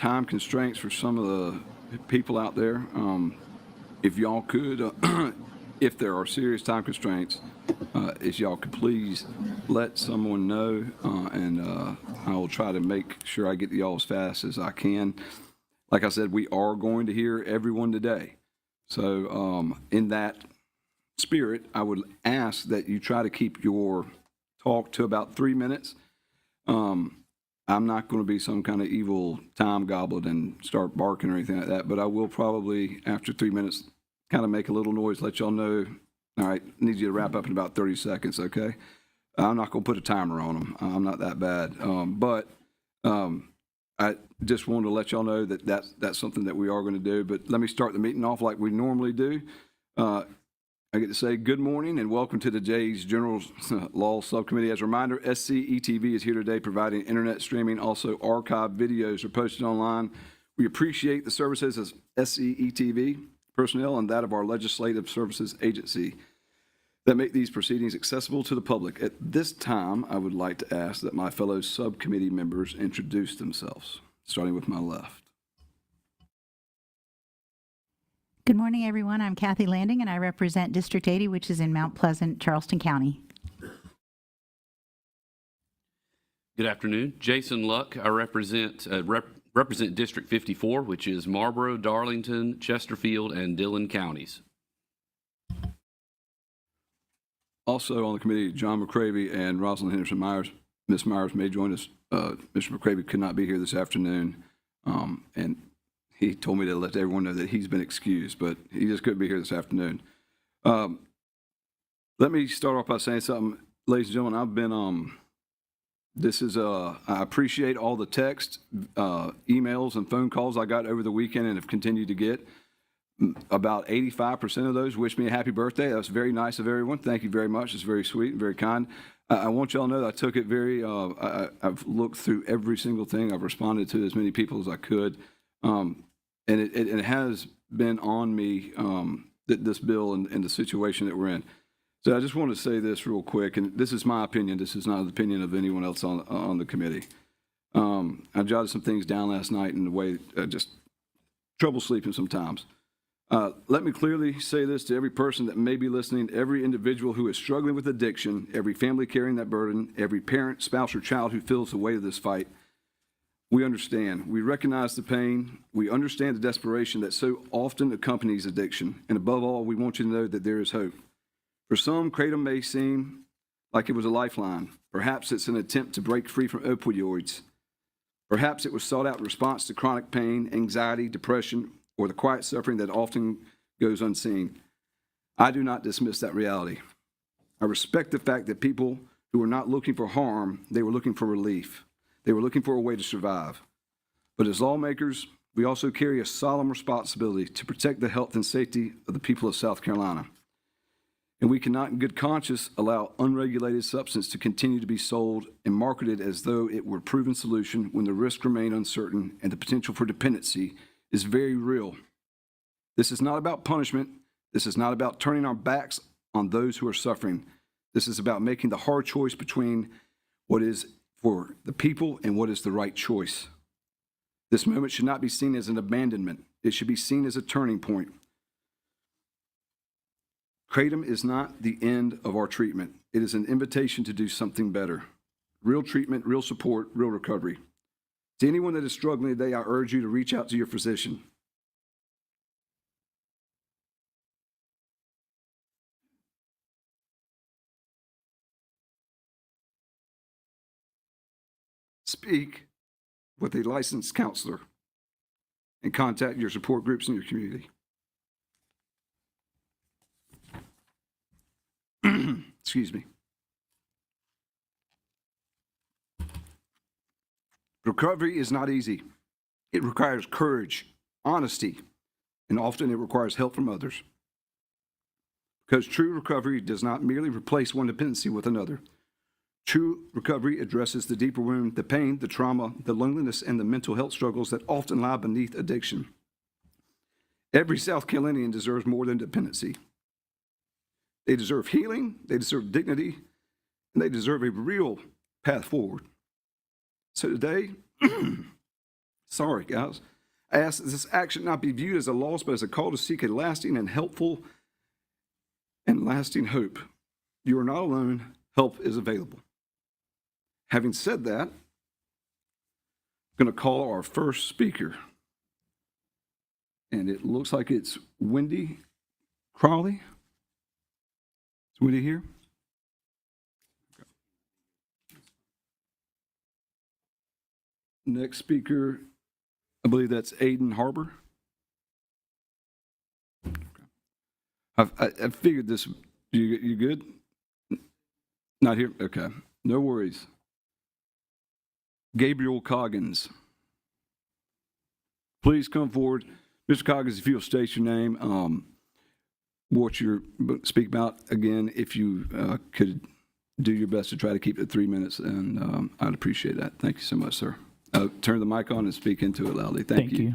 time constraints for some of the people out there. If y'all could, if there are serious time constraints, if y'all could please let someone know, and I will try to make sure I get to y'all as fast as I can. Like I said, we are going to hear everyone today. So in that spirit, I would ask that you try to keep your talk to about 3 minutes. I'm not going to be some kind of evil time goblin and start barking or anything like that, but I will probably, after 3 minutes, kind of make a little noise, let y'all know, all right, need you to wrap up in about 30 seconds, okay? I'm not going to put a timer on them. I'm not that bad. But I just wanted to let y'all know that that's something that we are going to do. But let me start the meeting off like we normally do. I get to say good morning and welcome to the Jay's General Law Subcommittee. As a reminder, SCETV is here today providing internet streaming. Also, archived videos are posted online. We appreciate the services of SCETV personnel and that of our Legislative Services Agency that make these proceedings accessible to the public. At this time, I would like to ask that my fellow subcommittee members introduce themselves, starting with my left. Good morning, everyone. I'm Kathy Landing, and I represent District 80, which is in Mount Pleasant, Charleston County. Good afternoon. Jason Luck. I represent District 54, which is Marlboro, Darlington, Chesterfield, and Dillon counties. Also on the committee, John McCravey and Rosalind Henderson Myers. Ms. Myers may join us. Mr. McCravey could not be here this afternoon, and he told me to let everyone know that he's been excused, but he just couldn't be here this afternoon. Let me start off by saying something, ladies and gentlemen. I've been, I appreciate all the text, emails, and phone calls I got over the weekend and have continued to get. About 85% of those wish me a happy birthday. That's very nice of everyone. Thank you very much. It's very sweet and very kind. I want y'all to know that I took it very, I've looked through every single thing. I've responded to as many people as I could. And it has been on me, this bill and the situation that we're in. So I just want to say this real quick, and this is my opinion. This is not the opinion of anyone else on the committee. I jotted some things down last night in the way, just trouble sleeping sometimes. Let me clearly say this to every person that may be listening, every individual who is struggling with addiction, every family carrying that burden, every parent, spouse, or child who feels the weight of this fight. We understand. We recognize the pain. We understand the desperation that so often accompanies addiction. And above all, we want you to know that there is hope. For some, kratom may seem like it was a lifeline. Perhaps it's an attempt to break free from opioids. Perhaps it was sought out in response to chronic pain, anxiety, depression, or the quiet suffering that often goes unseen. I do not dismiss that reality. I respect the fact that people who were not looking for harm, they were looking for relief. They were looking for a way to survive. But as lawmakers, we also carry a solemn responsibility to protect the health and safety of the people of South Carolina. And we cannot in good conscience allow unregulated substance to continue to be sold and marketed as though it were a proven solution when the risks remain uncertain and the potential for dependency is very real. This is not about punishment. This is not about turning our backs on those who are suffering. This is about making the hard choice between what is for the people and what is the right choice. This moment should not be seen as an abandonment. It should be seen as a turning point. Kratom is not the end of our treatment. It is an invitation to do something better. Real treatment, real support, real recovery. To anyone that is struggling today, I urge you to reach out to your physician. Speak with a licensed counselor and contact your support groups in your community. Excuse me. Recovery is not easy. It requires courage, honesty, and often it requires help from others. Because true recovery does not merely replace one dependency with another. True recovery addresses the deeper wound, the pain, the trauma, the loneliness, and the mental health struggles that often lie beneath addiction. Every South Carolinian deserves more than dependency. They deserve healing, they deserve dignity, and they deserve a real path forward. So today, sorry guys, I ask that this action not be viewed as a loss, but as a call to seek a lasting and helpful and lasting hope. You are not alone. Help is available. Having said that, I'm going to call our first speaker. And it looks like it's Wendy Crawley. Is Wendy here? Next speaker, I believe that's Aiden Harbor. I figured this. You good? Not here? Okay. No worries. Gabriel Coggins. Please come forward. Mr. Coggins, if you'll state your name, what you're speak about again, if you could do your best to try to keep it 3 minutes, and I'd appreciate that. Thank you so much, sir. Turn the mic on and speak into it loudly. Thank you.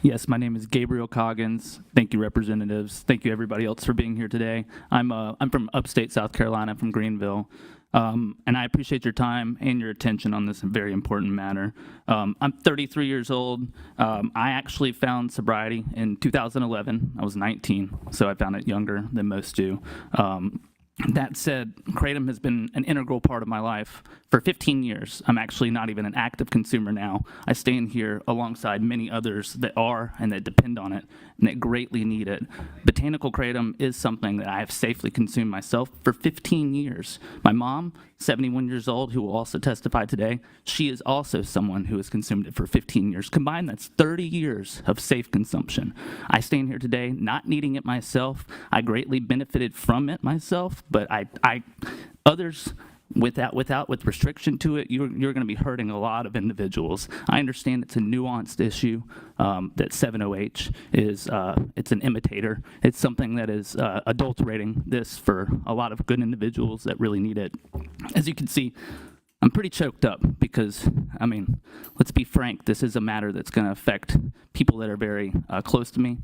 Yes, my name is Gabriel Coggins. Thank you, representatives. Thank you, everybody else, for being here today. I'm from upstate South Carolina, from Greenville. And I appreciate your time and your attention on this very important matter. I'm 33 years old. I actually found sobriety in 2011. I was 19, so I found it younger than most do. That said, Kratom has been an integral part of my life for 15 years. I'm actually not even an active consumer now. I stand here alongside many others that are and that depend on it and that greatly need it. Botanical Kratom is something that I have safely consumed myself for 15 years. My mom, 71 years old, who will also testify today, she is also someone who has consumed it for 15 years. Combined, that's 30 years of safe consumption. I stand here today not needing it myself. I greatly benefited from it myself, but others with restriction to it, you're going to be hurting a lot of individuals. I understand it's a nuanced issue, that 7-OH is, it's an imitator. It's something that is adulterating this for a lot of good individuals that really need it. As you can see, I'm pretty choked up because, I mean, let's be frank, this is a matter that's going to affect people that are very close to me,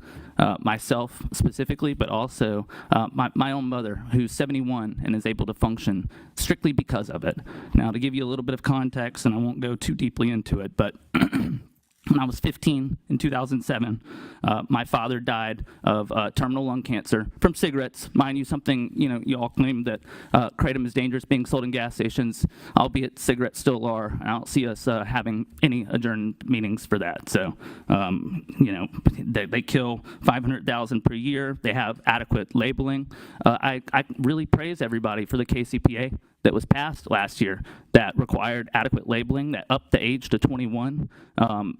myself specifically, but also my own mother, who's 71 and is able to function strictly because of it. Now, to give you a little bit of context, and I won't go too deeply into it, but when I was 15 in 2007, my father died of terminal lung cancer from cigarettes. Mind you, something, you all claim that Kratom is dangerous being sold in gas stations, albeit cigarettes still are. I don't see us having any adjourned meetings for that. So, they kill 500,000 per year. They have adequate labeling. I really praise everybody for the KCPA that was passed last year that required adequate labeling, that upped the age to 21.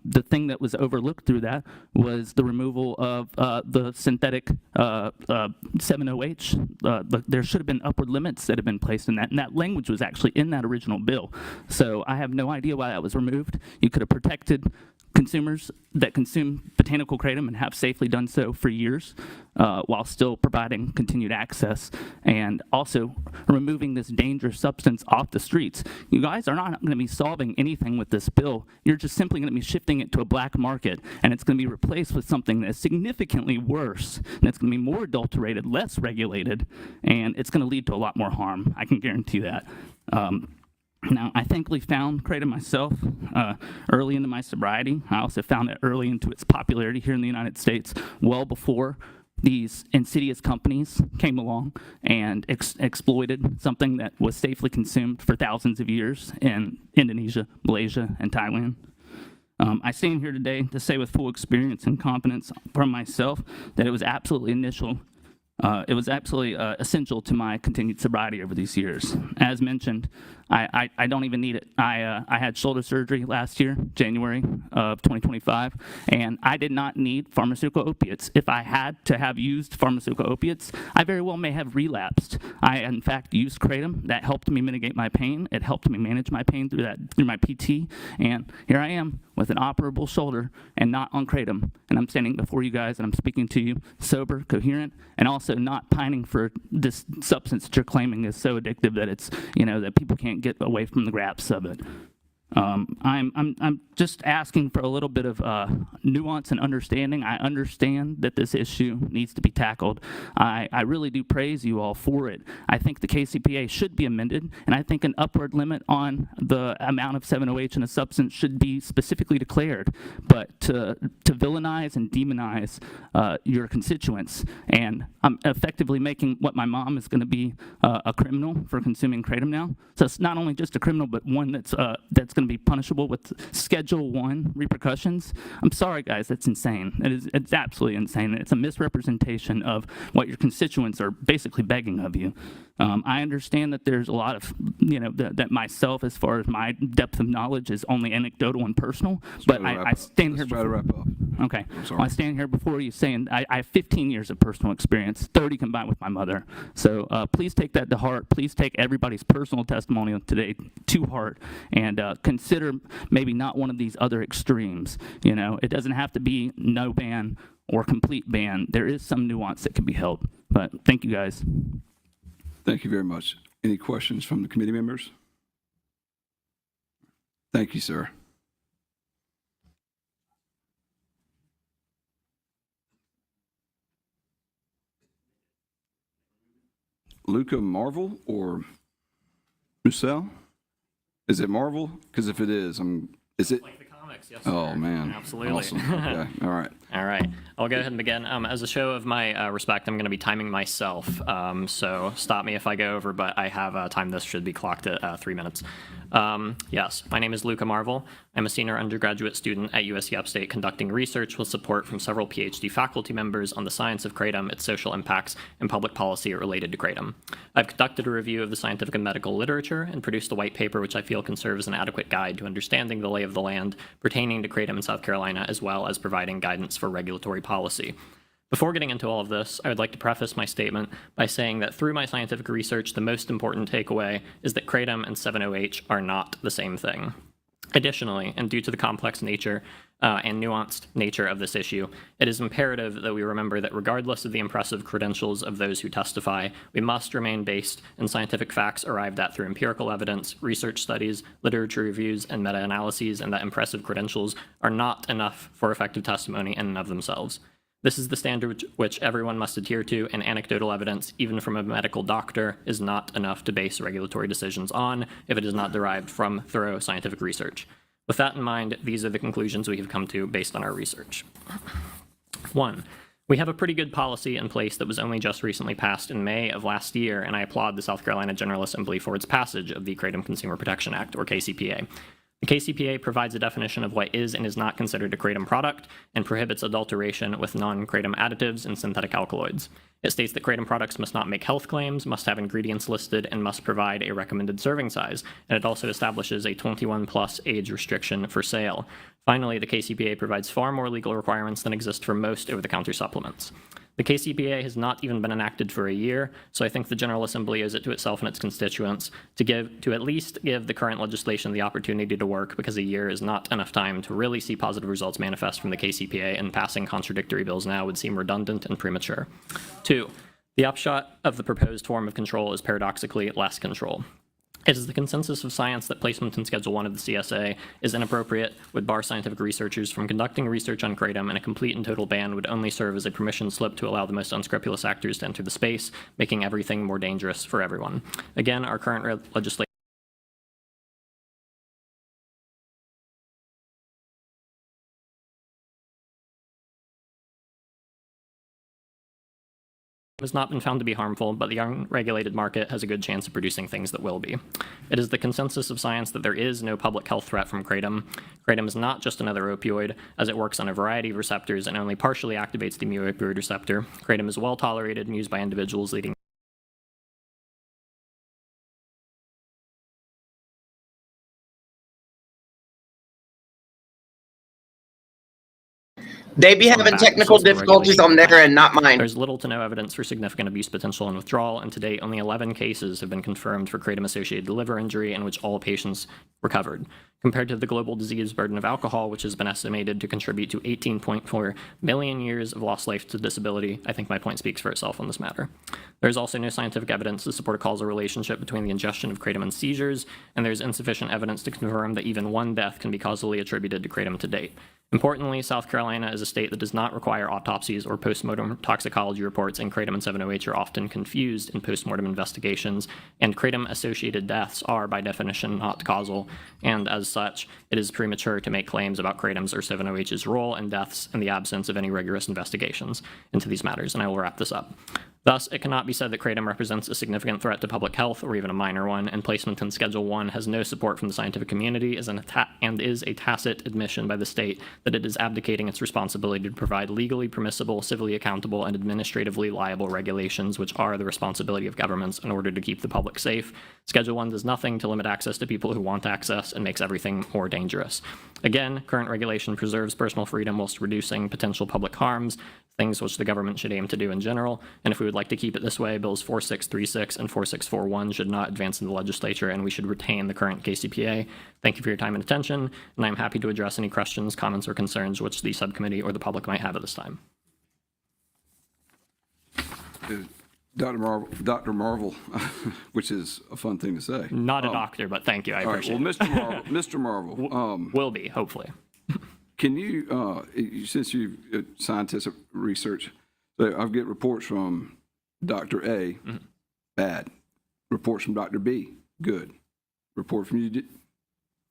The thing that was overlooked through that was the removal of the synthetic 7-OH. There should have been upward limits that have been placed in that, and that language was actually in that original bill. So I have no idea why that was removed. You could have protected consumers that consume botanical kratom and have safely done so for years, while still providing continued access and also removing this dangerous substance off the streets. You guys are not going to be solving anything with this bill. You're just simply going to be shifting it to a black market, and it's going to be replaced with something that's significantly worse, and it's going to be more adulterated, less regulated, and it's going to lead to a lot more harm. I can guarantee that. Now, I thankfully found Kratom myself early into my sobriety. I also found it early into its popularity here in the United States, well before these insidious companies came along and exploited something that was safely consumed for thousands of years in Indonesia, Malaysia, and Thailand. I stand here today to say with full experience and confidence from myself that it was absolutely essential to my continued sobriety over these years. As mentioned, I don't even need it. I had shoulder surgery last year, January of 2025, and I did not need pharmaceutical opiates. If I had to have used pharmaceutical opiates, I very well may have relapsed. I, in fact, used Kratom. That helped me mitigate my pain. It helped me manage my pain through my PT, and here I am with an operable shoulder and not on Kratom, and I'm standing before you guys and I'm speaking to you sober, coherent, and also not pining for this substance that you're claiming is so addictive that it's, that people can't get away from the grasp of it. I'm just asking for a little bit of nuance and understanding. I understand that this issue needs to be tackled. I really do praise you all for it. I think the KCPA should be amended, and I think an upward limit on the amount of 7-OH in a substance should be specifically declared. But to villainize and demonize your constituents, and I'm effectively making what my mom is going to be a criminal for consuming kratom now. So it's not only just a criminal, but one that's going to be punishable with Schedule 1 repercussions. I'm sorry, guys, that's insane. It's absolutely insane. It's a misrepresentation of what your constituents are basically begging of you. I understand that there's a lot of, that myself, as far as my depth of knowledge, is only anecdotal and personal, but I stand here. Let's try to wrap up. Okay. sorry. Well, I stand here before you saying I have 15 years of personal experience, 30 combined with my mother. So please take that to heart. Please take everybody's personal testimonial today to heart, and consider maybe not one of these other extremes. It doesn't have to be no ban or complete ban. There is some nuance that can be held. But thank you, guys. Thank you very much. Any questions from the committee members? Thank you, sir. Luca Marvel or Marcel? Is it Marvel? Because if it is, is it? Like the comics, yes. Oh, sir. man. Absolutely. Awesome. Okay. All right. All right. I'll go ahead and begin. As a show of my respect, I'm going to be timing myself. So stop me if I go over, but I have time. This should be clocked at 3 minutes. Yes, my name is Luca Marvel. I'm a senior undergraduate student at USC Upstate conducting research with support from several PhD faculty members on the science of kratom, its social impacts, and public policy related to kratom. I've conducted a review of the scientific and medical literature and produced a white paper which I feel can serve as an adequate guide to understanding the lay of the land pertaining to kratom in South Carolina, as well as providing guidance for regulatory policy. Before getting into all of this, I would like to preface my statement by saying that through my scientific research, the most important takeaway is that kratom and 7-OH are not the same thing. Additionally, and due to the complex nature and nuanced nature of this issue, it is imperative that we remember that regardless of the impressive credentials of those who testify, we must remain based in scientific facts arrived at through empirical evidence, research studies, literature reviews, and meta-analyses, and that impressive credentials are not enough for effective testimony in and of themselves. This is the standard which everyone must adhere to, and anecdotal evidence, even from a medical doctor, is not enough to base regulatory decisions on if it is not derived from thorough scientific research. With that in mind, these are the conclusions we have come to based on our research. 1. We have a pretty good policy in place that was only just recently passed in May of last year, and I applaud the South Carolina General Assembly for its passage of the Kratom Consumer Protection Act, or KCPA. The KCPA provides a definition of what is and is not considered a kratom product and prohibits adulteration with non-kratom additives and synthetic alkaloids. It states that kratom products must not make health claims, must have ingredients listed, and must provide a recommended serving size. And it also establishes a 21-plus age restriction for sale. Finally, the KCPA provides far more legal requirements than exist for most over-the-counter supplements. The KCPA has not even been enacted for a year, so I think the General Assembly owes it to itself and its constituents to at least give the current legislation the opportunity to work, because a year is not enough time to really see positive results manifest from the KCPA, and passing contradictory bills now would seem redundant and premature. 2. The upshot of the proposed form of control is paradoxically less control. It is the consensus of science that placement in Schedule 1 of the CSA is inappropriate, would bar scientific researchers from conducting research on kratom, and a complete and total ban would only serve as a permission slip to allow the most unscrupulous actors to enter the space, making everything more dangerous for everyone. Again, our current legislation has not been found to be harmful, but the unregulated market has a good chance of producing things that will be. It is the consensus of science that there is no public health threat from kratom. Kratom is not just another opioid, as it works on a variety of receptors and only partially activates the mu opioid receptor. Kratom is well tolerated and used by individuals, leading They be having technical difficulties on their end, not mine. There's little to no evidence for significant abuse potential and withdrawal, and to date, only 11 cases have been confirmed for kratom-associated liver injury in which all patients recovered. Compared to the global disease burden of alcohol, which has been estimated to contribute to 18.4 million years of lost life to disability, I think my point speaks for itself on this matter. There's also no scientific evidence to support a causal relationship between the ingestion of kratom and seizures, and there's insufficient evidence to confirm that even one death can be causally attributed to kratom to date. Importantly, South Carolina is a state that does not require autopsies or postmortem toxicology reports, and kratom and 7-OH are often confused in postmortem investigations, and kratom-associated deaths are, by definition, not causal, and as such, it is premature to make claims about kratom's or 7-OH's role in deaths in the absence of any rigorous investigations into these matters, and I will wrap this up. Thus, it cannot be said that kratom represents a significant threat to public health, or even a minor one, and placement in Schedule I has no support from the scientific community and is a tacit admission by the state that it is abdicating its responsibility to provide legally permissible, civilly accountable, and administratively liable regulations, which are the responsibility of governments in order to keep the public safe. Schedule I does nothing to limit access to people who want access and makes everything more dangerous. Again, current regulation preserves personal freedom whilst reducing potential public harms, things which the government should aim to do in general, and if we would like to keep it this way, Bills 4636 and 4641 should not advance in the legislature, and we should retain the current KCPA. Thank you for your time and attention, and I'm happy to address any questions, comments, or concerns which the subcommittee or the public might have at this time. Dr. Marvel, which is a fun thing to say. Not a doctor, but thank you. I appreciate it. Well, Mr. Marvel, Will be, hopefully. can you, since you've scientific research, so I get reports from Dr. A, bad. Reports from Dr. B, good. Report from you,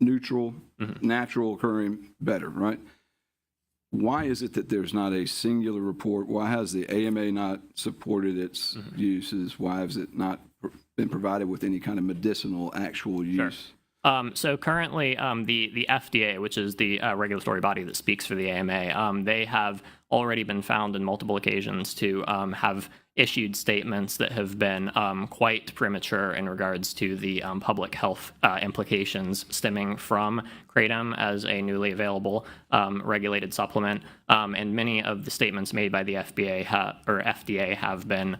neutral, natural occurring, better, right? Why is it that there's not a singular report? Why has the AMA not supported its uses? Why has it not been provided with any kind of medicinal actual use? So currently, the FDA, which is the regulatory body that speaks for the AMA, they have already been found on multiple occasions to have issued statements that have been quite premature in regards to the public health implications stemming from kratom as a newly available regulated supplement. And many of the statements made by the FDA have been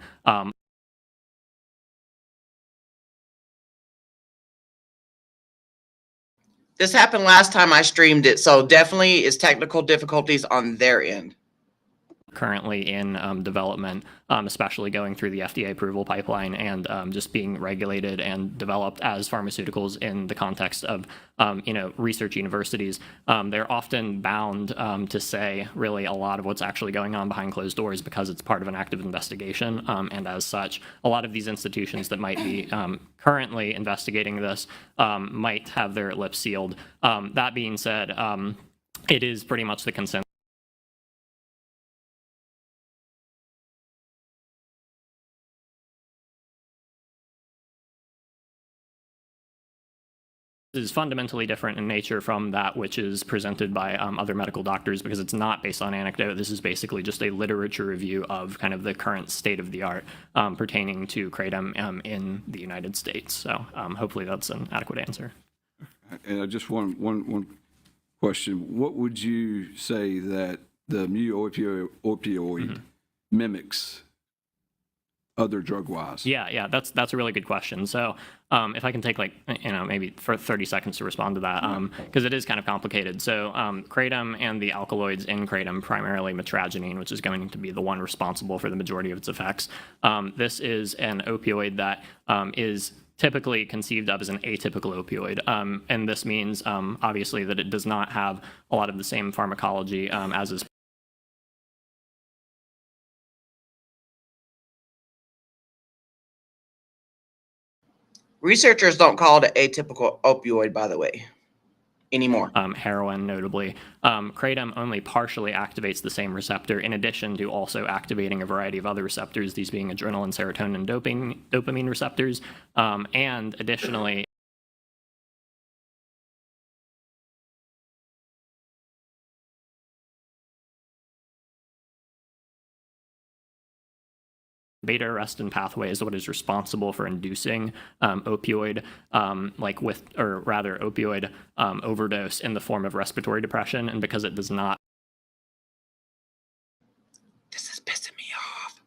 This happened last time I streamed it, so definitely is technical difficulties on their end. currently in development, especially going through the FDA approval pipeline and just being regulated and developed as pharmaceuticals in the context of research universities. They're often bound to say really a lot of what's actually going on behind closed doors because it's part of an active investigation. And as such, a lot of these institutions that might be currently investigating this might have their lips sealed. That being said, it is pretty much the consensus is fundamentally different in nature from that which is presented by other medical doctors because it's not based on anecdote. This is basically just a literature review of kind of the current state of the art pertaining to kratom in the United States. So hopefully that's an adequate answer. And I just one question. What would you say that the mu opioid mimics other drug-wise? Yeah, that's a really good question. So if I can take maybe for 30 seconds to respond to that, because it is kind of complicated. So kratom and the alkaloids in kratom, primarily metragenine, which is going to be the one responsible for the majority of its effects. This is an opioid that is typically conceived of as an atypical opioid. And this means, obviously, that it does not have a lot of the same pharmacology as is Researchers don't call it an atypical opioid, by the way, anymore. Heroin, notably. Kratom only partially activates the same receptor, in addition to also activating a variety of other receptors, these being adrenaline, serotonin, dopamine receptors, and additionally, beta-arrestin pathway is what is responsible for inducing opioid overdose in the form of respiratory depression, and because it does not, This is pissing me off.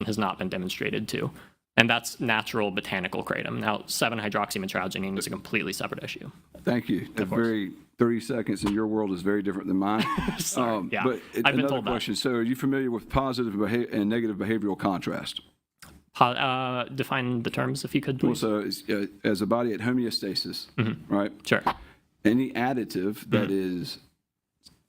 has not been demonstrated to. And that's natural botanical kratom. Now, 7-hydroxymetragenine is a completely separate issue. Thank you. That very 30 seconds in your world is very different than mine. Sorry. Yeah, But I've been another told question. So are you familiar with positive and negative behavioral contrast? Define the terms, if you could, Well, please. so as a body at homeostasis, right? Sure. Any additive that is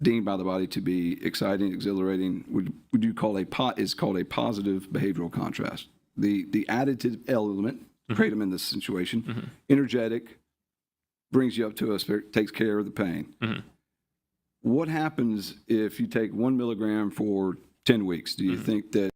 deemed by the body to be exciting, exhilarating, would you call is called a positive behavioral contrast. The additive element, kratom in this situation, energetic, brings you up to a spirit, takes care of the pain. What happens if you take 1 milligram for 10 weeks? Do you think that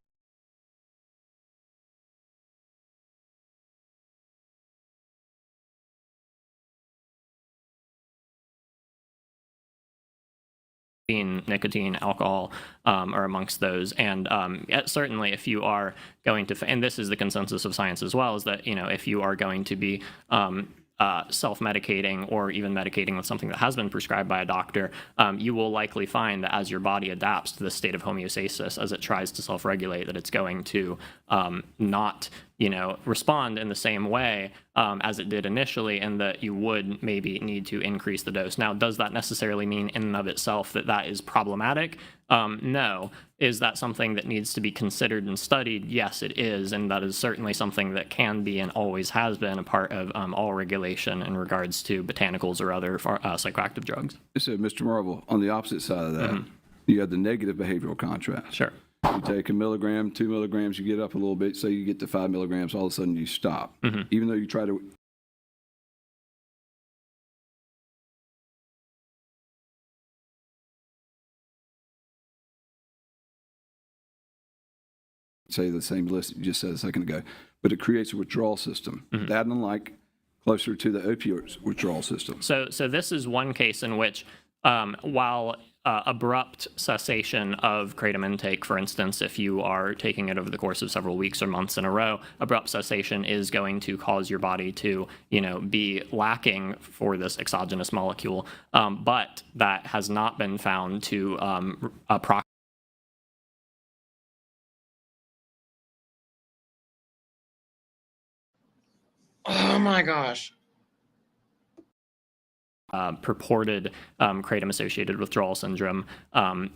nicotine, alcohol are amongst those. And certainly if you are going to, and this is the consensus of science as well, is that, if you are going to be self-medicating or even medicating with something that has been prescribed by a doctor, you will likely find that as your body adapts to the state of homeostasis, as it tries to self-regulate, that it's going to not respond in the same way as it did initially, and that you would maybe need to increase the dose. Now, does that necessarily mean in and of itself that that is problematic? No. Is that something that needs to be considered and studied? Yes, it is, and that is certainly something that can be and always has been a part of all regulation in regards to botanicals or other psychoactive drugs. So, Mr. Marvel, on the opposite side of that, you have the negative behavioral contrast. Sure. You take 1 milligram, 2 milligrams, you get up a little bit, say you get to 5 milligrams, all of a sudden you stop. Even though you try to say the same list you just said a second ago, but it creates a withdrawal system. That unlike closer to the opioid withdrawal system. So this is one case in which, while abrupt cessation of kratom intake, for instance, if you are taking it over the course of several weeks or months in a row, abrupt cessation is going to cause your body to, be lacking for this exogenous molecule. But that has not been found to Oh my gosh. purported kratom-associated withdrawal syndrome,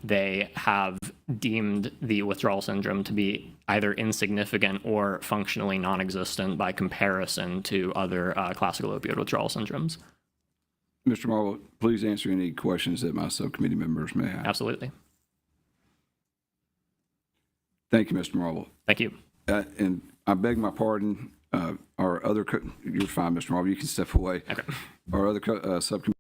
they have deemed the withdrawal syndrome to be either insignificant or functionally non-existent by comparison to other classical opioid withdrawal syndromes. Mr. Marvel, please answer any questions that my subcommittee members may have. Absolutely. Thank you, Mr. Marvel. Thank you. And I beg my pardon, our other, you're fine, Mr. Marvel, you can step away. Okay. Our other subcommittee.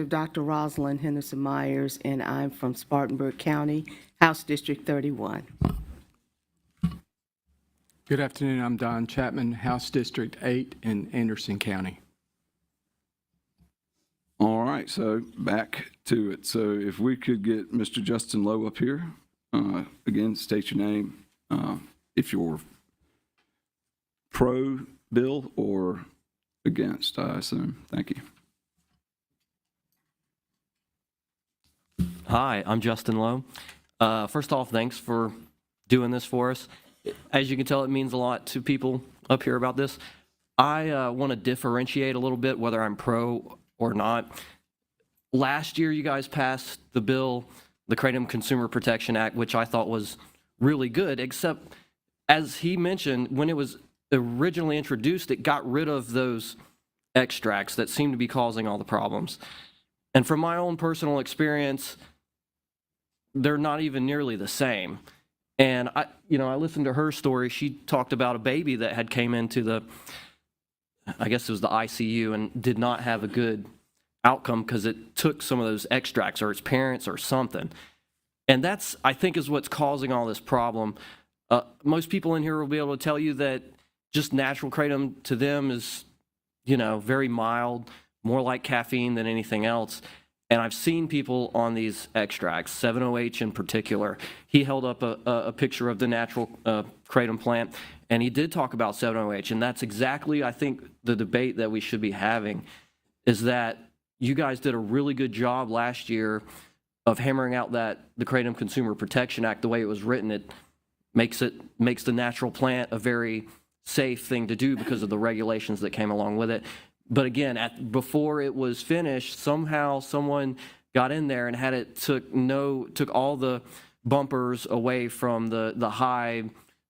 Dr. Rosalind Henderson Myers, and I'm from Spartanburg County, House District 31. Good afternoon. I'm Don Chapman, House District 8 in Anderson County. All right, so back to it. So if we could get Mr. Justin Lowe up here. Again, state your name. If you're pro bill or against, I assume. Thank you. Hi, I'm Justin Lowe. First off, thanks for doing this for us. As you can tell, it means a lot to people up here about this. I want to differentiate a little bit whether I'm pro or not. Last year, you guys passed the bill, the Kratom Consumer Protection Act, which I thought was really good, except as he mentioned, when it was originally introduced, it got rid of those extracts that seem to be causing all the problems. And from my own personal experience, they're not even nearly the same. And I listened to her story. She talked about a baby that had came into I guess it was the ICU and did not have a good outcome because it took some of those extracts, or its parents or something. And that's, I think, is what's causing all this problem. Most people in here will be able to tell you that just natural kratom to them is, very mild, more like caffeine than anything else. And I've seen people on these extracts, 7-OH in particular. He held up a picture of the natural kratom plant, and he did talk about 7-OH. And that's exactly, I think, the debate that we should be having, is that you guys did a really good job last year of hammering out that the Kratom Consumer Protection Act, the way it was written, it makes the natural plant a very safe thing to do because of the regulations that came along with it. But again, before it was finished, somehow someone got in there and had it took all the bumpers away from the high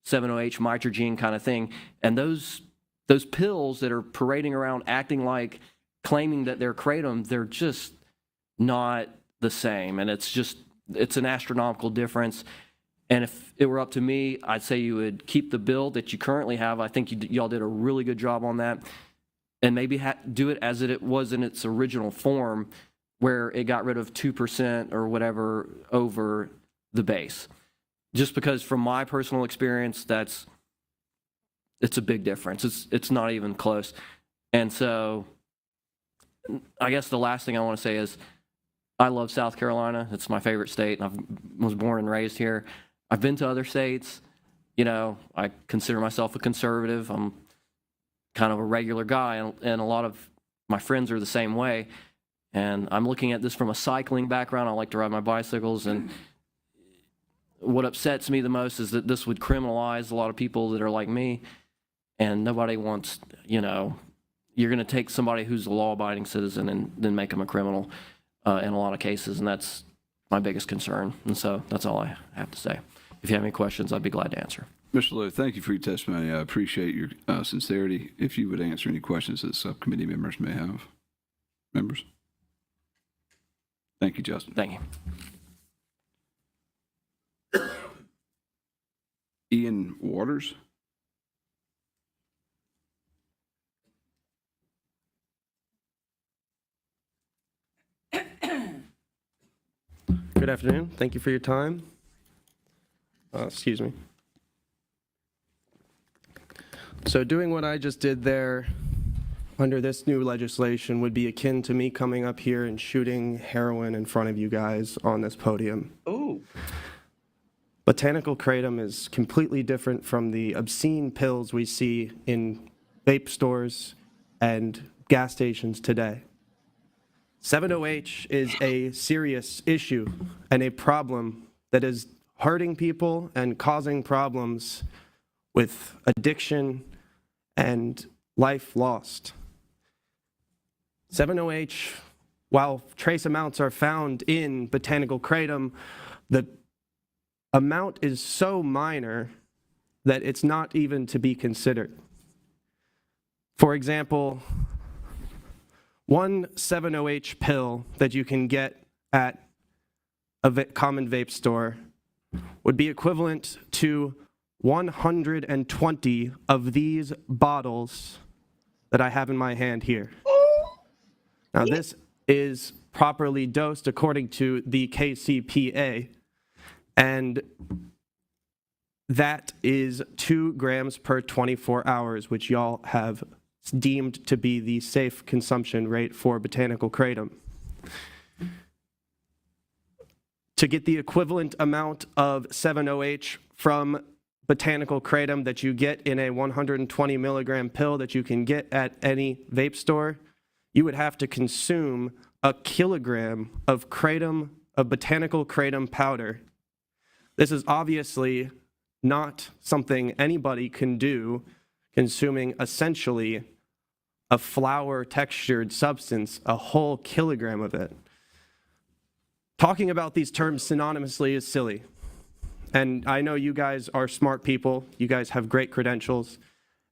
7-OH mitragene kind of thing. And those pills that are parading around acting like claiming that they're kratom, they're just not the same. And it's an astronomical difference. And if it were up to me, I'd say you would keep the bill that you currently have. I think y'all did a really good job on that. And maybe do it as it was in its original form, where it got rid of 2% or whatever over the base. Just because from my personal experience, it's a big difference. It's not even close. And so I guess the last thing I want to say is I love South Carolina. It's my favorite state. I was born and raised here. I've been to other states. You know, I consider myself a conservative. I'm kind of a regular guy, and a lot of my friends are the same way. And I'm looking at this from a cycling background. I like to ride my bicycles, and what upsets me the most is that this would criminalize a lot of people that are like me, and nobody wants, you know, you're going to take somebody who's a law-abiding citizen and then make them a criminal in a lot of cases, and that's my biggest concern. And so that's all I have to say. If you have any questions, I'd be glad to answer. Mr. Lowe, thank you for your testimony. I appreciate your sincerity. If you would answer any questions that subcommittee members may have. Members? Thank you, Justin. Thank you. Ian Waters? Good afternoon. Thank you for your time. Excuse me. So doing what I just did there under this new legislation would be akin to me coming up here and shooting heroin in front of you guys on this podium. Ooh. Botanical kratom is completely different from the obscene pills we see in vape stores and gas stations today. 7-OH is a serious issue and a problem that is hurting people and causing problems with addiction and life lost. 7-OH, while trace amounts are found in botanical kratom, the amount is so minor that it's not even to be considered. For example, one 7-OH pill that you can get at a common vape store would be equivalent to 120 of these bottles that I have in my hand here. Now, this is properly dosed according to the KCPA, and that is 2 grams per 24 hours, which y'all have deemed to be the safe consumption rate for botanical kratom. To get the equivalent amount of 7-OH from botanical kratom that you get in a 120 milligram pill that you can get at any vape store, you would have to consume a kilogram of botanical kratom powder. This is obviously not something anybody can do, consuming essentially a flour-textured substance, a whole kilogram of it. Talking about these terms synonymously is silly. And I know you guys are smart people. You guys have great credentials.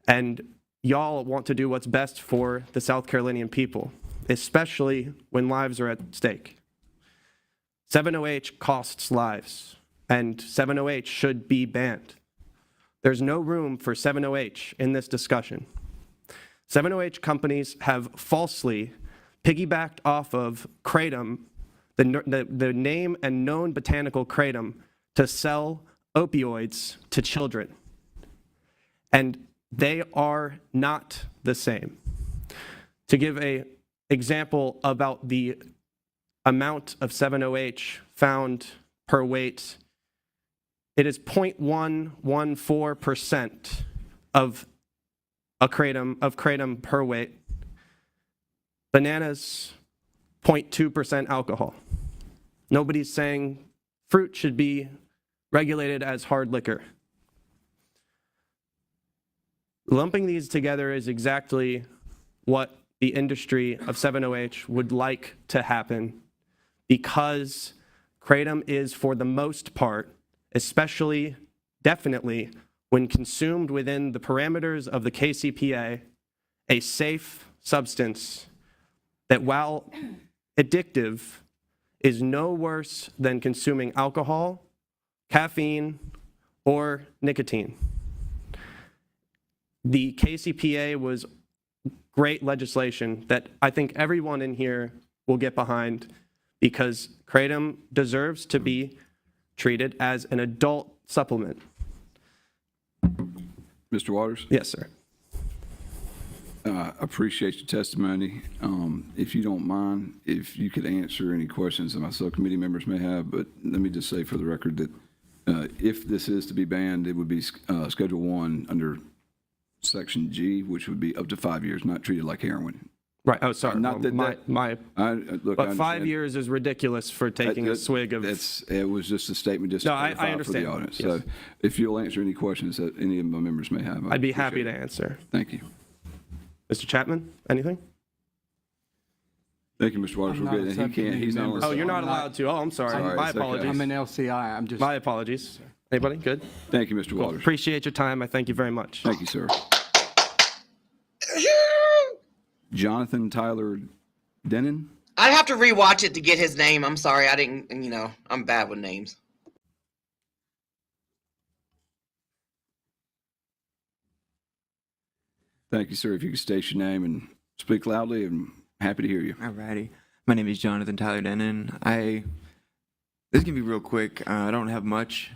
And y'all want to do what's best for the South Carolinian people, especially when lives are at stake. 7-OH costs lives, and 7-OH should be banned. There's no room for 7-OH in this discussion. 7-OH companies have falsely piggybacked off of kratom, the name and known botanical kratom, to sell opioids to children. And they are not the same. To give an example about the amount of 7-OH found per weight, it is 0.114% of kratom per weight. Bananas, 0.2% alcohol. Nobody's saying fruit should be regulated as hard liquor. Lumping these together is exactly what the industry of 7-OH would like to happen, because kratom is, for the most part, especially, definitely, when consumed within the parameters of the KCPA, a safe substance that, while addictive, is no worse than consuming alcohol, caffeine, or nicotine. The KCPA was great legislation that I think everyone in here will get behind, because kratom deserves to be treated as an adult supplement. Mr. Waters? Yes, sir. Appreciate your testimony. If you don't mind, if you could answer any questions that my subcommittee members may have, but let me just say for the record that if this is to be banned, it would be Schedule 1 under Section G, which would be up to 5 years, not treated like heroin. Right. Oh, sorry. Not that look, but I 5 years is ridiculous for taking a swig of. It was just a statement just No, to I clarify understand. for the audience. Yes. So if you'll answer any questions that any of my members may have, I'd be happy to answer. Thank you. Mr. Chapman, anything? Thank you, Mr. Waters. I'm We're not good. a And he can't, subcommittee he's not on member. the Oh, you're not I'm not- allowed to. Oh, I'm sorry. Sorry, My it's okay. apologies. I'm an LCI. I'm just. My apologies. Anybody? Good? Thank you, Mr. Cool. Waters. Appreciate your time. I thank you very much. Thank you, sir. Jonathan Tyler Denon? I'd have to rewatch it to get his name. I'm sorry. I didn't, I'm bad with names. Thank you, sir. If you could state your name and speak loudly, I'm happy to hear you. Alrighty. My name is Jonathan Tyler Denon. This can be real quick. I don't have much.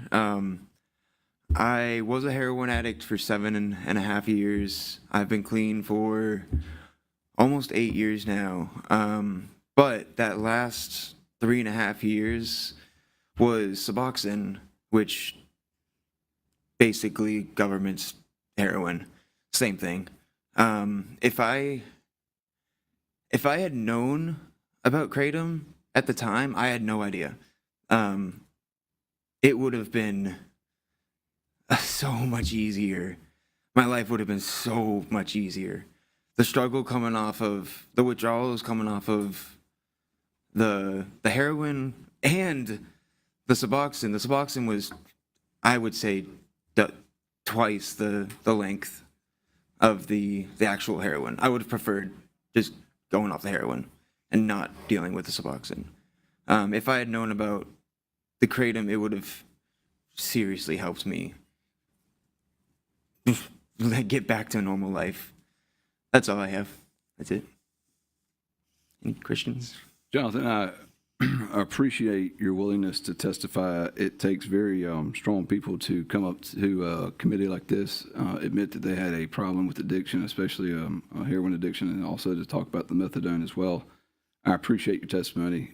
I was a heroin addict for 7.5 years. I've been clean for almost 8 years now. But that last 3.5 years was Suboxone, which basically government's heroin. Same thing. If I had known about kratom at the time, I had no idea. It would have been so much easier. My life would have been so much easier. The struggle coming off of the withdrawals, coming off of the heroin and the Suboxone. The Suboxone was, I would say, twice the length of the actual heroin. I would have preferred just going off the heroin and not dealing with the Suboxone. If I had known about the kratom, it would have seriously helped me get back to a normal life. That's all I have. That's it. Any questions? Jonathan, I appreciate your willingness to testify. It takes very strong people to come up to a committee like this, admit that they had a problem with addiction, especially a heroin addiction, and also to talk about the methadone as well. I appreciate your testimony,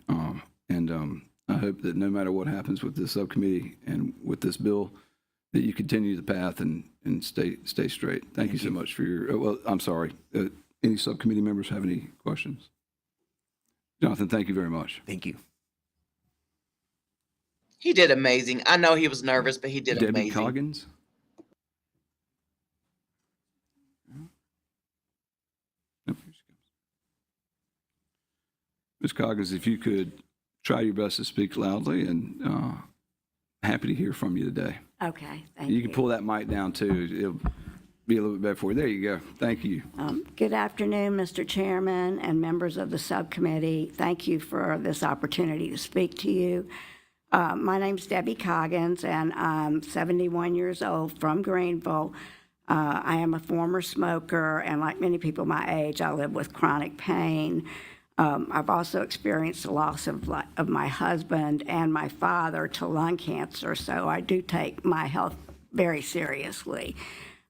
and I hope that no matter what happens with this subcommittee and with this bill, that you continue the path and stay straight. Thank you so much for your, well, I'm sorry. Any subcommittee members have any questions? Jonathan, thank you very much. Thank you. He did amazing. I know he was nervous, but he did Debbie amazing. Coggins? Nope, here she comes. Ms. Coggins, if you could try your best to speak loudly, and happy to hear from you today. Okay, thank you. You can pull that mic down too. It'll be a little bit better for you. There you go. Thank you. Good afternoon, Mr. Chairman and members of the subcommittee. Thank you for this opportunity to speak to you. My name's Debbie Coggins, and I'm 71 years old from Greenville. I am a former smoker, and like many people my age, I live with chronic pain. I've also experienced the loss of my husband and my father to lung cancer, so I do take my health very seriously.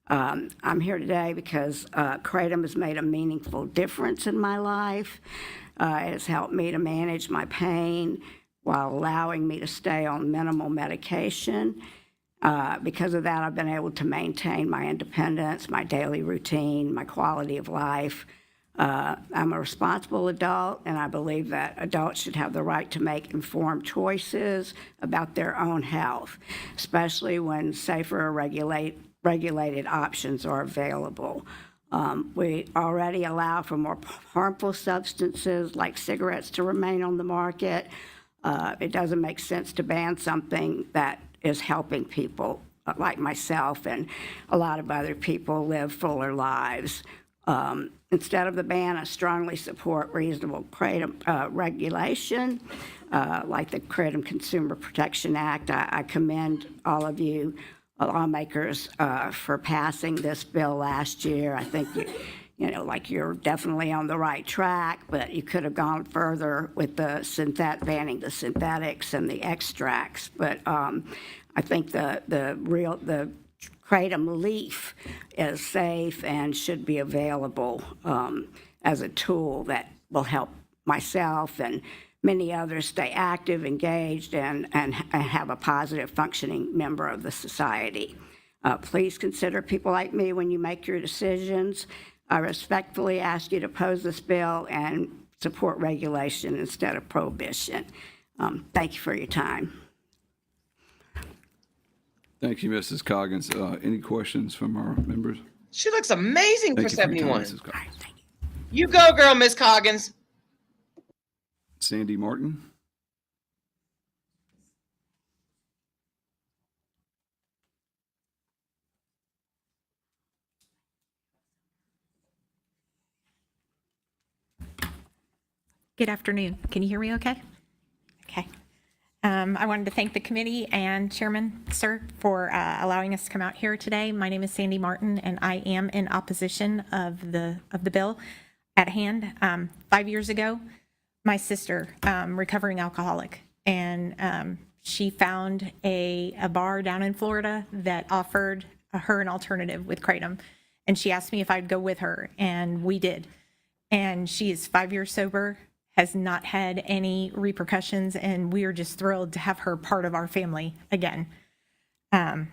I'm here today because kratom has made a meaningful difference in my life. It has helped me to manage my pain while allowing me to stay on minimal medication. Because of that, I've been able to maintain my independence, my daily routine, my quality of life. I'm a responsible adult, and I believe that adults should have the right to make informed choices about their own health, especially when safer regulated options are available. We already allow for more harmful substances like cigarettes to remain on the market. It doesn't make sense to ban something that is helping people like myself and a lot of other people live fuller lives. Instead of the ban, I strongly support reasonable kratom regulation, like the Kratom Consumer Protection Act. I commend all of you lawmakers for passing this bill last year. I think you're definitely on the right track, but you could have gone further with the banning the synthetics and the extracts. But I think the kratom leaf is safe and should be available as a tool that will help myself and many others stay active, engaged, and have a positive functioning member of the society. Please consider people like me when you make your decisions. I respectfully ask you to oppose this bill and support regulation instead of prohibition. Thank you for your time. Thank you, Mrs. Coggins. Any questions from our members? She looks amazing Thank for you for your time, 71. Mrs. Coggins. You go, girl, Miss Coggins. Sandy Martin? Good afternoon. Can you hear me okay? Okay. I wanted to thank the committee and Chairman, sir, for allowing us to come out here today. My name is Sandy Martin, and I am in opposition of the bill at hand. 5 years ago, my sister, recovering alcoholic, and she found a bar down in Florida that offered her an alternative with kratom, and she asked me if I'd go with her, and we did. And she is 5 years sober, has not had any repercussions, and we are just thrilled to have her part of our family again. I'm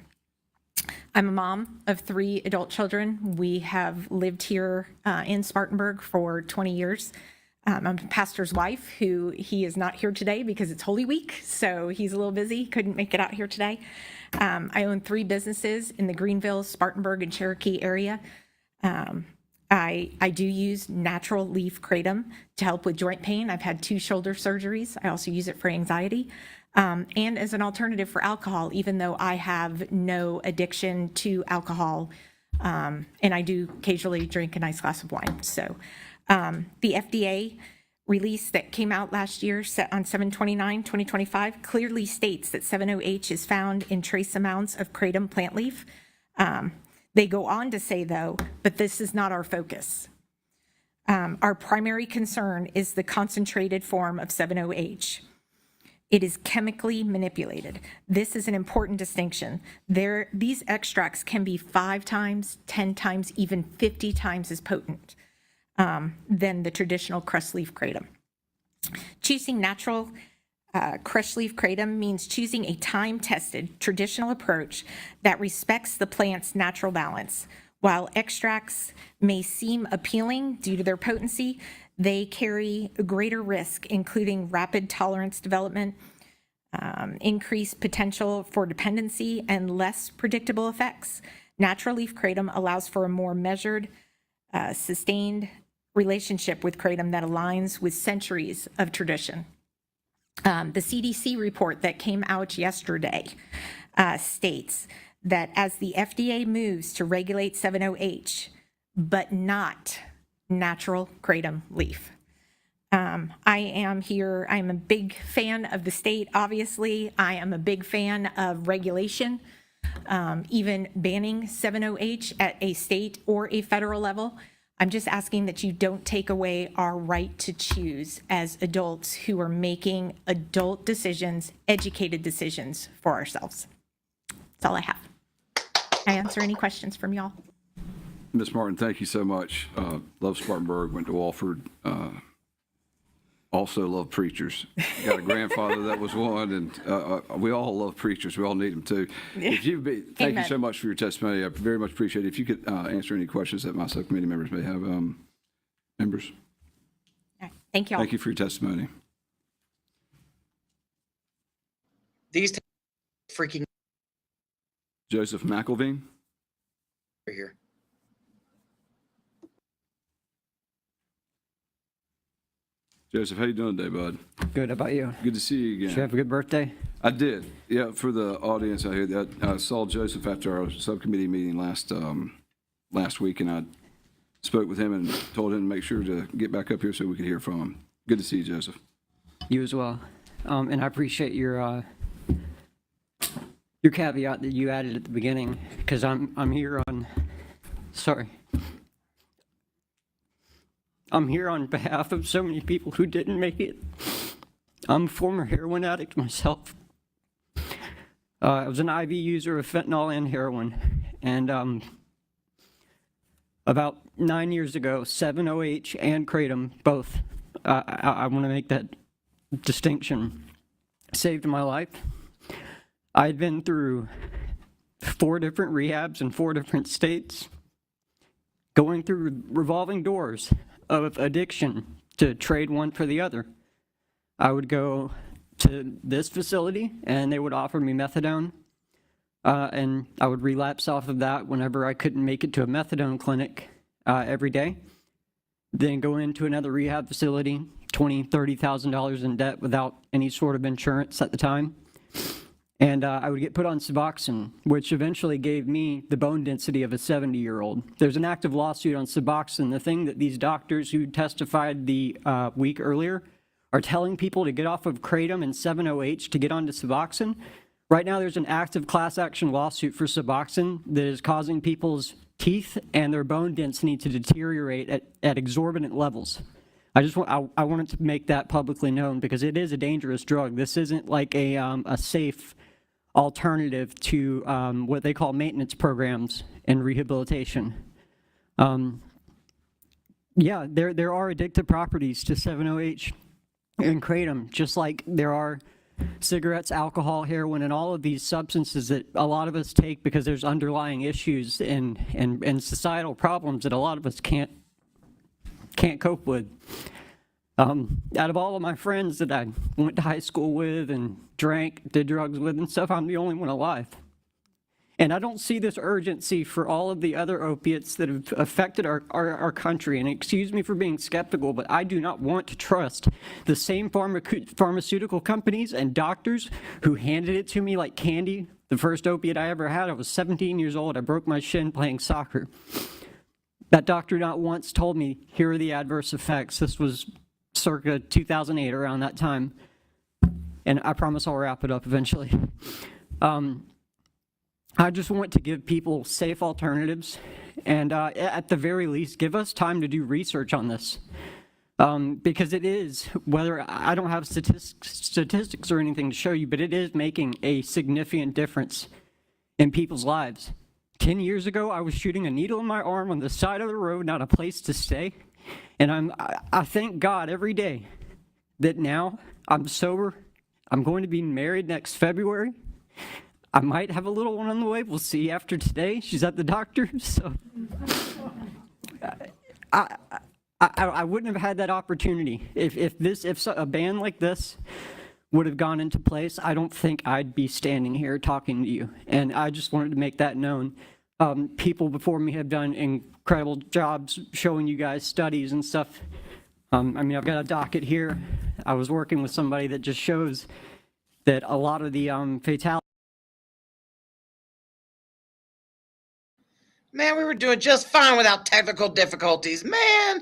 a mom of 3 adult children. We have lived here in Spartanburg for 20 years. I'm a pastor's wife he is not here today because it's Holy Week, so he's a little busy, couldn't make it out here today. I own 3 businesses in the Greenville, Spartanburg, and Cherokee area. I do use natural leaf kratom to help with joint pain. I've had 2 shoulder surgeries. I also use it for anxiety and as an alternative for alcohol, even though I have no addiction to alcohol. And I do occasionally drink a nice glass of wine. So the FDA release that came out last year on 7/29/2025 clearly states that 7-OH is found in trace amounts of kratom plant leaf. They go on to say, though, but this is not our focus. Our primary concern is the concentrated form of 7-OH. It is chemically manipulated. This is an important distinction. These extracts can be 5 times, 10 times, even 50 times as potent than the traditional crushed leaf kratom. Choosing natural crushed leaf kratom means choosing a time-tested traditional approach that respects the plant's natural balance. While extracts may seem appealing due to their potency, they carry a greater risk, including rapid tolerance development, increased potential for dependency, and less predictable effects. Natural leaf kratom allows for a more measured, sustained relationship with kratom that aligns with centuries of tradition. The CDC report that came out yesterday states that as the FDA moves to regulate 7-OH, but not natural kratom leaf. I'm a big fan of the state, obviously. I am a big fan of regulation, even banning 7-OH at a state or a federal level. I'm just asking that you don't take away our right to choose as adults who are making adult decisions, educated decisions for ourselves. That's all I have. Can I answer any questions from y'all? Ms. Martin, thank you so much. Love Spartanburg, went to Walford. Also love preachers. Got a grandfather that was one, and we all love preachers. We all need them too. Thank you so much for your testimony. I very much appreciate it. If you could answer any questions that my subcommittee members may have, members. Thank you all. Thank you for your testimony. These freaking Joseph McElveen. here. Joseph, how you doing today, bud? Good. How about you? Good to see you Did again. you have a good birthday? I did. Yeah, for the audience out here, that I saw Joseph after our subcommittee meeting last week, and I spoke with him and told him to make sure to get back up here so we could hear from him. Good to see you, Joseph. You as well. And I appreciate your caveat that you added at the beginning, because I'm here on. Sorry. I'm here on behalf of so many people who didn't make it. I'm a former heroin addict myself. I was an IV user of fentanyl and heroin, and about 9 years ago, 7-OH and kratom, both, I want to make that distinction, saved my life. I'd been through 4 different rehabs in 4 different states, going through revolving doors of addiction to trade one for the other. I would go to this facility and they would offer me methadone, and I would relapse off of that whenever I couldn't make it to a methadone clinic every day. Then go into another rehab facility, $20,000, $30,000 in debt without any sort of insurance at the time. And I would get put on Suboxone, which eventually gave me the bone density of a 70-year-old. There's an active lawsuit on Suboxone. The thing that these doctors who testified the week earlier are telling people to get off of kratom and 7-OH to get onto Suboxone. Right now, there's an active class action lawsuit for Suboxone that is causing people's teeth and their bone density to deteriorate at exorbitant levels. I wanted to make that publicly known because it is a dangerous drug. This isn't like a safe alternative to what they call maintenance programs and rehabilitation. Yeah, there are addictive properties to 7-OH and kratom, just like there are cigarettes, alcohol, heroin, and all of these substances that a lot of us take because there's underlying issues and societal problems that a lot of us can't cope with. Out of all of my friends that I went to high school with and drank, did drugs with and stuff, I'm the only one alive. And I don't see this urgency for all of the other opiates that have affected our country. And excuse me for being skeptical, but I do not want to trust the same pharmaceutical companies and doctors who handed it to me like candy. The first opiate I ever had, I was 17 years old. I broke my shin playing soccer. That doctor not once told me, here are the adverse effects. This was circa 2008, around that time. And I promise I'll wrap it up eventually. I just want to give people safe alternatives and at the very least, give us time to do research on this. Because it is, whether I don't have statistics or anything to show you, but it is making a significant difference in people's lives. 10 years ago, I was shooting a needle in my arm on the side of the road, not a place to stay. And I thank God every day that now I'm sober. I'm going to be married next February. I might have a little one on the way. We'll see after today. She's at the doctor. So I wouldn't have had that opportunity. If a ban like this would have gone into place, I don't think I'd be standing here talking to you. And I just wanted to make that known. People before me have done incredible jobs showing you guys studies and stuff. I mean, I've got a docket here. I was working with somebody that just shows that a lot of the fatalities. Man, we were doing just fine without technical difficulties, man.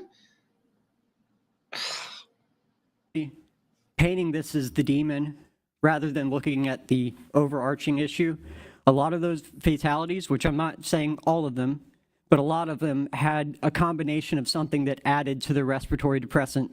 Painting this as the demon rather than looking at the overarching issue. A lot of those fatalities, which I'm not saying all of them, but a lot of them had a combination of something that added to the respiratory depressant.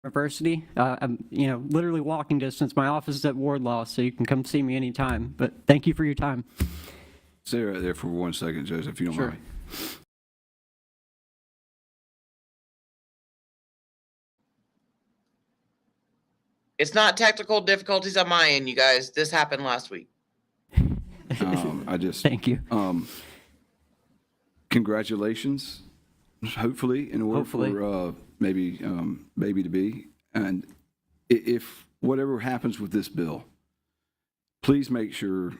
University. I'm, literally walking distance. My office is at Wardlaw, so you can come see me anytime. But thank you for your time. Stay right there for 1 second, Joseph, if you don't mind. It's not technical difficulties on my end, you guys. This happened last week. Thank you. Congratulations, hopefully, in order for maybe baby to be. And if whatever happens with this bill, please make sure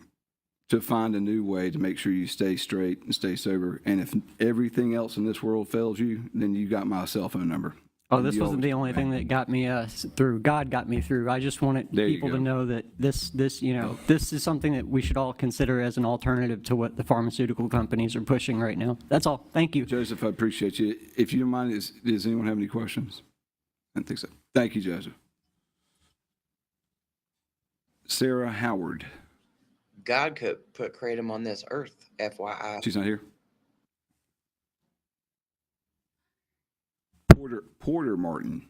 to find a new way to make sure you stay straight and stay sober. And if everything else in this world fails you, then you got my cell phone number. Oh, this You wasn't the always- only thing that got me through. God got me through. I just wanted There you people to go. know that this this is something that we should all consider as an alternative to what the pharmaceutical companies are pushing right now. That's all. Thank you. Joseph, I appreciate you. If you don't mind, does anyone have any questions? I don't think so. Thank you, Joseph. Sarah Howard. God could put kratom on this earth, FYI. She's not here. Porter Martin.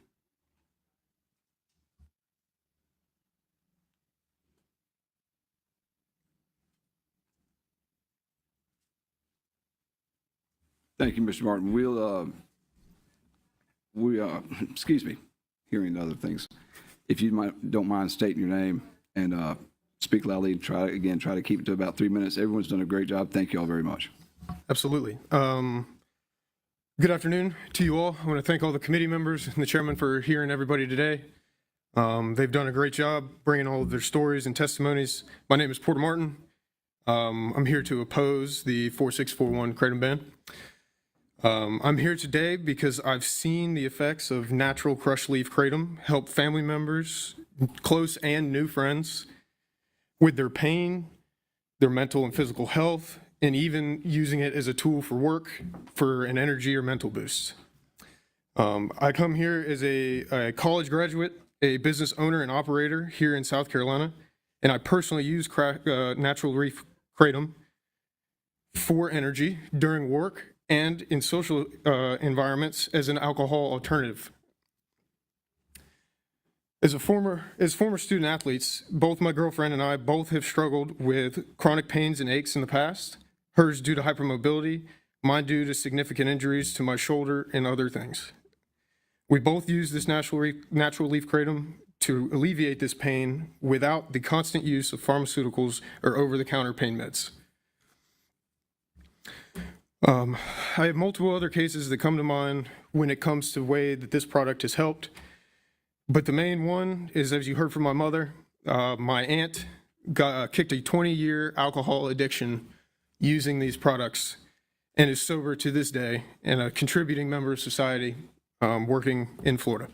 Thank you, Mr. Martin. Excuse me, hearing other things. If you don't mind stating your name and speak loudly, try to keep it to about 3 minutes. Everyone's done a great job. Thank you all very much. Absolutely. Good afternoon to you all. I want to thank all the committee members and the chairman for hearing everybody today. They've done a great job bringing all of their stories and testimonies. My name is Porter Martin. I'm here to oppose the 4641 kratom ban. I'm here today because I've seen the effects of natural crushed leaf kratom help family members, close and new friends, with their pain, their mental and physical health, and even using it as a tool for work for an energy or mental boost. I come here as a college graduate, a business owner and operator here in South Carolina, and I personally use natural leaf kratom for energy during work and in social environments as an alcohol alternative. As former student athletes, both my girlfriend and I both have struggled with chronic pains and aches in the past, hers due to hypermobility, mine due to significant injuries to my shoulder and other things. We both use this natural leaf kratom to alleviate this pain without the constant use of pharmaceuticals or over-the-counter pain meds. I have multiple other cases that come to mind when it comes to the way that this product has helped. But the main one is, as you heard from my mother, my aunt kicked a 20-year alcohol addiction using these products and is sober to this day and a contributing member of society working in Florida.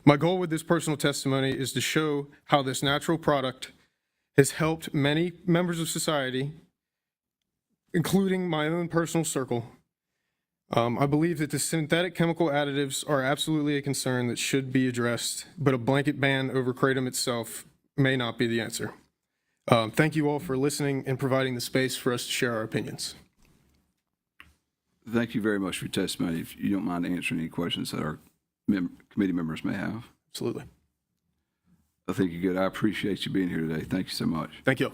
My goal with this personal testimony is to show how this natural product has helped many members of society, including my own personal circle. I believe that the synthetic chemical additives are absolutely a concern that should be addressed, but a blanket ban over kratom itself may not be the answer. Thank you all for listening and providing the space for us to share our opinions. Thank you very much for your testimony. If you don't mind answering any questions that our committee members may have. Absolutely. I think you're good. I appreciate you being here today. Thank you so much. Thank you.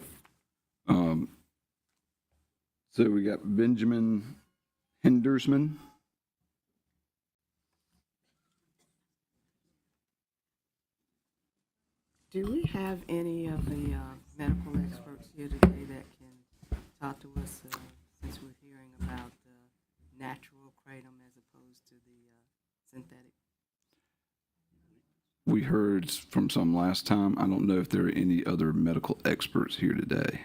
So we got Benjamin Hendersman. Do we have any of the medical experts here today that can talk to us since we're hearing about the natural kratom as opposed to the synthetic? We heard from some last time. I don't know if there are any other medical experts here today.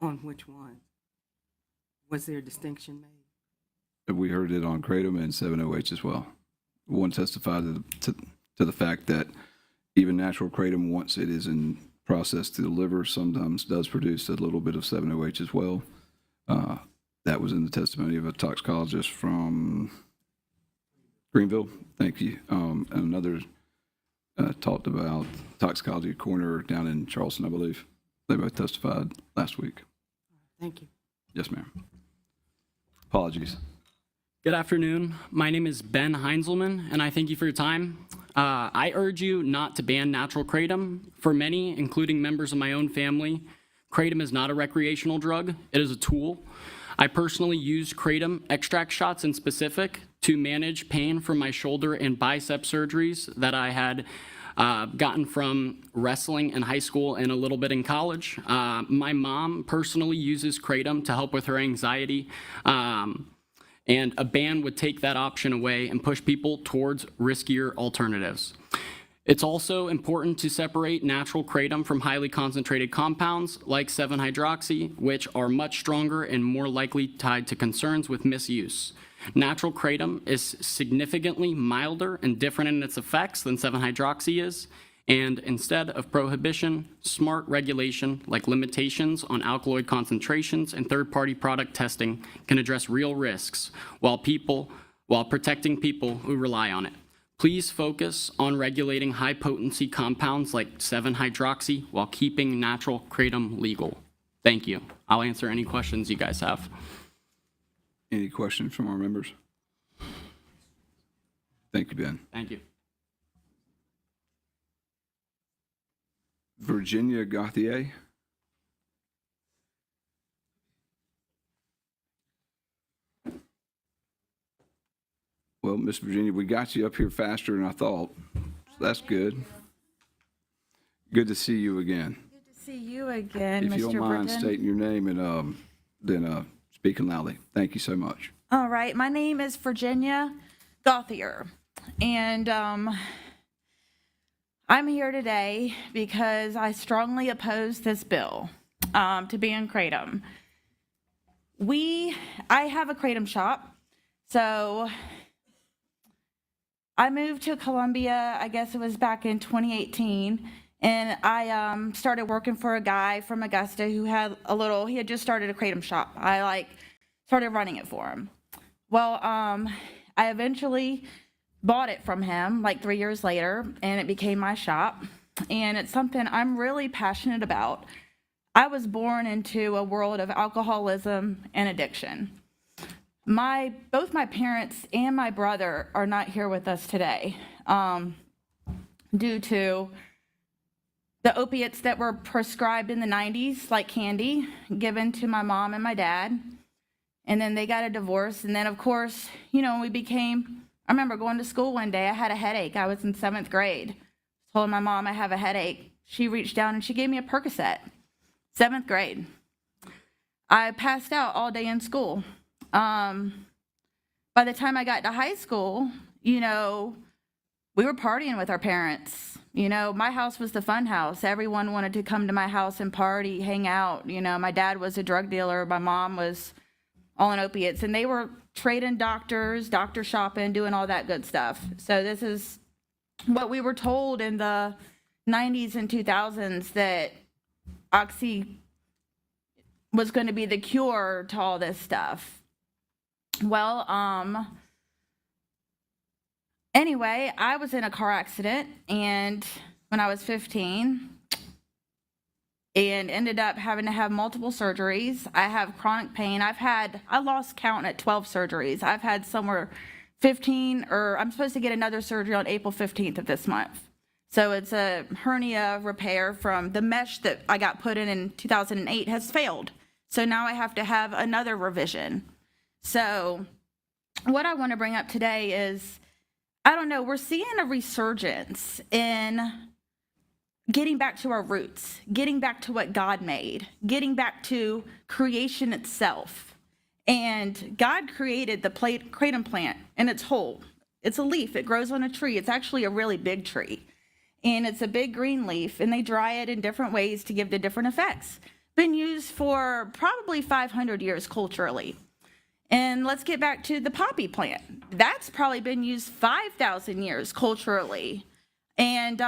On which one? Was there a distinction made? We heard it on kratom and 7-OH as well. One testified to the fact that even natural kratom, once it is in process to the liver, sometimes does produce a little bit of 7-OH as well. That was in the testimony of a toxicologist from Greenville. Thank you. Another talked about toxicology coroner down in Charleston, I believe. They both testified last week. Thank you. Yes, ma'am. Apologies. Good afternoon. My name is Ben Heinzelman, and I thank you for your time. I urge you not to ban natural kratom. For many, including members of my own family, kratom is not a recreational drug. It is a tool. I personally use kratom extract shots in specific to manage pain from my shoulder and bicep surgeries that I had gotten from wrestling in high school and a little bit in college. My mom personally uses kratom to help with her anxiety. And a ban would take that option away and push people towards riskier alternatives. It's also important to separate natural kratom from highly concentrated compounds like 7-hydroxy, which are much stronger and more likely tied to concerns with misuse. Natural kratom is significantly milder and different in its effects than 7-hydroxy is, and instead of prohibition, smart regulation like limitations on alkaloid concentrations and third-party product testing can address real risks while protecting people who rely on it. Please focus on regulating high-potency compounds like 7-hydroxy while keeping natural kratom legal. Thank you. I'll answer any questions you guys have. Any questions from our members? Thank you, Ben. Thank you. Virginia Gauthier. Well, Miss Virginia, we got you up here faster than I thought. So that's good. Good to see you again. Good to see you again, Mr. If you don't mind Britton. stating your name and then speaking loudly. Thank you so much. All right, my name is Virginia Gauthier, and I'm here today because I strongly oppose this bill to ban kratom. I have a kratom shop, so I moved to Columbia, I guess it was back in 2018, and I started working for a guy from Augusta who had he had just started a kratom shop. I started running it for him. Well, I eventually bought it from him 3 years later, and it became my shop, and it's something I'm really passionate about. I was born into a world of alcoholism and addiction. Both my parents and my brother are not here with us today due to the opiates that were prescribed in the 90s, like candy, given to my mom and my dad. And then they got a divorce. And then, of course, I remember going to school one day. I had a headache. I was in 7th grade. Told my mom I have a headache. She reached down and she gave me a Percocet. 7th grade. I passed out all day in school. By the time I got to high school, we were partying with our parents. My house was the fun house. Everyone wanted to come to my house and party, hang out. My dad was a drug dealer. My mom was all in opiates. And they were trading doctors, doctor shopping, doing all that good stuff. So this is what we were told in the 90s and 2000s, that Oxy was going to be the cure to all this stuff. Well, anyway, I was in a car accident and when I was 15 and ended up having to have multiple surgeries. I have chronic pain. I lost count at 12 surgeries. I've had somewhere 15, or I'm supposed to get another surgery on April 15th of this month. So it's a hernia repair from the mesh that I got put in 2008 has failed. So now I have to have another revision. So what I want to bring up today is, I don't know, we're seeing a resurgence in getting back to our roots, getting back to what God made, getting back to creation itself. And God created the kratom plant in its whole. It's a leaf. It grows on a tree. It's actually a really big tree. And it's a big green leaf, and they dry it in different ways to give the different effects. Been used for probably 500 years culturally. And let's get back to the poppy plant. That's probably been used 5,000 years culturally. And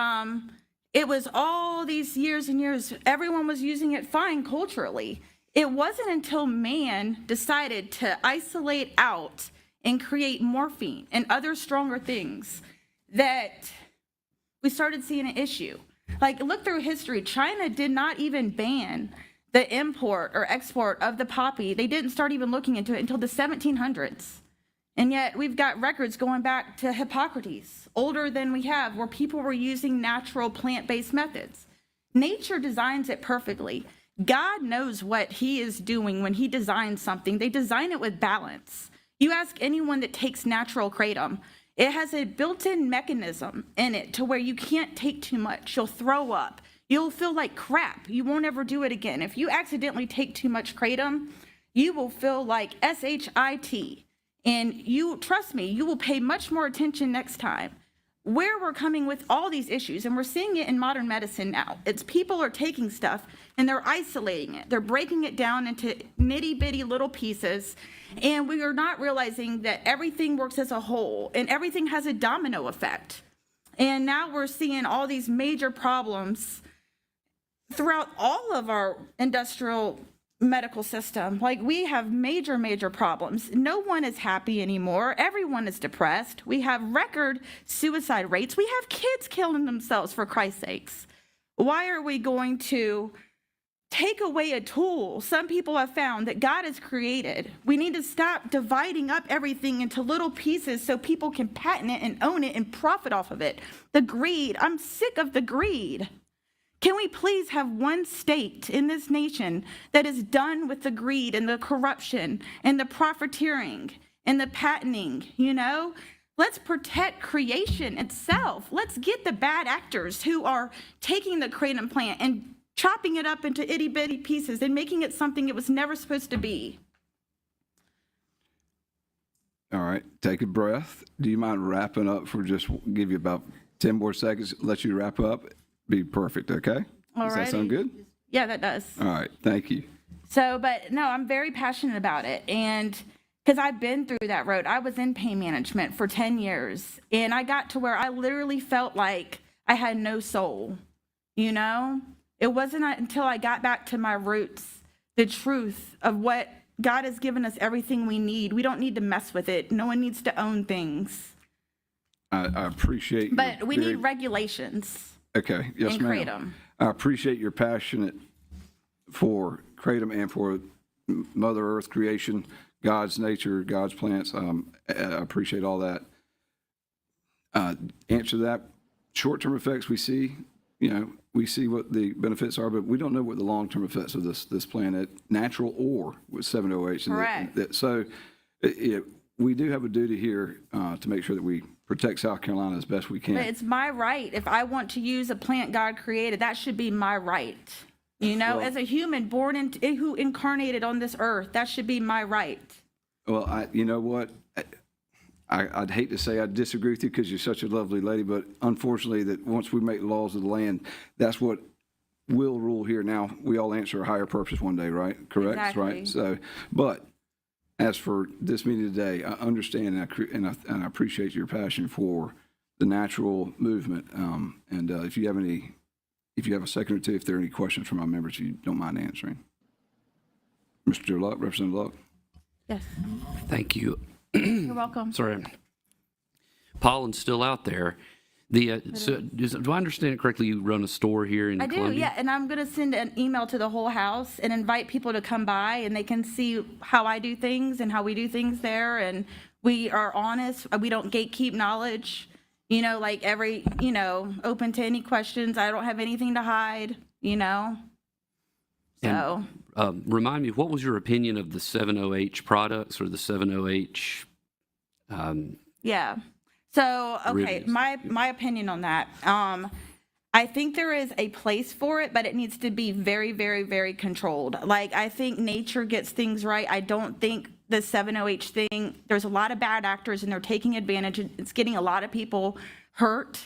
it was all these years and years, everyone was using it fine culturally. It wasn't until man decided to isolate out and create morphine and other stronger things that we started seeing an issue. Look through history, China did not even ban the import or export of the poppy. They didn't start even looking into it until the 1700s. And yet we've got records going back to Hippocrates, older than we have, where people were using natural plant-based methods. Nature designs it perfectly. God knows what he is doing when he designs something. They design it with balance. You ask anyone that takes natural kratom, it has a built-in mechanism in it to where you can't take too much. You'll throw up. You'll feel like crap. You won't ever do it again. If you accidentally take too much kratom, you will feel like SHIT. And trust me, you will pay much more attention next time. where we're coming with all these issues, and we're seeing it in modern medicine now. It's people are taking stuff and they're isolating it. They're breaking it down into nitty-bitty little pieces, and we are not realizing that everything works as a whole and everything has a domino effect. And now we're seeing all these major problems throughout all of our industrial medical system. Like, we have major problems. No one is happy anymore. Everyone is depressed. We have record suicide rates. We have kids killing themselves, for Christ's sakes. Why are we going to take away a tool some people have found that God has created? We need to stop dividing up everything into little pieces so people can patent it and own it and profit off of it. The greed. I'm sick of the greed. Can we please have one state in this nation that is done with the greed and the corruption and the profiteering and the patenting, you know? Let's protect creation itself. Let's get the bad actors who are taking the kratom plant and chopping it up into itty-bitty pieces and making it something it was never supposed to be. All right, take a breath. Do you mind wrapping up for just give you about 10 more seconds, let you wrap up? Be perfect, okay? Does that sound good? Yeah, that does. All right, thank you. So, but no, I'm very passionate about it. And because I've been through that road. I was in pain management for 10 years. And I got to where I literally felt like I had no soul, you know? It wasn't until I got back to my roots, the truth of what God has given us, everything we need. We don't need to mess with it. No one needs to own things. I appreciate But we need regulations. Okay, yes, and ma'am. kratom. I appreciate your passionate for kratom and for Mother Earth creation, God's nature, God's plants. I appreciate all that. Answer that. Short-term effects we see, you know, we see what the benefits are, but we don't know what the long-term effects of this plant, natural or with 7-OH. Correct. So we do have a duty here to make sure that we protect South Carolina as best we can. But it's my right. If I want to use a plant God created, that should be my right. You know, as a human born who incarnated on this earth, that should be my right. Well, you know what? I'd hate to say I disagree with you because you're such a lovely lady, but unfortunately, that once we make laws of the land, that's what will rule here. Now, we all answer a higher purpose one day, right? Correct? Exactly. Right? So, but as for this meeting today, I understand and I appreciate your passion for the natural movement. And if you have a second or two, if there are any questions from my members you don't mind answering. Mr. Luck, Representative Luck. Yes. Thank you. You're welcome. Sorry. Pollen's still out there. Do I understand it correctly? You run a store here in Columbia? I do, yeah. And I'm going to send an email to the whole house and invite people to come by and they can see how I do things and how we do things there. And we are honest. We don't gatekeep knowledge. You know, like open to any questions. I don't have anything to hide, you know? So. And, remind me, what was your opinion of the 7-OH products or the 7-OH? Yeah. So, okay, Reviews. my opinion on that. I think there is a place for it, but it needs to be very, very, very controlled. Like, I think nature gets things right. I don't think the 7-OH thing, there's a lot of bad actors and they're taking advantage. It's getting a lot of people hurt.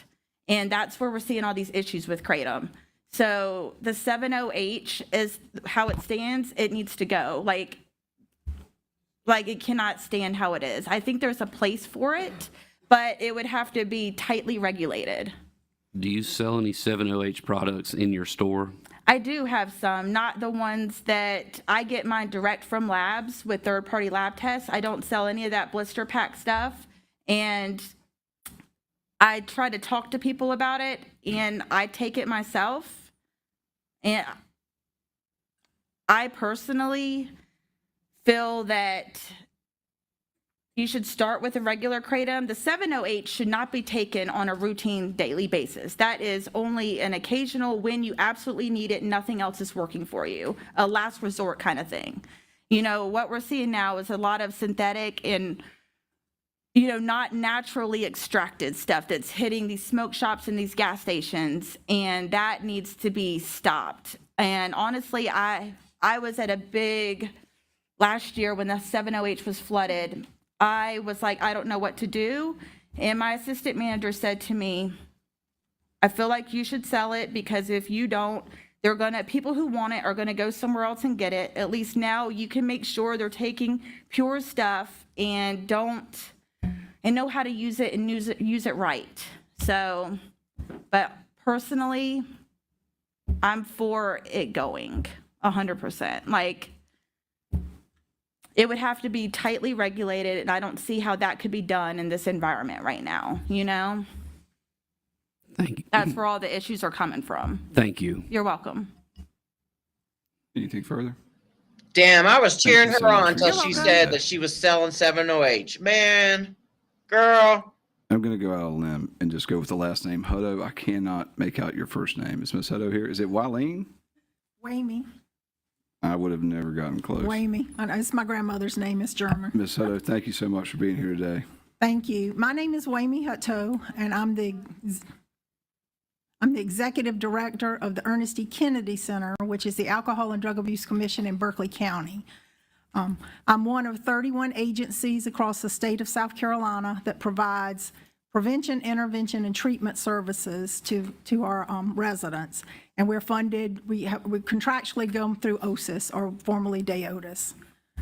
And that's where we're seeing all these issues with kratom. So the 7-OH is how it stands. It needs to go. Like it cannot stand how it is. I think there's a place for it, but it would have to be tightly regulated. Do you sell any 7-OH products in your store? I do have some, not the ones that I get mine direct from labs with third-party lab tests. I don't sell any of that blister pack stuff. And I try to talk to people about it, and I take it myself. And I personally feel that you should start with a regular kratom. The 7-OH should not be taken on a routine daily basis. That is only an occasional when you absolutely need it, nothing else is working for you, a last resort kind of thing. You know, what we're seeing now is a lot of synthetic and, you know, not naturally extracted stuff that's hitting these smoke shops and these gas stations, and that needs to be stopped. And honestly, I was at a big, last year when the 7-OH was flooded, I was like, I don't know what to do. And my assistant manager said to me, I feel like you should sell it because if you don't, people who want it are gonna go somewhere else and get it. At least now you can make sure they're taking pure stuff and know how to use it and use it right. So, but personally, I'm for it going 100%. Like, it would have to be tightly regulated, and I don't see how that could be done in this environment right now, you know? Thank you. That's where all the issues are coming from. Thank you. You're welcome. Anything further? Damn, I was cheering you so her much on for until your she time. said that she was selling 7OH. Man, girl. I'm going to go out on a limb and just go with the last name, Hutto. I cannot make out your first name. Is Miss Hutto here? Is it Wileen? Wamey. I would have never gotten close. Wamey. I know it's my grandmother's name. It's German. Miss Hutto, thank you so much for being here today. Thank you. My name is Wamey Hutto, and I'm the executive director of the Ernest E. Kennedy Center, which is the Alcohol and Drug Abuse Commission in Berkeley County. I'm one of 31 agencies across the state of South Carolina that provides prevention, intervention, and treatment services to our residents. And we're funded, we contractually go through OSIS, or formerly DAOTIS.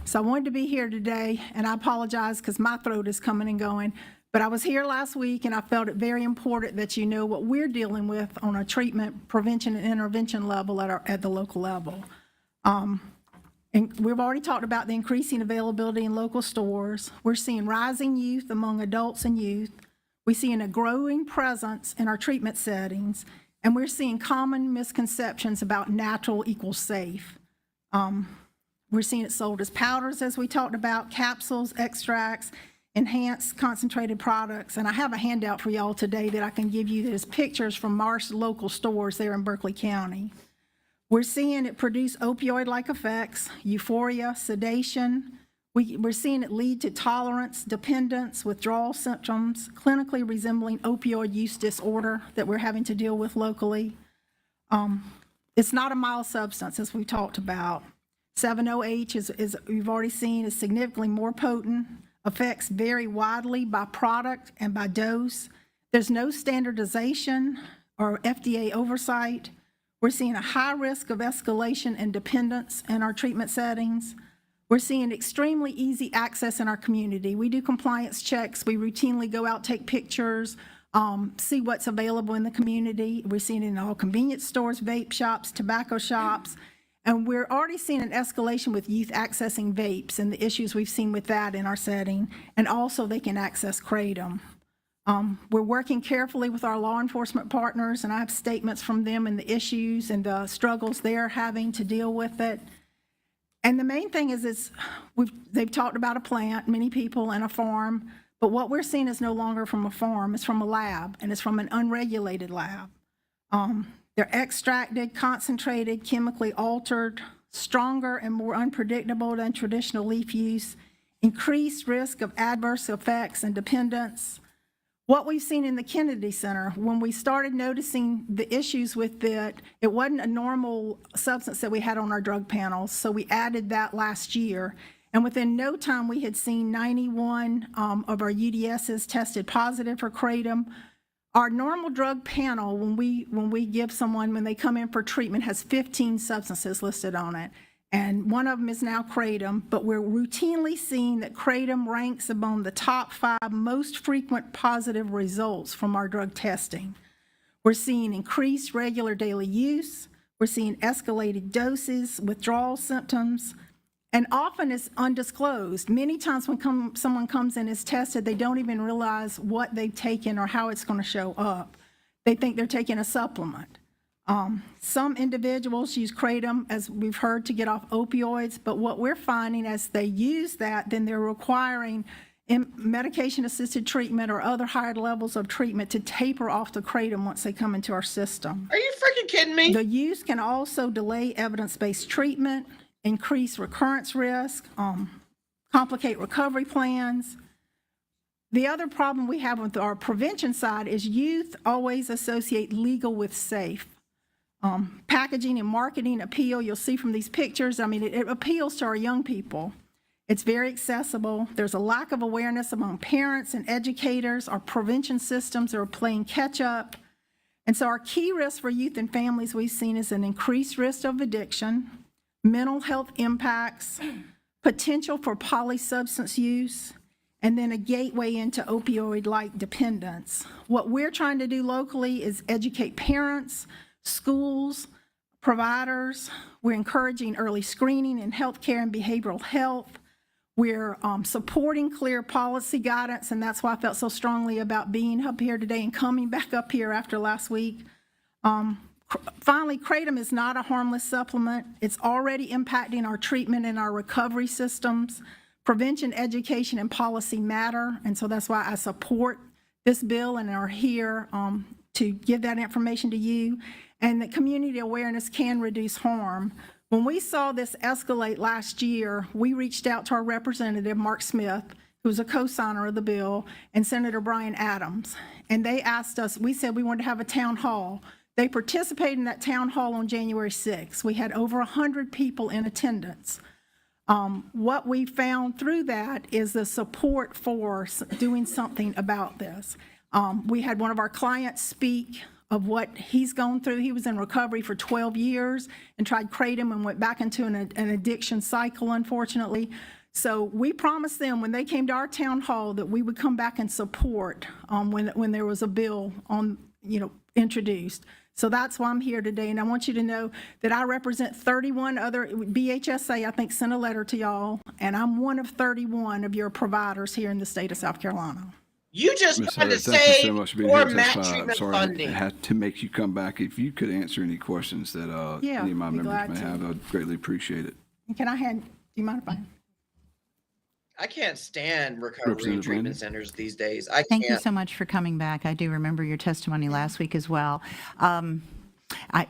So I wanted to be here today, and I apologize because my throat is coming and going. But I was here last week, and I felt it very important that you know what we're dealing with on a treatment, prevention, and intervention level at the local level. And we've already talked about the increasing availability in local stores. We're seeing rising youth among adults and youth. We're seeing a growing presence in our treatment settings, and we're seeing common misconceptions about natural equals safe. We're seeing it sold as powders, as we talked about, capsules, extracts, enhanced concentrated products. And I have a handout for y'all today that I can give you that is pictures from our local stores there in Berkeley County. We're seeing it produce opioid-like effects, euphoria, sedation. We're seeing it lead to tolerance, dependence, withdrawal symptoms, clinically resembling opioid use disorder that we're having to deal with locally. It's not a mild substance, as we talked about. 7OH, is we've already seen, is significantly more potent, affects vary widely by product and by dose. There's no standardization or FDA oversight. We're seeing a high risk of escalation and dependence in our treatment settings. We're seeing extremely easy access in our community. We do compliance checks. We routinely go out, take pictures, see what's available in the community. We're seeing it in all convenience stores, vape shops, tobacco shops. And we're already seeing an escalation with youth accessing vapes and the issues we've seen with that in our setting. And also they can access Kratom. We're working carefully with our law enforcement partners, and I have statements from them and the issues and the struggles they're having to deal with it. And the main thing is they've talked about a plant, many people, and a farm, but what we're seeing is no longer from a farm, it's from a lab, and it's from an unregulated lab. They're extracted, concentrated, chemically altered, stronger and more unpredictable than traditional leaf use, increased risk of adverse effects and dependence. What we've seen in the Kennedy Center, when we started noticing the issues with it, it wasn't a normal substance that we had on our drug panels, so we added that last year. And within no time, we had seen 91 of our UDSs tested positive for Kratom. Our normal drug panel, when we give someone, when they come in for treatment, has 15 substances listed on it. And one of them is now Kratom, but we're routinely seeing that Kratom ranks among the top 5 most frequent positive results from our drug testing. We're seeing increased regular daily use. We're seeing escalated doses, withdrawal symptoms, and often it's undisclosed. Many times when someone comes in and is tested, they don't even realize what they've taken or how it's going to show up. They think they're taking a supplement. Some individuals use Kratom, as we've heard, to get off opioids, but what we're finding as they use that, then they're requiring medication-assisted treatment or other higher levels of treatment to taper off the Kratom once they come into our system. Are you freaking kidding me? The use can also delay evidence-based treatment, increase recurrence risk, complicate recovery plans. The other problem we have with our prevention side is youth always associate legal with safe. Packaging and marketing appeal, you'll see from these pictures, I mean, it appeals to our young people. It's very accessible. There's a lack of awareness among parents and educators. Our prevention systems are playing catch up. And so our key risks for youth and families we've seen is an increased risk of addiction, mental health impacts, potential for polysubstance use, and then a gateway into opioid-like dependence. What we're trying to do locally is educate parents, schools, providers. We're encouraging early screening in healthcare and behavioral health. We're supporting clear policy guidance, and that's why I felt so strongly about being up here today and coming back up here after last week. Finally, kratom is not a harmless supplement. It's already impacting our treatment and our recovery systems. Prevention, education, and policy matter, and so that's why I support this bill and are here to give that information to you, and that community awareness can reduce harm. When we saw this escalate last year, we reached out to our representative, Mark Smith, who's a co-signer of the bill, and Senator Brian Adams, and they asked us, we said we wanted to have a town hall. They participated in that town hall on January 6th. We had over 100 people in attendance. What we found through that is the support for doing something about this. We had one of our clients speak of what he's gone through. He was in recovery for 12 years and tried kratom and went back into an addiction cycle, unfortunately. So we promised them when they came to our town hall that we would come back and support when there was a bill introduced. So that's why I'm here today, and I want you to know that I represent 31 other, BHSA, I think, sent a letter to y'all, and I'm one of 31 of your providers here in the state of South Carolina. You just Ms. tried to Heather, thank you so save much for being poor here to Matt testify. I'm treatment sorry I funding. had to make you come back. If you could answer any questions that Yeah, any of my I'd be members glad may to. have, I'd greatly appreciate it. Can I hand, do you mind if I can't stand recovery Representative treatment Landon. centers these days. I Thank you can't. so much for coming back. I do remember your testimony last week as well.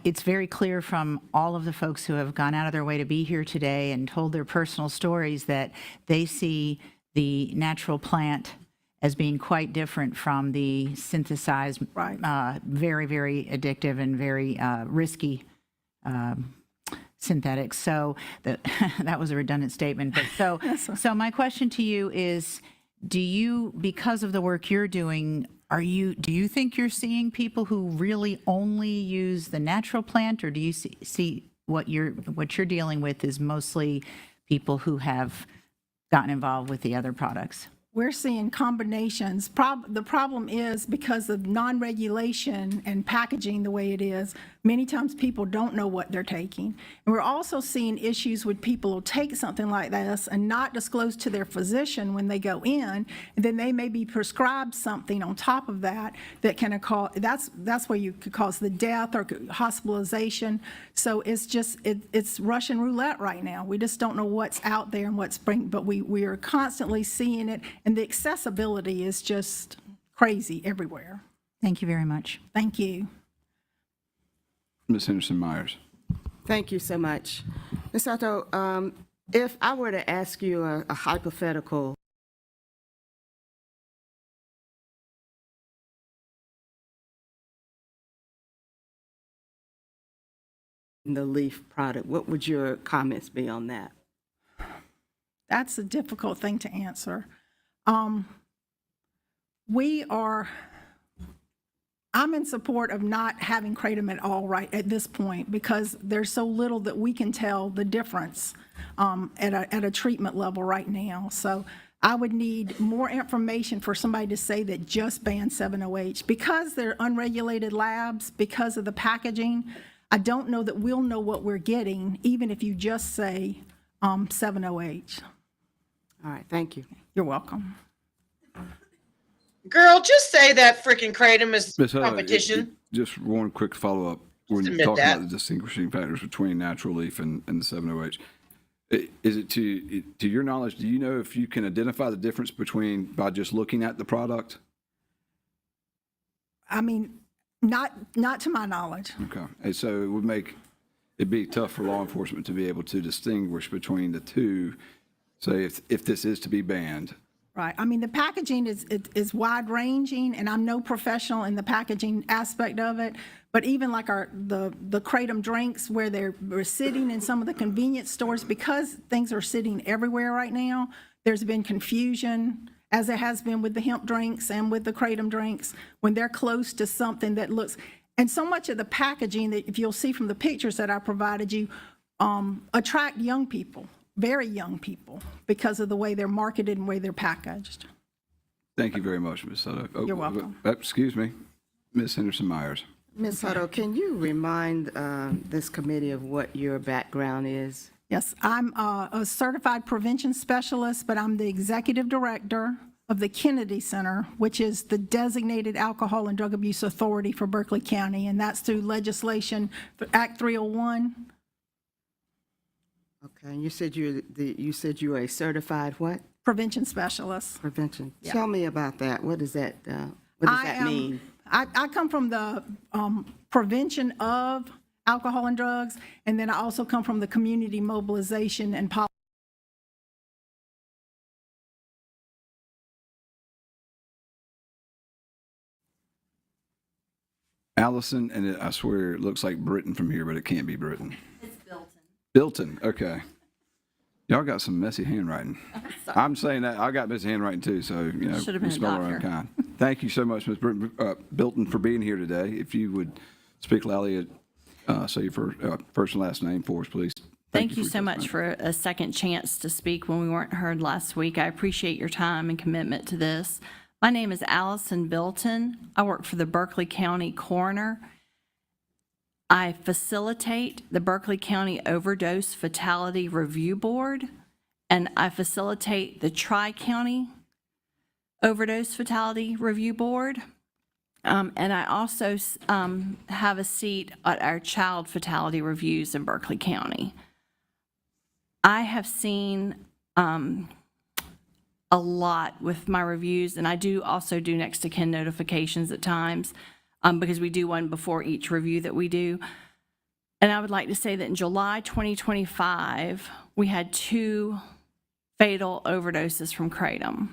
It's very clear from all of the folks who have gone out of their way to be here today and told their personal stories that they see the natural plant as being quite different from the synthesized, very, very addictive and very risky synthetics. So that was a redundant statement. But so my question to you is, do you, because of the work you're doing, do you think you're seeing people who really only use the natural plant, or do you see what you're dealing with is mostly people who have gotten involved with the other products? We're seeing combinations. The problem is because of non-regulation and packaging the way it is, many times people don't know what they're taking. And we're also seeing issues with people who take something like this and not disclose to their physician when they go in, and then they may be prescribed something on top of that that can cause, that's where you could cause the death or hospitalization. So it's just, it's Russian roulette right now. We just don't know what's out there and what's but we are constantly seeing it, and the accessibility is just crazy everywhere. Thank you very much. Thank you. Ms. Henderson Myers. Thank you so much. Ms. Sato, if I were to ask you a hypothetical, the leaf product, what would your comments be on that? That's a difficult thing to answer. I'm in support of not having kratom at all right at this point, because there's so little that we can tell the difference at a treatment level right now. So I would need more information for somebody to say that just ban 7-OH. Because they're unregulated labs, because of the packaging, I don't know that we'll know what we're getting, even if you just say 7-OH. All right, thank you. You're welcome. Girl, just say that freaking kratom is Ms. Heather, competition. Just one quick follow-up. When you admit talk that. about the distinguishing factors between natural leaf and the 7-OH, is it to your knowledge, do you know if you can identify the difference by just looking at the product? I mean, not to my knowledge. Okay. And so it'd be tough for law enforcement to be able to distinguish between the two. Say if this is to be banned, Right. I mean, the packaging is wide ranging, and I'm no professional in the packaging aspect of it. But even like the Kratom drinks, where we're sitting in some of the convenience stores, because things are sitting everywhere right now, there's been confusion, as there has been with the hemp drinks and with the Kratom drinks, when they're close to something that looks, and so much of the packaging that, if you'll see from the pictures that I provided you, attract young people, very young people, because of the way they're marketed and the way they're packaged. Thank you very much, Ms. Soto. You're welcome. Excuse me, Ms. Henderson Myers. Ms. Soto, can you remind this committee of what your background is? Yes, I'm a certified prevention specialist, but I'm the executive director of the Kennedy Center, which is the designated alcohol and drug abuse authority for Berkeley County, and that's through legislation, Act 301. Okay, and you said you were a certified what? Prevention specialist. Prevention. Yeah. Tell me about that. What does that mean? I come from the prevention of alcohol and drugs, and then I also come from the community mobilization and policy. Allison, and I swear it looks like Britain from here, but it can't be Britain. It's Bilton. Bilton, okay. Y'all got some messy handwriting. I'm saying that, I got messy handwriting too, so, you know, Should have we been a smell our own doctor. kind. Thank you so much, Ms. Bilton, for being here today. If you would speak loudly, say your first and last name for us, please. Thank you so much for a second chance to speak when we weren't heard last week. I appreciate your time and commitment to this. My name is Allison Bilton. I work for the Berkeley County Coroner. I facilitate the Berkeley County Overdose Fatality Review Board, and I facilitate the Tri-County Overdose Fatality Review Board. And I also have a seat at our child fatality reviews in Berkeley County. I have seen a lot with my reviews, and I do also do next to kin notifications at times because we do one before each review that we do. And I would like to say that in July 2025, we had 2 fatal overdoses from Kratom.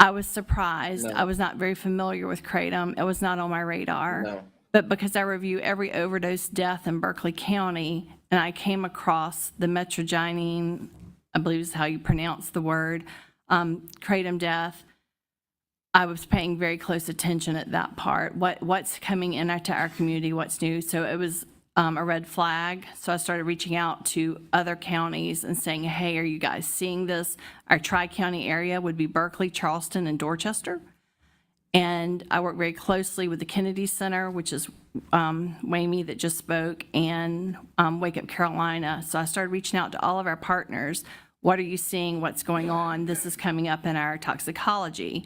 I was surprised. I was not very familiar with Kratom. It was not on my radar. But because I review every overdose death in Berkeley County, and I came across the metrogyne, I believe is how you pronounce the word, Kratom death, I was paying very close attention at that part. What's coming into our community, what's new. So it was a red flag. So I started reaching out to other counties and saying, hey, are you guys seeing this? Our tri-county area would be Berkeley, Charleston, and Dorchester. And I work very closely with the Kennedy Center, which is Wamey that just spoke, and Wake Up Carolina. So I started reaching out to all of our partners. What are you seeing? What's going on? This is coming up in our toxicology.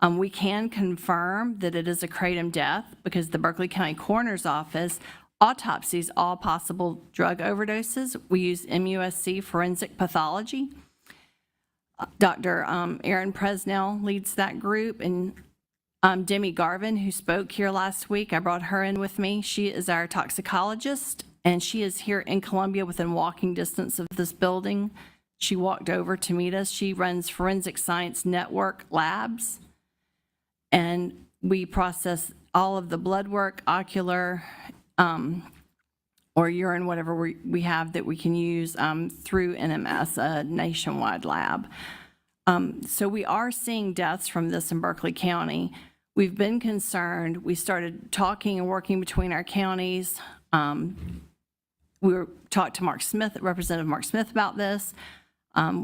We can confirm that it is a Kratom death because the Berkeley County Coroner's Office autopsies all possible drug overdoses. We use MUSC forensic pathology. Dr. Erin Presnell leads that group, and Demi Garvin, who spoke here last week, I brought her in with me. She is our toxicologist, and she is here in Columbia within walking distance of this building. She walked over to meet us. She runs Forensic Science Network Labs, and we process all of the blood work, ocular, or urine, whatever we have that we can use through NMS, a nationwide lab. So we are seeing deaths from this in Berkeley County. We've been concerned. We started talking and working between our counties. We talked to Mark Smith, Representative Mark Smith, about this.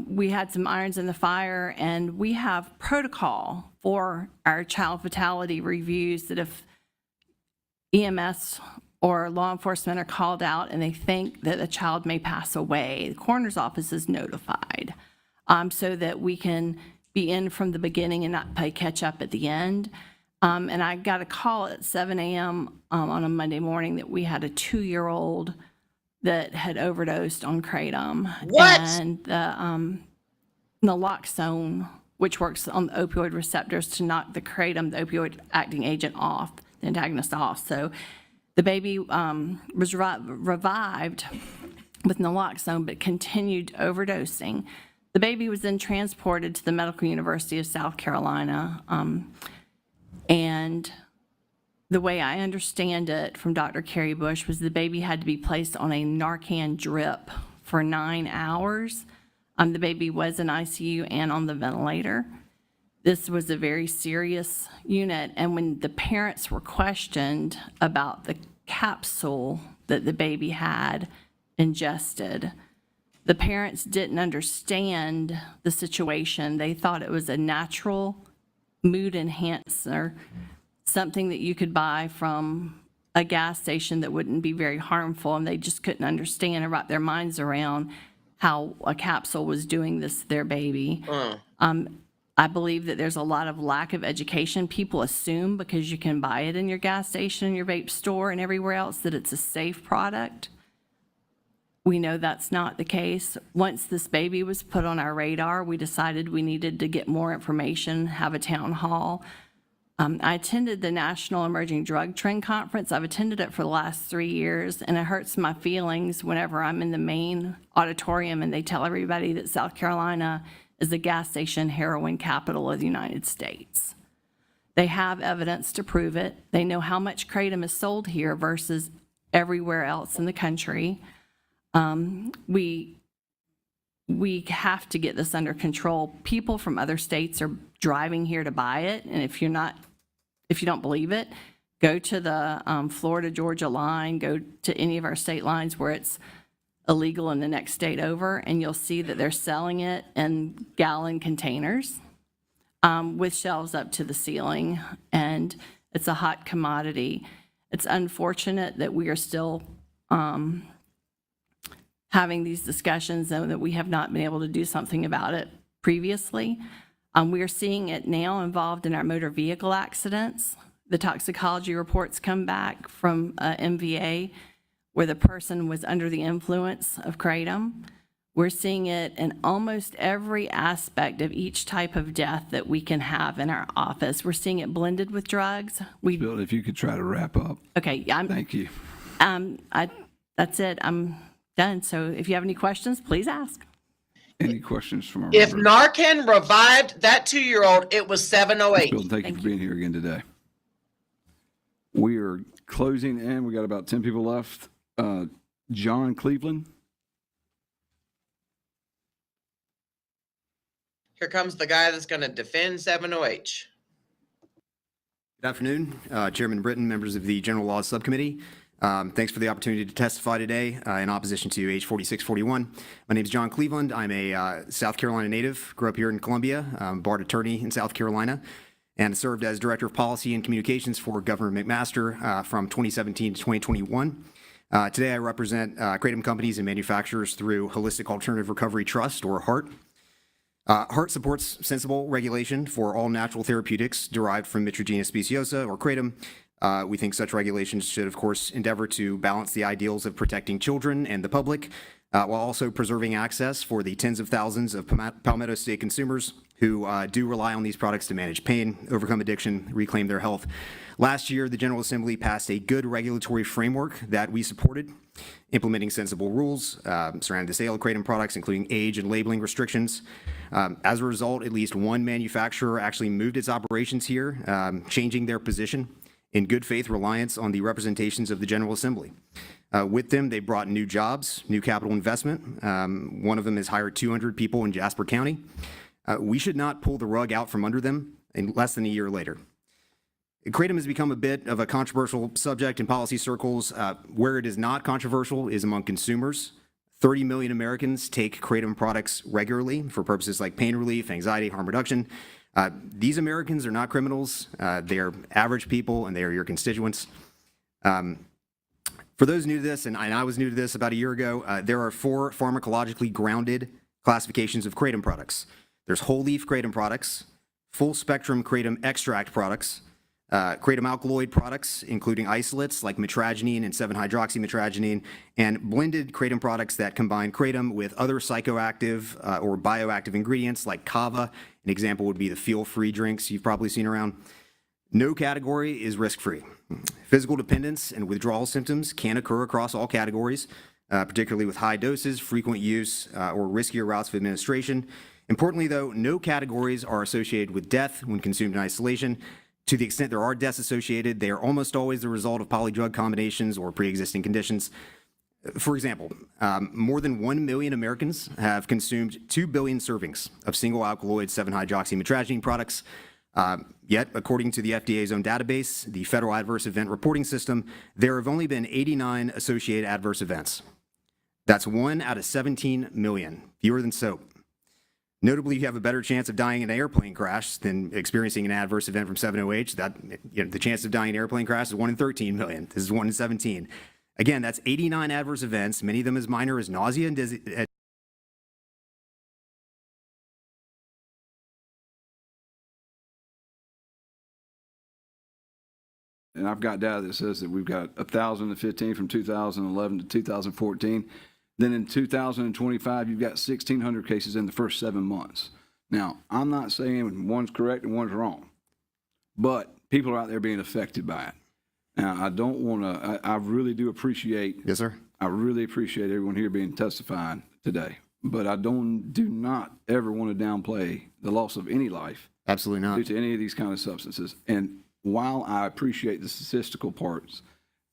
We had some irons in the fire, and we have protocol for our child fatality reviews that if EMS or law enforcement are called out and they think that a child may pass away, the coroner's office is notified so that we can be in from the beginning and not play catch up at the end. And I got a call at 7 a.m. On a Monday morning that we had a 2-year-old that had overdosed on Kratom. What? And the naloxone, which works on the opioid receptors to knock the Kratom, the opioid acting agent, off, the antagonist off. So the baby was revived with naloxone but continued overdosing. The baby was then transported to the Medical University of South Carolina. And the way I understand it from Dr. Carrie Bush was the baby had to be placed on a Narcan drip for 9 hours. The baby was in ICU and on the ventilator. This was a very serious unit, and when the parents were questioned about the capsule that the baby had ingested, the parents didn't understand the situation. They thought it was a natural mood enhancer, something that you could buy from a gas station that wouldn't be very harmful, and they just couldn't understand and wrap their minds around how a capsule was doing this to their baby. I believe that there's a lot of lack of education. People assume because you can buy it in your gas station, your vape store, and everywhere else that it's a safe product. We know that's not the case. Once this baby was put on our radar, we decided we needed to get more information, have a town hall. I attended the National Emerging Drug Trend Conference. I've attended it for the last 3 years, and it hurts my feelings whenever I'm in the main auditorium and they tell everybody that South Carolina is the gas station heroin capital of the United States. They have evidence to prove it. They know how much kratom is sold here versus everywhere else in the country. We have to get this under control. People from other states are driving here to buy it, and if you don't believe it, go to the Florida-Georgia line, go to any of our state lines where it's illegal in the next state over, and you'll see that they're selling it in gallon containers with shelves up to the ceiling, and it's a hot commodity. It's unfortunate that we are still having these discussions and that we have not been able to do something about it previously. We are seeing it now involved in our motor vehicle accidents. The toxicology reports come back from MVA where the person was under the influence of kratom. We're seeing it in almost every aspect of each type of death that we can have in our office. We're seeing it blended with drugs. Bill, if you could try to wrap up. Okay, Thank you. That's it. I'm done. So if you have any questions, please ask. Any questions from our If members? Narcan revived that 2-year-old, it was 708. Bill, thank you for being here again today. We are closing in. We got about 10 people left. John Cleveland. Here comes the guy that's going to defend 70H. Good afternoon, Chairman Britton, members of the General Laws Subcommittee. Thanks for the opportunity to testify today in opposition to H4641. My name is John Cleveland. I'm a South Carolina native, grew up here in Columbia, barred attorney in South Carolina, and served as Director of Policy and Communications for Governor McMaster from 2017 to 2021. Today I represent kratom companies and manufacturers through Holistic Alternative Recovery Trust, or HART. HART supports sensible regulation for all natural therapeutics derived from Mitragyna speciosa, or kratom. We think such regulations should, of course, endeavor to balance the ideals of protecting children and the public, while also preserving access for the tens of thousands of Palmetto State consumers who do rely on these products to manage pain, overcome addiction, reclaim their health. Last year, the General Assembly passed a good regulatory framework that we supported, implementing sensible rules surrounding the sale of kratom products, including age and labeling restrictions. As a result, at least one manufacturer actually moved its operations here, changing their position in good faith reliance on the representations of the General Assembly. With them, they brought new jobs, new capital investment. One of them has hired 200 people in Jasper County. We should not pull the rug out from under them in less than a year later. Kratom has become a bit of a controversial subject in policy circles. Where it is not controversial is among consumers. 30 million Americans take kratom products regularly for purposes like pain relief, anxiety, harm reduction. These Americans are not criminals. They are average people, and they are your constituents. For those new to this, and I was new to this about a year ago, there are 4 pharmacologically grounded classifications of kratom products. There's whole leaf kratom products, full spectrum kratom extract products, kratom alkaloid products, including isolates like mitragynine and 7-hydroxymitragynine, and blended kratom products that combine kratom with other psychoactive or bioactive ingredients like kava. An example would be the feel-free drinks you've probably seen around. No category is risk-free. Physical dependence and withdrawal symptoms can occur across all categories. particularly with high doses, frequent use, or riskier routes of administration. Importantly, though, no categories are associated with death when consumed in isolation. To the extent there are deaths associated, they are almost always the result of polydrug combinations or pre-existing conditions. For example, more than 1 million Americans have consumed 2 billion servings of single alkaloid 7-hydroxymetragine products. Yet, according to the FDA's own database, the Federal Adverse Event Reporting System, there have only been 89 associated adverse events. That's 1 out of 17 million, fewer than soap. Notably, you have a better chance of dying in an airplane crash than experiencing an adverse event from 7-OH. The chance of dying in an airplane crash is 1 in 13 million. This is 1 in 17. Again, that's 89 adverse events, many of them as minor as nausea and dizziness. And I've got data that says that we've got 1,015 from 2011 to 2014. Then in 2025, you've got 1,600 cases in the first 7 months. Now, I'm not saying one's correct and one's wrong, but people are out there being affected by it. Now, I don't want to, I really do appreciate. Yes, sir. I really appreciate everyone here being testifying today, but I do not ever want to downplay the loss of any life. Absolutely not. Due to any of these kind of substances. And while I appreciate the statistical parts,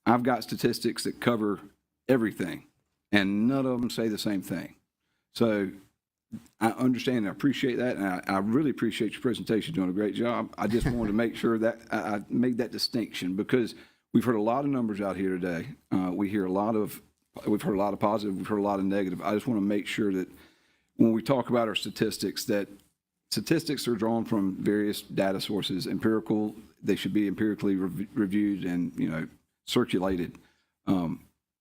I've got statistics that cover everything, and none of them say the same thing. So I understand and I appreciate that, and I really appreciate your presentation. You're doing a great job. I just wanted to make sure that I made that distinction, because we've heard a lot of numbers out here today. We've heard a lot of positive, we've heard a lot of negative. I just want to make sure that when we talk about our statistics, that statistics are drawn from various data sources, empirical. They should be empirically reviewed and circulated.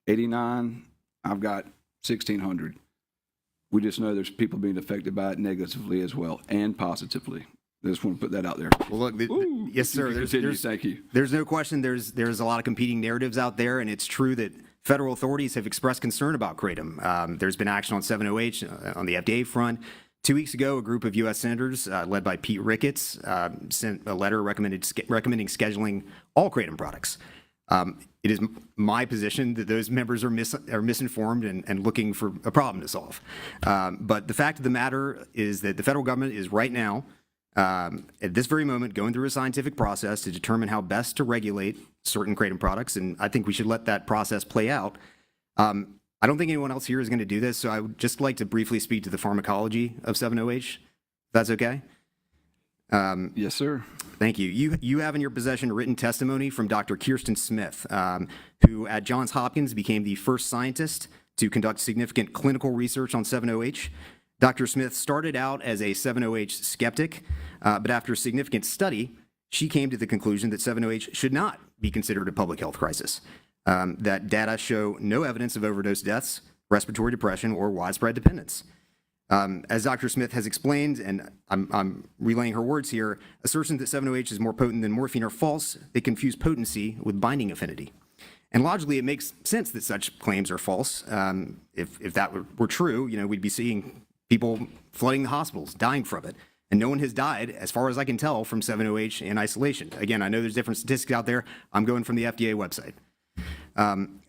89, I've got 1,600. We just know there's people being affected by it negatively as well and positively. I just want to put that out there. Well, look, yes, sir. Thank you. There's no question. There's a lot of competing narratives out there, and it's true that federal authorities have expressed concern about kratom. There's been action on 7-OH on the FDA front. 2 weeks ago, a group of U.S. senators, led by Pete Ricketts, sent a letter recommending scheduling all kratom products. It is my position that those members are misinformed and looking for a problem to solve. But the fact of the matter is that the federal government is right now, at this very moment, going through a scientific process to determine how best to regulate certain kratom products, and I think we should let that process play out. I don't think anyone else here is going to do this, so I would just like to briefly speak to the pharmacology of 7-OH, if that's okay. Yes, sir. Thank you. You have in your possession written testimony from Dr. Kirsten Smith, who at Johns Hopkins became the first scientist to conduct significant clinical research on 7-OH. Dr. Smith started out as a 7-OH skeptic, but after significant study, she came to the conclusion that 7-OH should not be considered a public health crisis, that data show no evidence of overdose deaths, respiratory depression, or widespread dependence. As Dr. Smith has explained, and I'm relaying her words here, assertions that 7-OH is more potent than morphine are false. They confuse potency with binding affinity. And logically, it makes sense that such claims are false. If that were true, we'd be seeing people flooding the hospitals, dying from it. And no one has died, as far as I can tell, from 7-OH in isolation. Again, I know there's different statistics out there. I'm going from the FDA website.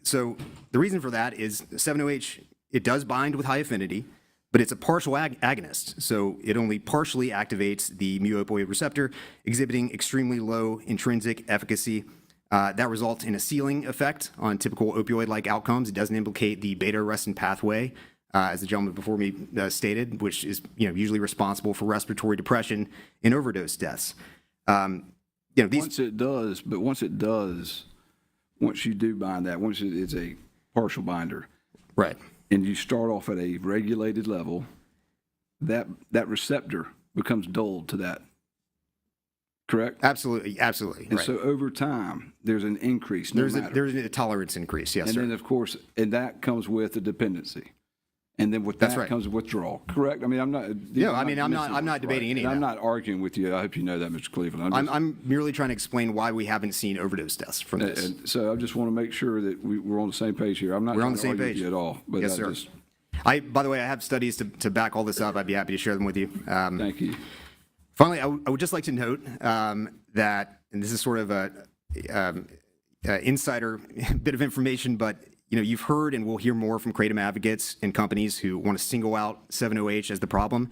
So the reason for that is 7-OH, it does bind with high affinity, but it's a partial agonist, so it only partially activates the mu-opioid receptor, exhibiting extremely low intrinsic efficacy. That results in a ceiling effect on typical opioid-like outcomes. It doesn't implicate the beta-arrestin pathway, as the gentleman before me stated, which is usually responsible for respiratory depression and overdose deaths. Once it does, once you do bind that, once it's a partial binder, right, and you start off at a regulated level, that receptor becomes dulled to that. Correct? Absolutely. And so over time, there's an increase. There's a tolerance increase, yes, and sir. then, of course, and that comes with a dependency. And then with that comes withdrawal. Correct? I mean, I'm not. I'm not debating any of that. I'm not arguing with you. I hope you know that, Mr. Cleveland. I'm merely trying to explain why we haven't seen overdose deaths from this. And so I just want to make sure that we're on the same page here. I'm not. We're on the same page with you at all. But yes, sir. By the way, I have studies to back all this up. I'd be happy to share them with you. Thank you. Finally, I would just like to note that, and this is sort of a insider bit of information, but you've heard and we'll hear more from kratom advocates and companies who want to single out 7-OH as the problem.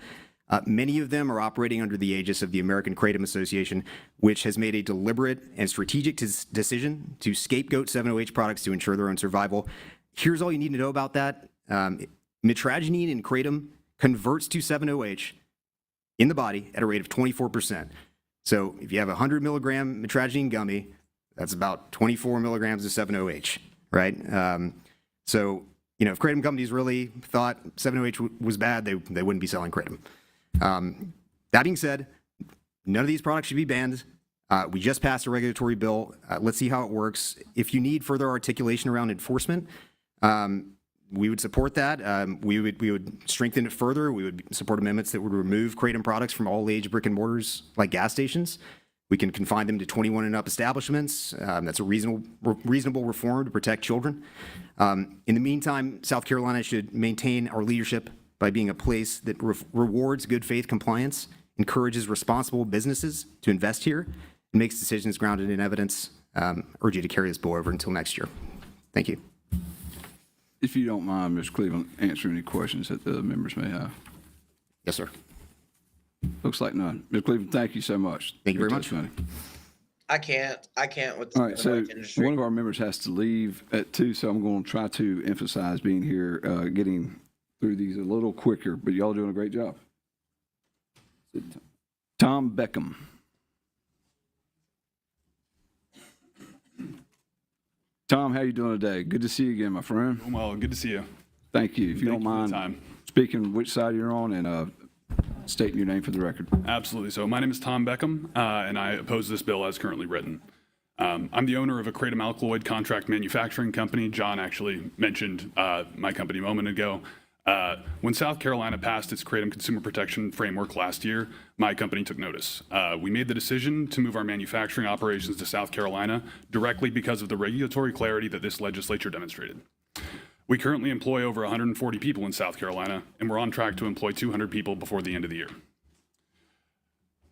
Many of them are operating under the aegis of the American Kratom Association, which has made a deliberate and strategic decision to scapegoat 7-OH products to ensure their own survival. Here's all you need to know about that. Mitragynine in kratom converts to 7-OH in the body at a rate of 24%. So if you have a 100 milligram mitragynine gummy, that's about 24 milligrams of 7-OH, right? So, if kratom companies really thought 7-OH was bad, they wouldn't be selling kratom. That being said, none of these products should be banned. We just passed a regulatory bill. Let's see how it works. If you need further articulation around enforcement, we would support that. We would strengthen it further. We would support amendments that would remove kratom products from all age brick and mortars like gas stations. We can confine them to 21 and up establishments. That's a reasonable reform to protect children. In the meantime, South Carolina should maintain our leadership by being a place that rewards good faith compliance, encourages responsible businesses to invest here, and makes decisions grounded in evidence. Urge you to carry this bill over until next year. Thank you. If you don't mind, Mr. Cleveland, answer any questions that the members may have. Yes, sir. Looks like none. Mr. Cleveland, thank you so much. Thank you very much. I can't with All right, the so mic industry. one of our members has to leave at 2, so I'm going to try to emphasize being here, getting through these a little quicker, but y'all are doing a great job. Tom Beckham. Tom, how you doing today? Good to see you again, my friend. Well, good to see you. Thank you. If you don't mind speaking which side you're on and stating your name for the record. Absolutely. So my name is Tom Beckham, and I oppose this bill as currently written. I'm the owner of a kratom alkaloid contract manufacturing company. John actually mentioned my company a moment ago. When South Carolina passed its kratom consumer protection framework last year, my company took notice. We made the decision to move our manufacturing operations to South Carolina directly because of the regulatory clarity that this legislature demonstrated. We currently employ over 140 people in South Carolina, and we're on track to employ 200 people before the end of the year.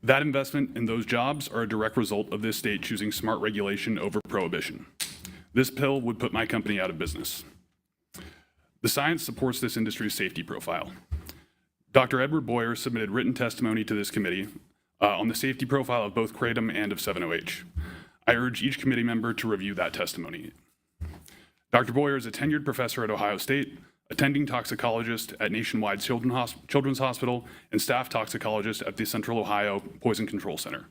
That investment in those jobs are a direct result of this state choosing smart regulation over prohibition. This bill would put my company out of business. The science supports this industry's safety profile. Dr. Edward Boyer submitted written testimony to this committee on the safety profile of both kratom and of 7-OH. I urge each committee member to review that testimony. Dr. Boyer is a tenured professor at Ohio State, attending toxicologist at Nationwide Children's Hospital, and staff toxicologist at the Central Ohio Poison Control Center.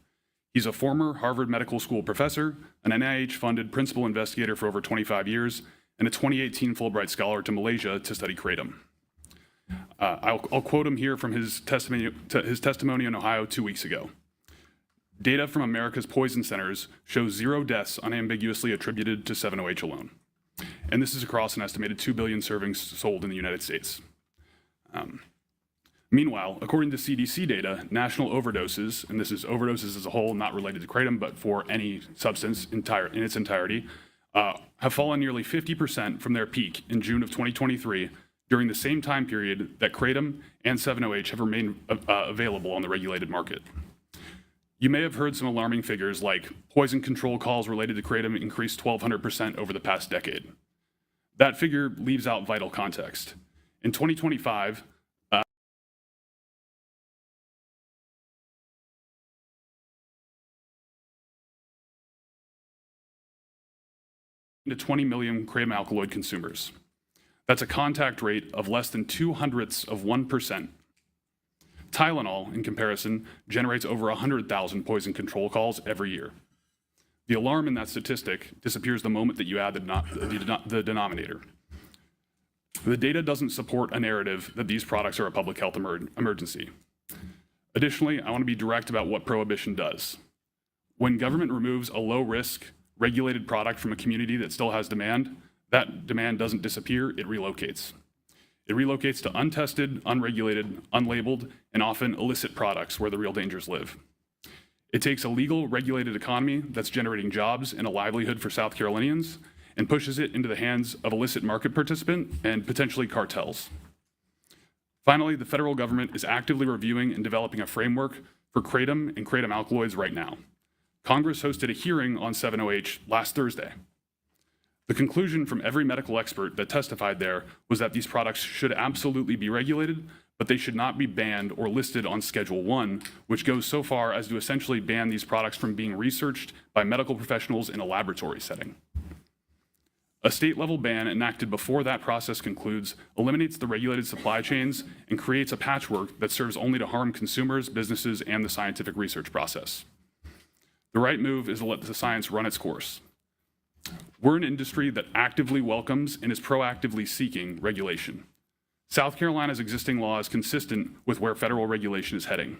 He's a former Harvard Medical School professor, an NIH-funded principal investigator for over 25 years, and a 2018 Fulbright Scholar to Malaysia to study kratom. I'll quote him here from his testimony in Ohio 2 weeks ago. Data from America's poison centers shows 0 deaths unambiguously attributed to 7-OH alone. And this is across an estimated 2 billion servings sold in the United States. Meanwhile, according to CDC data, national overdoses, and this is overdoses as a whole, not related to kratom, but for any substance in its entirety, have fallen nearly 50% from their peak in June of 2023 during the same time period that kratom and 7-OH have remained available on the regulated market. You may have heard some alarming figures like poison control calls related to kratom increased 1,200% over the past decade. That figure leaves out vital context. In 2025, to 20 million kratom alkaloid consumers. That's a contact rate of less than 0.02%. Tylenol, in comparison, generates over 100,000 poison control calls every year. The alarm in that statistic disappears the moment that you add the denominator. The data doesn't support a narrative that these products are a public health emergency. Additionally, I want to be direct about what prohibition does. When government removes a low-risk, regulated product from a community that still has demand, that demand doesn't disappear, it relocates. It relocates to untested, unregulated, unlabeled, and often illicit products where the real dangers live. It takes a legal, regulated economy that's generating jobs and a livelihood for South Carolinians and pushes it into the hands of illicit market participants and potentially cartels. Finally, the federal government is actively reviewing and developing a framework for kratom and kratom alkaloids right now. Congress hosted a hearing on 7-OH last Thursday. The conclusion from every medical expert that testified there was that these products should absolutely be regulated, but they should not be banned or listed on Schedule 1, which goes so far as to essentially ban these products from being researched by medical professionals in a laboratory setting. A state-level ban enacted before that process concludes eliminates the regulated supply chains and creates a patchwork that serves only to harm consumers, businesses, and the scientific research process. The right move is to let the science run its course. We're an industry that actively welcomes and is proactively seeking regulation. South Carolina's existing law is consistent with where federal regulation is heading.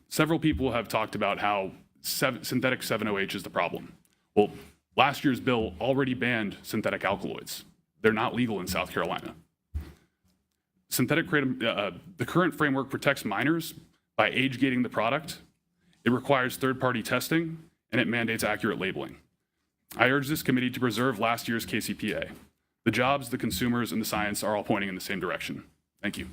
Several people have talked about how synthetic 7-OH is the problem. Well, last year's bill already banned synthetic alkaloids. They're not legal in South Carolina. The current framework protects minors by age gating the product. It requires third-party testing, and it mandates accurate labeling. I urge this committee to preserve last year's KCPA. The jobs, the consumers, and the science are all pointing in the same direction. Thank you.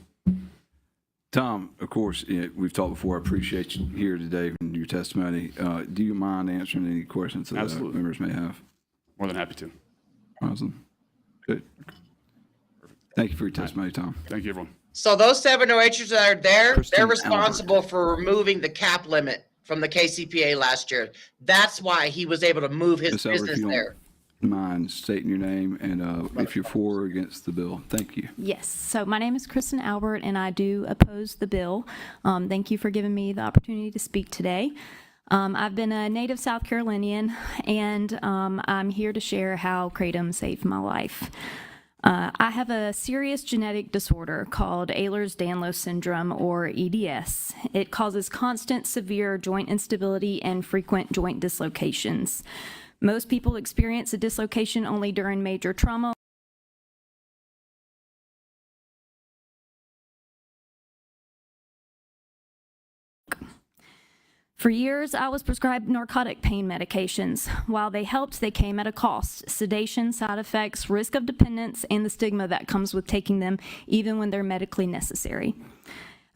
Tom, of course, we've talked before. I appreciate you here today and your testimony. Do you mind answering any questions that members may have? More than happy to. Awesome. Good. Thank you for your testimony, Tom. Thank you, everyone. So those 7-OHs that are there, Christine they're responsible for removing the cap limit from the KCPA last year. That's why he was able to move his Ms. Albert, if business you don't there. mind stating your name and if you're for or against the bill. Thank you. Yes, so my name is Kristen Albert, and I do oppose the bill. Thank you for giving me the opportunity to speak today. I've been a native South Carolinian, and I'm here to share how Kratom saved my life. I have a serious genetic disorder called Ehlers-Danlos syndrome, or EDS. It causes constant severe joint instability and frequent joint dislocations. Most people experience a dislocation only during major trauma. For years, I was prescribed narcotic pain medications. While they helped, they came at a cost: sedation, side effects, risk of dependence, and the stigma that comes with taking them, even when they're medically necessary.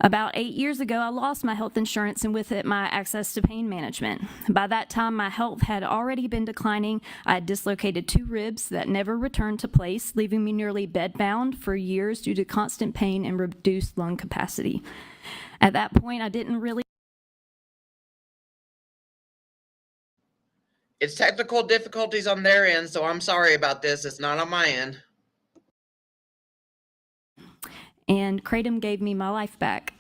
About 8 years ago, I lost my health insurance and with it my access to pain management. By that time, my health had already been declining. I had dislocated 2 ribs that never returned to place, leaving me nearly bedbound for years due to constant pain and reduced lung capacity. At that point, I didn't really. It's technical difficulties on their end, so I'm sorry about this. It's not on my end. And Kratom gave me my life back.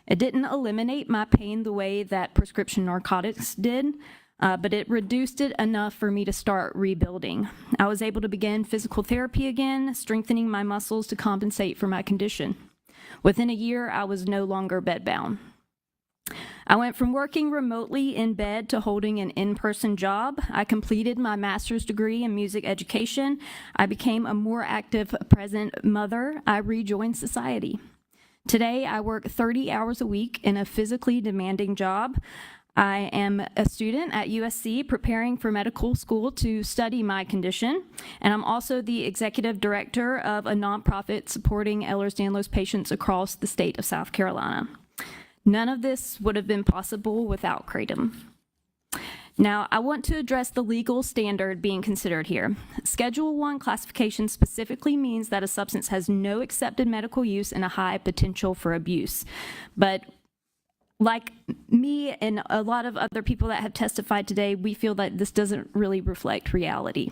It didn't eliminate my pain the way that prescription narcotics did, but it reduced it enough for me to start rebuilding. I was able to begin physical therapy again, strengthening my muscles to compensate for my condition. Within a year, I was no longer bedbound. I went from working remotely in bed to holding an in-person job. I completed my master's degree in music education. I became a more active, present mother. I rejoined society. Today, I work 30 hours a week in a physically demanding job. I am a student at USC preparing for medical school to study my condition, and I'm also the executive director of a nonprofit supporting Ehlers-Danlos patients across the state of South Carolina. None of this would have been possible without Kratom. Now, I want to address the legal standard being considered here. Schedule 1 classification specifically means that a substance has no accepted medical use and a high potential for abuse. But like me and a lot of other people that have testified today, we feel that this doesn't really reflect reality.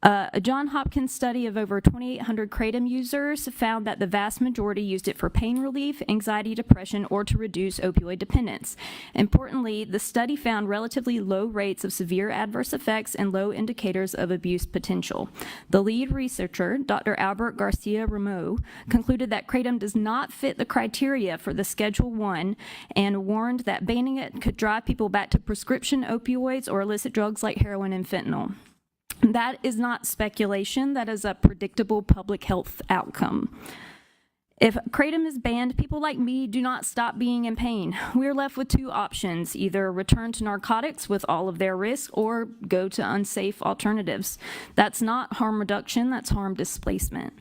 A Johns Hopkins study of over 2,800 Kratom users found that the vast majority used it for pain relief, anxiety, depression, or to reduce opioid dependence. Importantly, the study found relatively low rates of severe adverse effects and low indicators of abuse potential. The lead researcher, Dr. Albert Garcia Ramo, concluded that Kratom does not fit the criteria for the Schedule 1 and warned that banning it could drive people back to prescription opioids or illicit drugs like heroin and fentanyl. That is not speculation. That is a predictable public health outcome. If Kratom is banned, people like me do not stop being in pain. We're left with 2 options: either return to narcotics with all of their risks or go to unsafe alternatives. That's not harm reduction, that's harm displacement.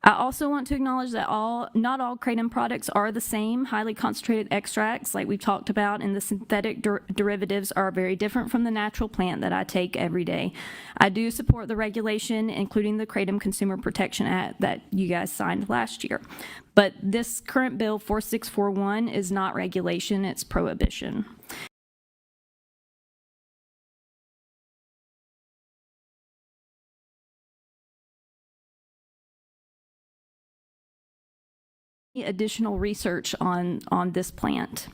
I also want to acknowledge that not all kratom products are the same. Highly concentrated extracts, like we've talked about, and the synthetic derivatives are very different from the natural plant that I take every day. I do support the regulation, including the Kratom Consumer Protection Act that you guys signed last year. But this current bill, 4641, is not regulation, it's prohibition. Additional research on this plant.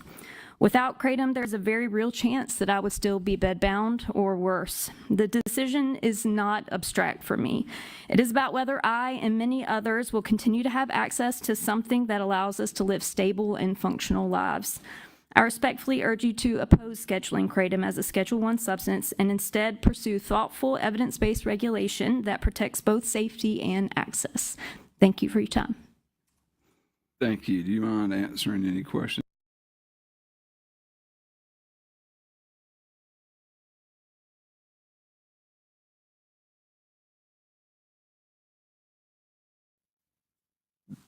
Without kratom, there's a very real chance that I would still be bedbound or worse. The decision is not abstract for me. It is about whether I and many others will continue to have access to something that allows us to live stable and functional lives. I respectfully urge you to oppose scheduling kratom as a Schedule I substance and instead pursue thoughtful, evidence-based regulation that protects both safety and access. Thank you for your time. Thank you. Do you mind answering any questions?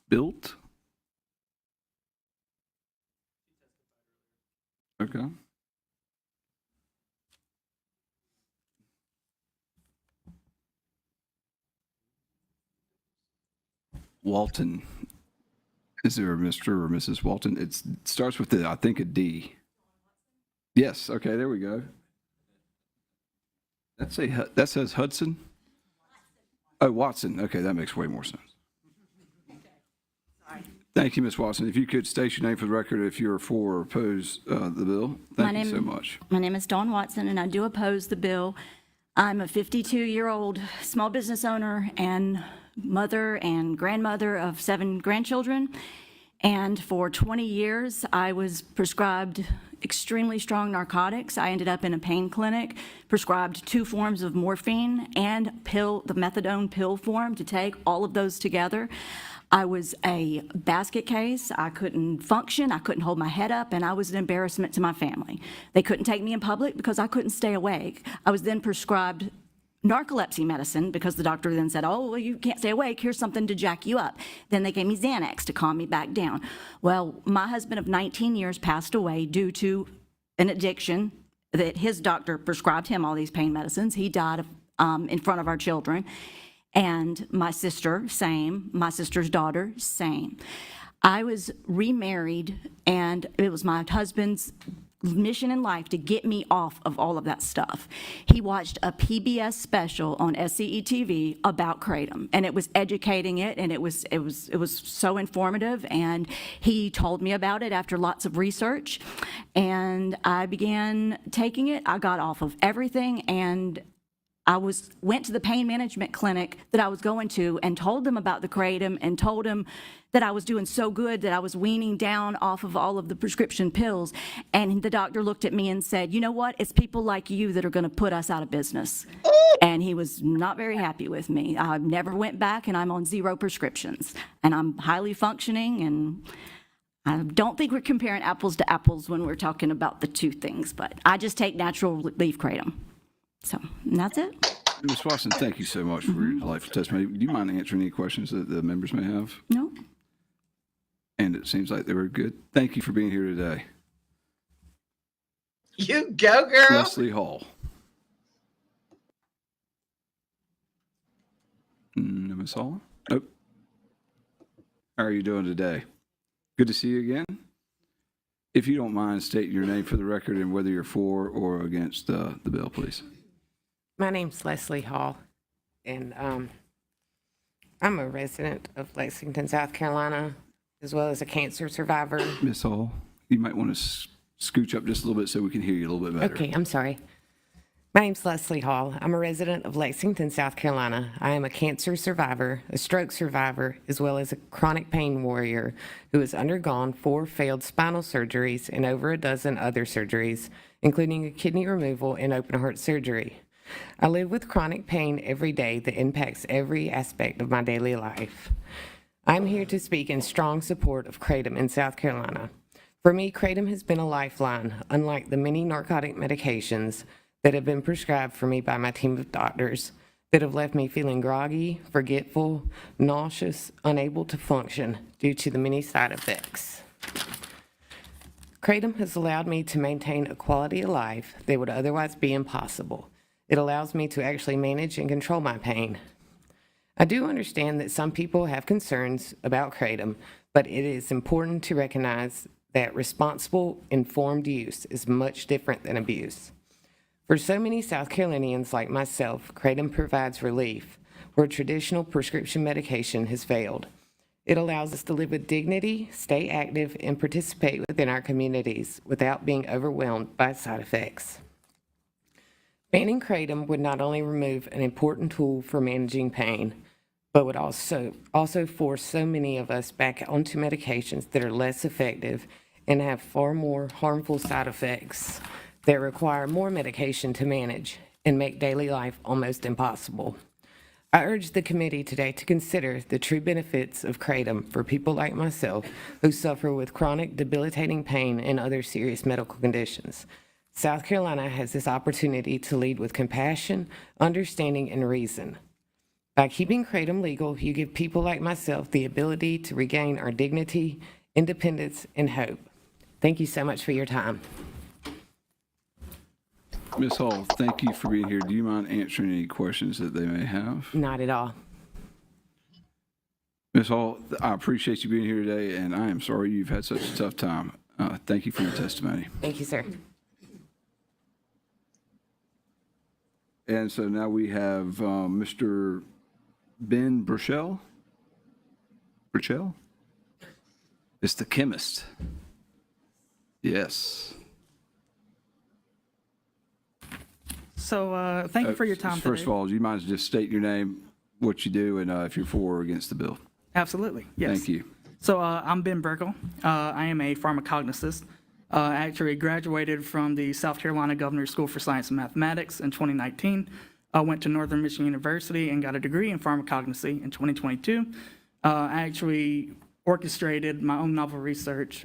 Built? Okay. Walton. Is there a Mr. or Mrs. Walton? It starts with, I think, a D. Yes, okay, there we go. That says Hudson? Oh, Watson. Okay, that makes way more sense. Thank you, Ms. Watson. If you could state your name for the record if you're for or oppose the bill. Thank you so much. My name is Dawn Watson, and I do oppose the bill. I'm a 52-year-old small business owner and mother and grandmother of 7 grandchildren. And for 20 years, I was prescribed extremely strong narcotics. I ended up in a pain clinic, prescribed 2 forms of morphine and the methadone pill form to take, all of those together. I was a basket case. I couldn't function. I couldn't hold my head up, and I was an embarrassment to my family. They couldn't take me in public because I couldn't stay awake. I was then prescribed narcolepsy medicine because the doctor then said, oh, well, you can't stay awake. Here's something to jack you up. Then they gave me Xanax to calm me back down. Well, my husband of 19 years passed away due to an addiction that his doctor prescribed him all these pain medicines. He died in front of our children. And my sister, same. My sister's daughter, same. I was remarried, and it was my husband's mission in life to get me off of all of that stuff. He watched a PBS special on SCE TV about kratom, and it was educating it, and it was so informative, and he told me about it after lots of research, and I began taking it. I got off of everything, and I went to the pain management clinic that I was going to and told them about the kratom and told them that I was doing so good that I was weaning down off of all of the prescription pills. And the doctor looked at me and said, you know what? It's people like you that are going to put us out of business. And he was not very happy with me. I never went back, and I'm on 0 prescriptions. And I'm highly functioning, and I don't think we're comparing apples to apples when we're talking about the 2 things. But I just take natural leaf kratom. So, and that's it. Ms. Watson, thank you so much for your delightful testimony. Do you mind answering any questions that the members may have? No. And it seems like they were good. Thank you for being here today. You go, girl. Leslie Hall. No, Ms. Hall? Nope. How are you doing today? Good to see you again. If you don't mind stating your name for the record and whether you're for or against the bill, please. My name's Leslie Hall, and I'm a resident of Lexington, South Carolina, as well as a cancer survivor. Ms. Hall, you might want to scooch up just a little bit so we can hear you a little bit better. Okay, I'm sorry. My name's Leslie Hall. I'm a resident of Lexington, South Carolina. I am a cancer survivor, a stroke survivor, as well as a chronic pain warrior who has undergone 4 failed spinal surgeries and over a dozen other surgeries, including a kidney removal and open heart surgery. I live with chronic pain every day that impacts every aspect of my daily life. I'm here to speak in strong support of kratom in South Carolina. For me, kratom has been a lifeline, unlike the many narcotic medications that have been prescribed for me by my team of doctors that have left me feeling groggy, forgetful, nauseous, unable to function due to the many side effects. Kratom has allowed me to maintain a quality of life that would otherwise be impossible. It allows me to actually manage and control my pain. I do understand that some people have concerns about Kratom, but it is important to recognize that responsible, informed use is much different than abuse. For so many South Carolinians like myself, Kratom provides relief where traditional prescription medication has failed. It allows us to live with dignity, stay active, and participate within our communities without being overwhelmed by side effects. Banning Kratom would not only remove an important tool for managing pain, but would also force so many of us back onto medications that are less effective and have far more harmful side effects that require more medication to manage and make daily life almost impossible. I urge the committee today to consider the true benefits of Kratom for people like myself who suffer with chronic debilitating pain and other serious medical conditions. South Carolina has this opportunity to lead with compassion, understanding, and reason. By keeping Kratom legal, you give people like myself the ability to regain our dignity, independence, and hope. Thank you so much for your time. Ms. Hall, thank you for being here. Do you mind answering any questions that they may have? Not at all. Ms. Hall, I appreciate you being here today, and I am sorry you've had such a tough time. Thank you for your testimony. Thank you, sir. And so now we have Mr. Ben Burchell. Burchell? It's the chemist. Yes. So thank you for your time First today. of all, do you mind just stating your name, what you do, and if you're for or against the bill? Absolutely, yes. Thank you. So I'm Ben Burkle. I am a pharmacognosist. I actually graduated from the South Carolina Governor's School for Science and Mathematics in 2019. I went to Northern Michigan University and got a degree in pharmacognosy in 2022. I actually orchestrated my own novel research.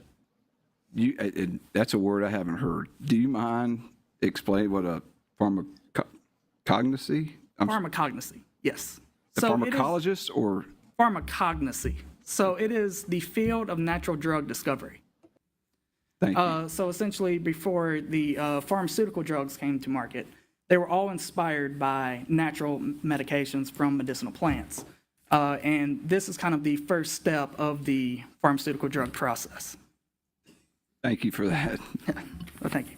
That's a word I haven't heard. Do you mind explaining what a pharmacognosy? Pharmacognosy, yes. A pharmacologist or? Pharmacognosy. So it is the field of natural drug discovery. Thank you. So essentially, before the pharmaceutical drugs came to market, they were all inspired by natural medications from medicinal plants. And this is kind of the first step of the pharmaceutical drug process. Thank you for that. Well, thank you.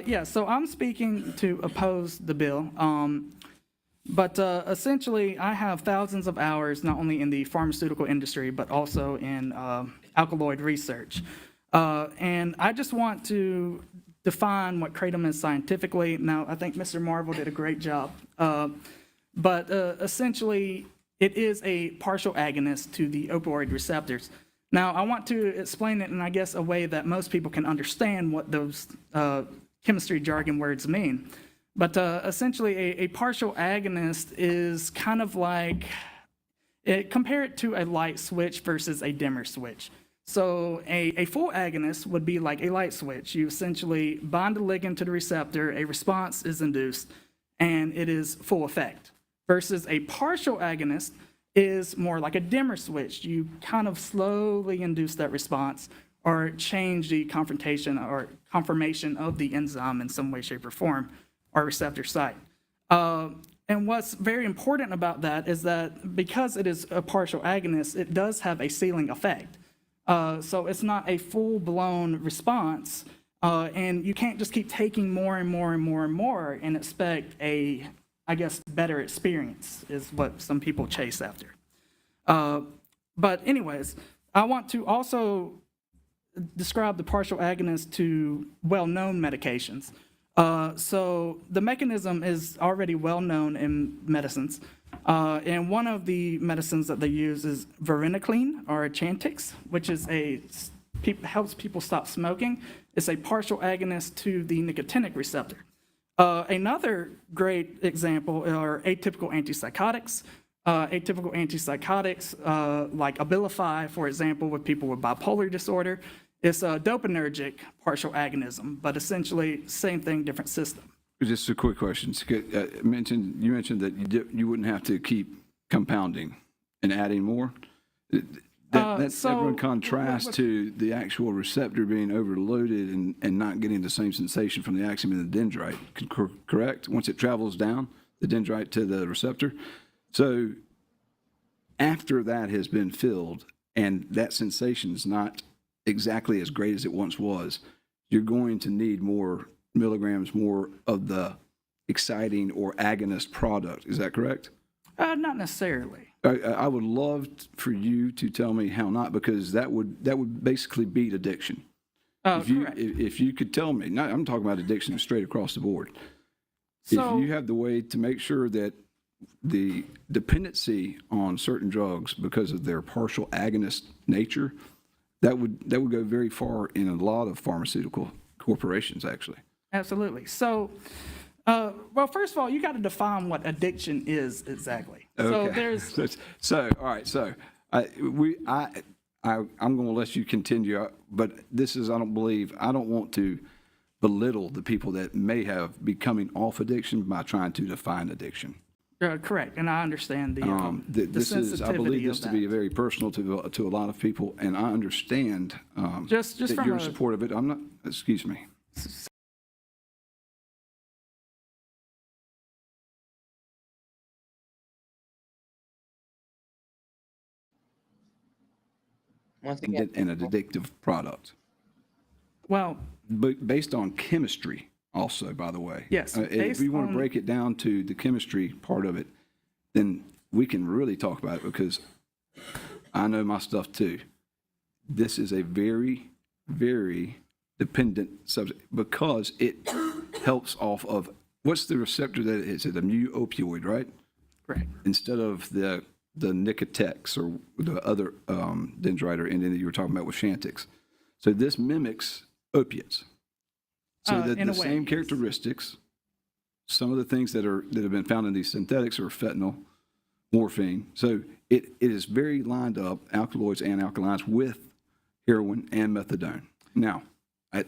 Yeah, so I'm speaking to oppose the bill. But essentially, I have thousands of hours, not only in the pharmaceutical industry, but also in alkaloid research. And I just want to define what kratom is scientifically. Now, I think Mr. Marvel did a great job. But essentially, it is a partial agonist to the opioid receptors. Now, I want to explain it in, I guess, a way that most people can understand what those chemistry jargon words mean. But essentially, a partial agonist is kind of like, compare it to a light switch versus a dimmer switch. So a full agonist would be like a light switch. You essentially bind the ligand to the receptor, a response is induced, and it is full effect. Versus a partial agonist is more like a dimmer switch. You kind of slowly induce that response or change the confrontation or conformation of the enzyme in some way, shape, or form, or receptor site. And what's very important about that is that because it is a partial agonist, it does have a ceiling effect. So it's not a full-blown response, and you can't just keep taking more and more and more and more and expect a, I guess, better experience is what some people chase after. But anyways, I want to also describe the partial agonist to well-known medications. So the mechanism is already well-known in medicines. And one of the medicines that they use is varenicline or Chantix, which is helps people stop smoking. It's a partial agonist to the nicotinic receptor. Another great example are atypical antipsychotics. Atypical antipsychotics like Abilify, for example, with people with bipolar disorder. It's a dopaminergic partial agonism, but essentially same thing, different system. Just a quick question. You mentioned that you wouldn't have to keep compounding and adding more. That everyone contrasts to the actual receptor being overloaded and not getting the same sensation from the axium and the dendrite, correct? Once it travels down the dendrite to the receptor. So after that has been filled and that sensation is not exactly as great as it once was, you're going to need more milligrams, more of the exciting or agonist product. Is that correct? Not necessarily. I would love for you to tell me how not, because that would basically beat addiction. Correct. If you could tell me, I'm talking about addiction straight across the board. So, if you have the way to make sure that the dependency on certain drugs because of their partial agonist nature, that would go very far in a lot of pharmaceutical corporations, actually. absolutely. So, well, first of all, you got to define what addiction is exactly. So there's all right. So I'm going to let you continue, but this is I don't want to belittle the people that may have be coming off addiction by trying to define addiction. correct, and I understand the This is, I believe sensitivity this of to be that. very personal to a lot of people, and I understand Just that from you're a- supportive of it. I'm not. Excuse me. Once again, An addictive product. Well, But based on chemistry, also, by the way. Yes, If based we want to on- break it down to the chemistry part of it, then we can really talk about it, because I know my stuff too. This is a very, very dependent subject because it helps off of, what's the receptor that it is? It's a mu opioid, right? Correct. Instead of the Nicotex or the other dendrite or ending that you were talking about with Chantix. So this mimics opiates. So that in the a way, same yes. characteristics, some of the things that have been found in these synthetics are fentanyl, morphine. So it is very lined up, alkaloids and alkalines, with heroin and methadone. Now,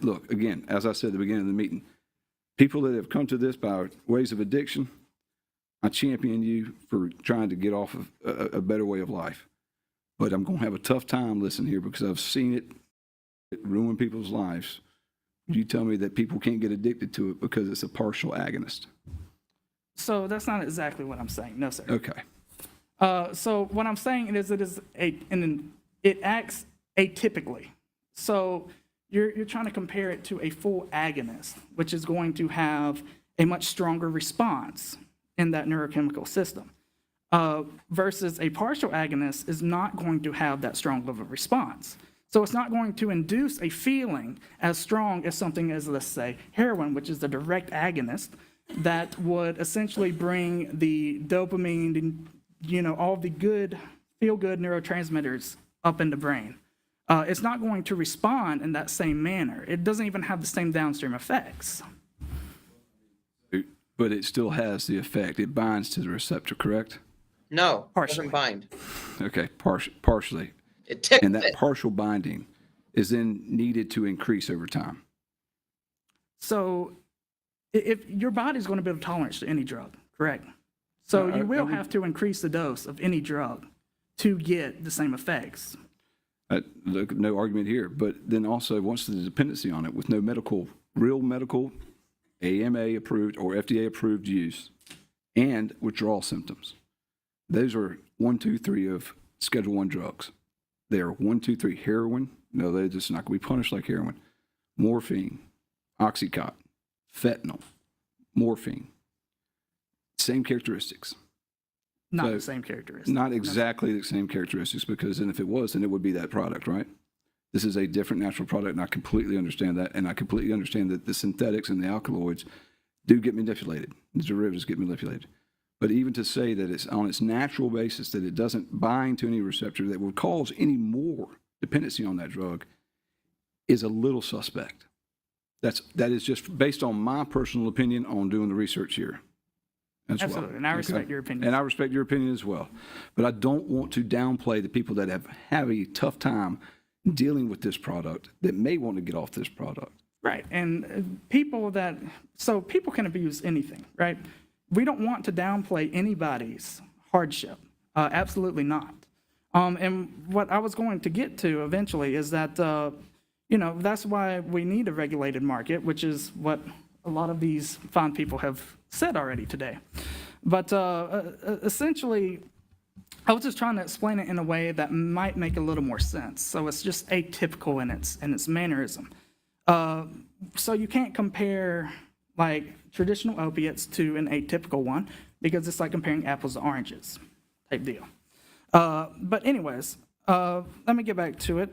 look, again, as I said at the beginning of the meeting, people that have come to this by ways of addiction, I champion you for trying to get off of a better way of life. But I'm going to have a tough time listening here because I've seen it ruin people's lives. You tell me that people can't get addicted to it because it's a partial agonist. So that's not exactly what I'm saying. No, sir. Okay. So what I'm saying is it acts atypically. So you're trying to compare it to a full agonist, which is going to have a much stronger response in that neurochemical system, versus a partial agonist is not going to have that strong of a response. So it's not going to induce a feeling as strong as something as, let's say, heroin, which is the direct agonist that would essentially bring the dopamine and, all the good, feel-good neurotransmitters up in the brain. It's not going to respond in that same manner. It doesn't even have the same downstream effects. But it still has the effect. It binds to the receptor, correct? no, Partially. doesn't bind. Okay, partially. It tickles And that it. partial binding is then needed to increase over time. So if your body's going to build a tolerance to any drug, correct? So you will have to increase the dose of any drug to get the same effects. Look, no argument here. But then also, once the dependency on it with no real medical, AMA approved or FDA approved use, and withdrawal symptoms. Those are 1, 2, 3 of Schedule I drugs. They are 1, 2, 3 heroin. No, they're just not going to be punished like heroin. Morphine, Oxycontin, fentanyl, morphine. Same characteristics. Not the same characteristics. Not exactly the same characteristics, because then if it was, then it would be that product, right? This is a different natural product, and I completely understand that. And I completely understand that the synthetics and the alkaloids do get manipulated. The derivatives get manipulated. But even to say that it's on its natural basis, that it doesn't bind to any receptor that would cause any more dependency on that drug, is a little suspect. That is just based on my personal opinion on doing the research here. Absolutely, and I respect your opinion. And I respect your opinion as well. But I don't want to downplay the people that have a tough time dealing with this product, that may want to get off this product. Right, and people can abuse anything, right? We don't want to downplay anybody's hardship, absolutely not. And what I was going to get to eventually is that, that's why we need a regulated market, which is what a lot of these fine people have said already today. But essentially, I was just trying to explain it in a way that might make a little more sense. So it's just atypical in its mannerism. So you can't compare like traditional opiates to an atypical one because it's like comparing apples to oranges type deal. But anyways, let me get back to it.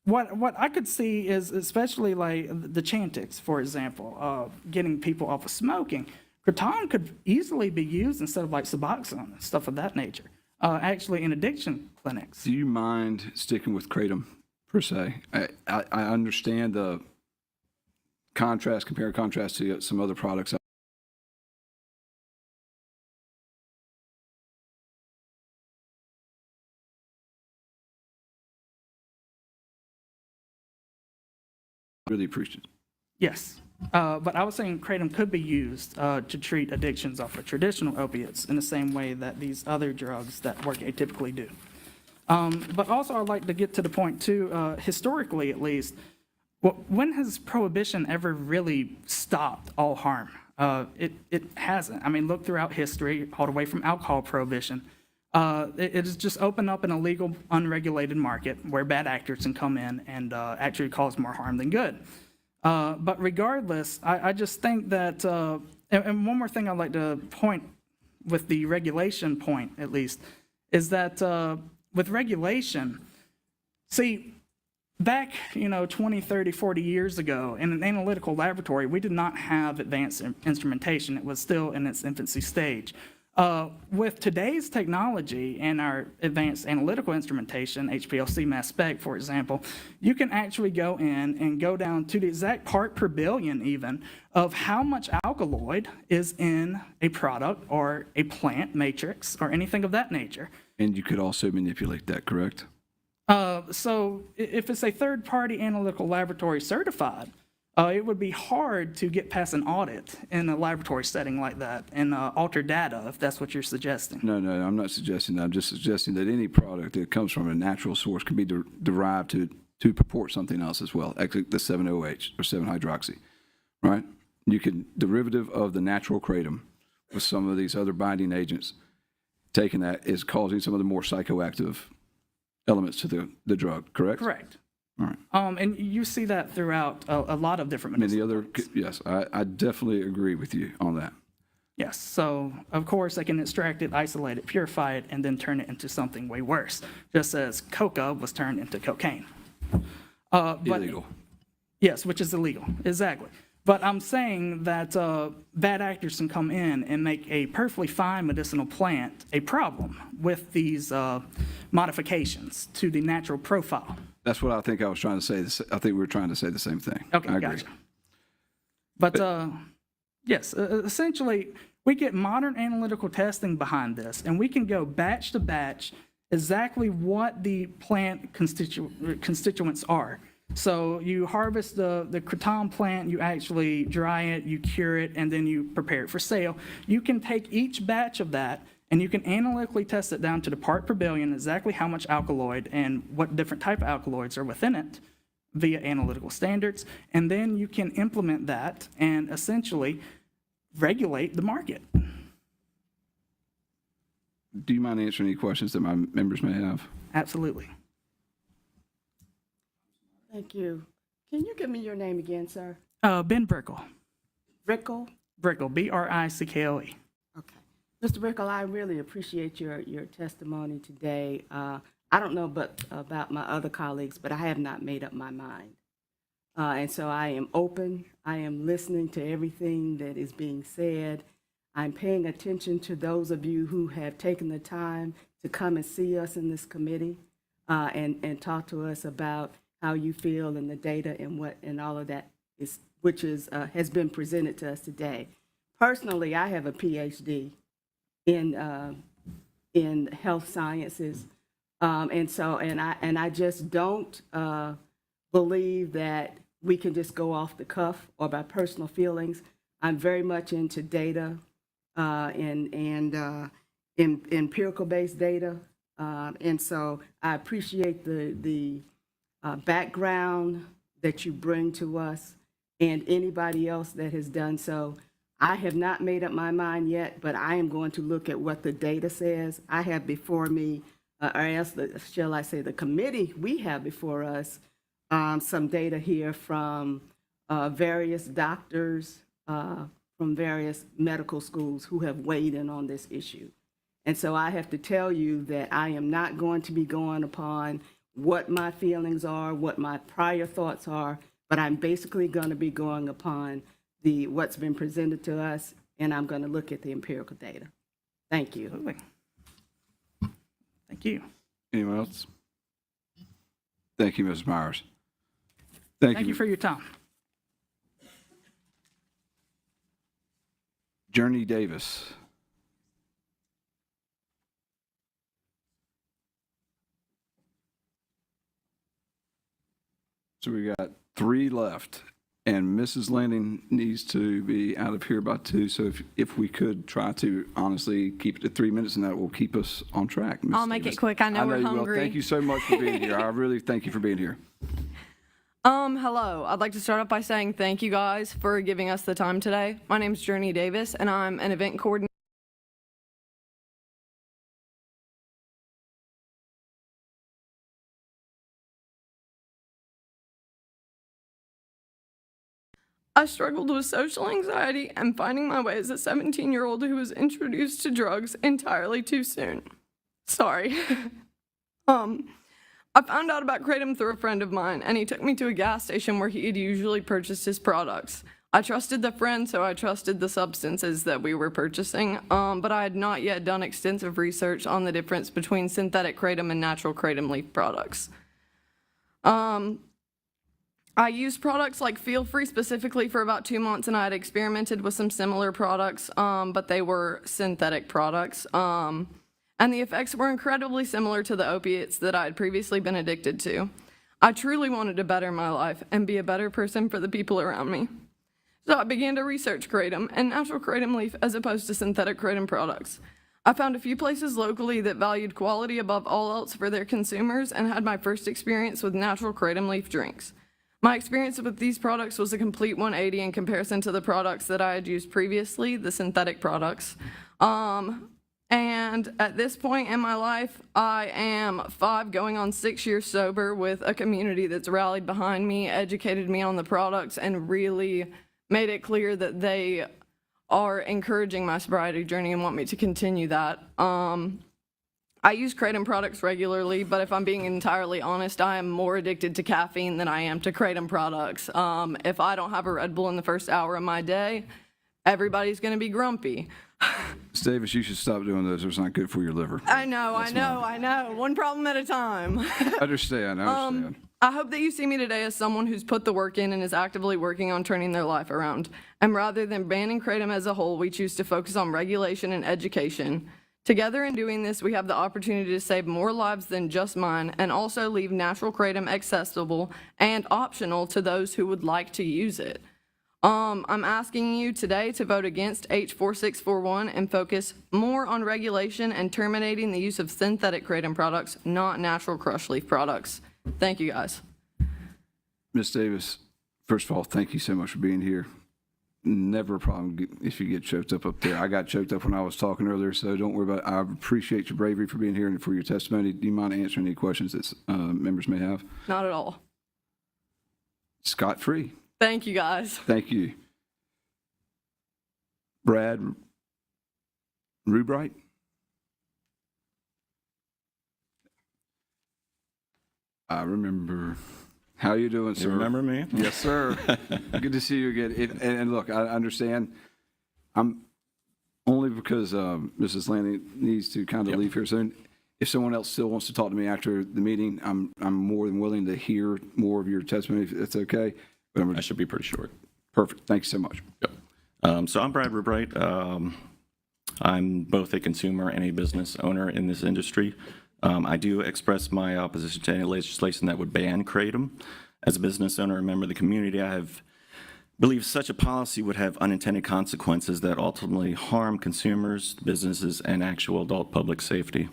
What I could see is especially like the Chantix, for example, getting people off of smoking. Kratom could easily be used instead of like Suboxone and stuff of that nature, actually in addiction clinics. Do you mind sticking with Kratom per se? I understand the compare contrast to some other products. Really appreciate it. Yes, but I was saying Kratom could be used to treat addictions off of traditional opiates in the same way that these other drugs that work atypically do. But also I'd like to get to the point too, historically at least, when has prohibition ever really stopped all harm? It hasn't. I mean, look throughout history, all the way from alcohol prohibition. It has just opened up an illegal, unregulated market where bad actors can come in and actually cause more harm than good. But regardless, I just think that, and one more thing I'd like to point with the regulation point, at least, is that with regulation, see, back, 20, 30, 40 years ago, in an analytical laboratory, we did not have advanced instrumentation. It was still in its infancy stage. With today's technology and our advanced analytical instrumentation, HPLC mass spec, for example, you can actually go in and go down to the exact part per billion even of how much alkaloid is in a product or a plant matrix or anything of that nature. And you could also manipulate that, correct? So if it's a third-party analytical laboratory certified, it would be hard to get past an audit in a laboratory setting like that and alter data, if that's what you're suggesting. No, I'm not suggesting that. I'm just suggesting that any product that comes from a natural source can be derived to purport something else as well, actually the 7-OH or 7-hydroxy, right? You can derivative of the natural kratom with some of these other binding agents, taking that is causing some of the more psychoactive elements to the drug, correct? Correct. All right. And you see that throughout a lot of different medicinal plants. Yes, I definitely agree with you on that. Yes, so of course they can extract it, isolate it, purify it, and then turn it into something way worse, just as coca was turned into cocaine. Illegal. Yes, which is illegal, exactly. But I'm saying that bad actors can come in and make a perfectly fine medicinal plant a problem with these modifications to the natural profile. That's what I think I was trying to say. I think we were trying to say the same thing. Okay, I agree. gotcha. But yes, essentially, we get modern analytical testing behind this, and we can go batch to batch exactly what the plant constituents are. So you harvest the kratom plant, you actually dry it, you cure it, and then you prepare it for sale. You can take each batch of that and you can analytically test it down to the part per billion, exactly how much alkaloid and what different type of alkaloids are within it via analytical standards. And then you can implement that and essentially regulate the market. Do you mind answering any questions that my members may have? Absolutely. Thank you. Can you give me your name again, sir? Ben Brickle. Brickle? Brickle, B-R-I-C-K-L-E. Okay. Mr. Brickle, I really appreciate your testimony today. I don't know about my other colleagues, but I have not made up my mind. And so I am open. I am listening to everything that is being said. I'm paying attention to those of you who have taken the time to come and see us in this committee and talk to us about how you feel and the data and all of that has been presented to us today. Personally, I have a PhD in health sciences, and I just don't believe that we can just go off the cuff or by personal feelings. I'm very much into data and empirical-based data. And so I appreciate the background that you bring to us and anybody else that has done so. I have not made up my mind yet, but I am going to look at what the data says. I have before me, shall I say, the committee we have before us, some data here from various doctors, from various medical schools who have weighed in on this issue. And so I have to tell you that I am not going to be going upon what my feelings are, what my prior thoughts are, but I'm basically going to be going upon what's been presented to us, and I'm going to look at the empirical data. Thank you. Absolutely. Thank you. Anyone else? Thank you, Mrs. Myers. Thank you for your time. Journey Davis. So we got 3 left, and Mrs. Landing needs to be out of here by 2. So if we could try to honestly keep it to 3 minutes, and that will keep us on track. Ms. I'll make Davis. it quick. I know we're you will. hungry. Thank you so much for being here. I really thank you for being here. Hello. I'd like to start off by saying thank you guys for giving us the time today. My name is Journey Davis, and I'm an event coordinator. I struggled with social anxiety and finding my way as a 17-year-old who was introduced to drugs entirely too soon. Sorry. I found out about Kratom through a friend of mine, and he took me to a gas station where he had usually purchased his products. I trusted the friend, so I trusted the substances that we were purchasing, but I had not yet done extensive research on the difference between synthetic Kratom and natural Kratom leaf products. I used products like Feel Free specifically for about 2 months, and I had experimented with some similar products, but they were synthetic products. And the effects were incredibly similar to the opiates that I had previously been addicted to. I truly wanted to better my life and be a better person for the people around me. So I began to research Kratom and natural Kratom leaf as opposed to synthetic Kratom products. I found a few places locally that valued quality above all else for their consumers and had my first experience with natural Kratom leaf drinks. My experience with these products was a complete 180 in comparison to the products that I had used previously, the synthetic products. And at this point in my life, I am 5 going on 6 years sober with a community that's rallied behind me, educated me on the products, and really made it clear that they are encouraging my sobriety journey and want me to continue that. I use Kratom products regularly, but if I'm being entirely honest, I am more addicted to caffeine than I am to Kratom products. If I don't have a Red Bull in the first hour of my day, everybody's going to be grumpy. Ms. Davis, you should stop doing those. It's not good for your liver. I know. One problem at a time. I understand. I hope that you see me today as someone who's put the work in and is actively working on turning their life around. And rather than banning Kratom as a whole, we choose to focus on regulation and education. Together in doing this, we have the opportunity to save more lives than just mine and also leave natural Kratom accessible and optional to those who would like to use it. I'm asking you today to vote against H4641 and focus more on regulation and terminating the use of synthetic Kratom products, not natural crush leaf products. Thank you, guys. Ms. Davis, first of all, thank you so much for being here. Never a problem if you get choked up there. I got choked up when I was talking earlier, so don't worry about it. I appreciate your bravery for being here and for your testimony. Do you mind answering any questions that members may have? Not at all. Scot-free. Thank you, guys. Thank you. Brad Rubright? I remember. How you doing, sir? You remember me? Yes, sir. Good to see you again. And look, I understand. I'm only because Mrs. Lanning needs to kind of leave here soon. If someone else still wants to talk to me after the meeting, I'm more than willing to hear more of your testimony, if that's okay. But I should be pretty short. Perfect. Thanks so much. Yep. So I'm Brad Rubright. I'm both a consumer and a business owner in this industry. I do express my opposition to any legislation that would ban Kratom. As a business owner and member of the community, I have believed such a policy would have unintended consequences that ultimately harm consumers, businesses, and actual adult public safety.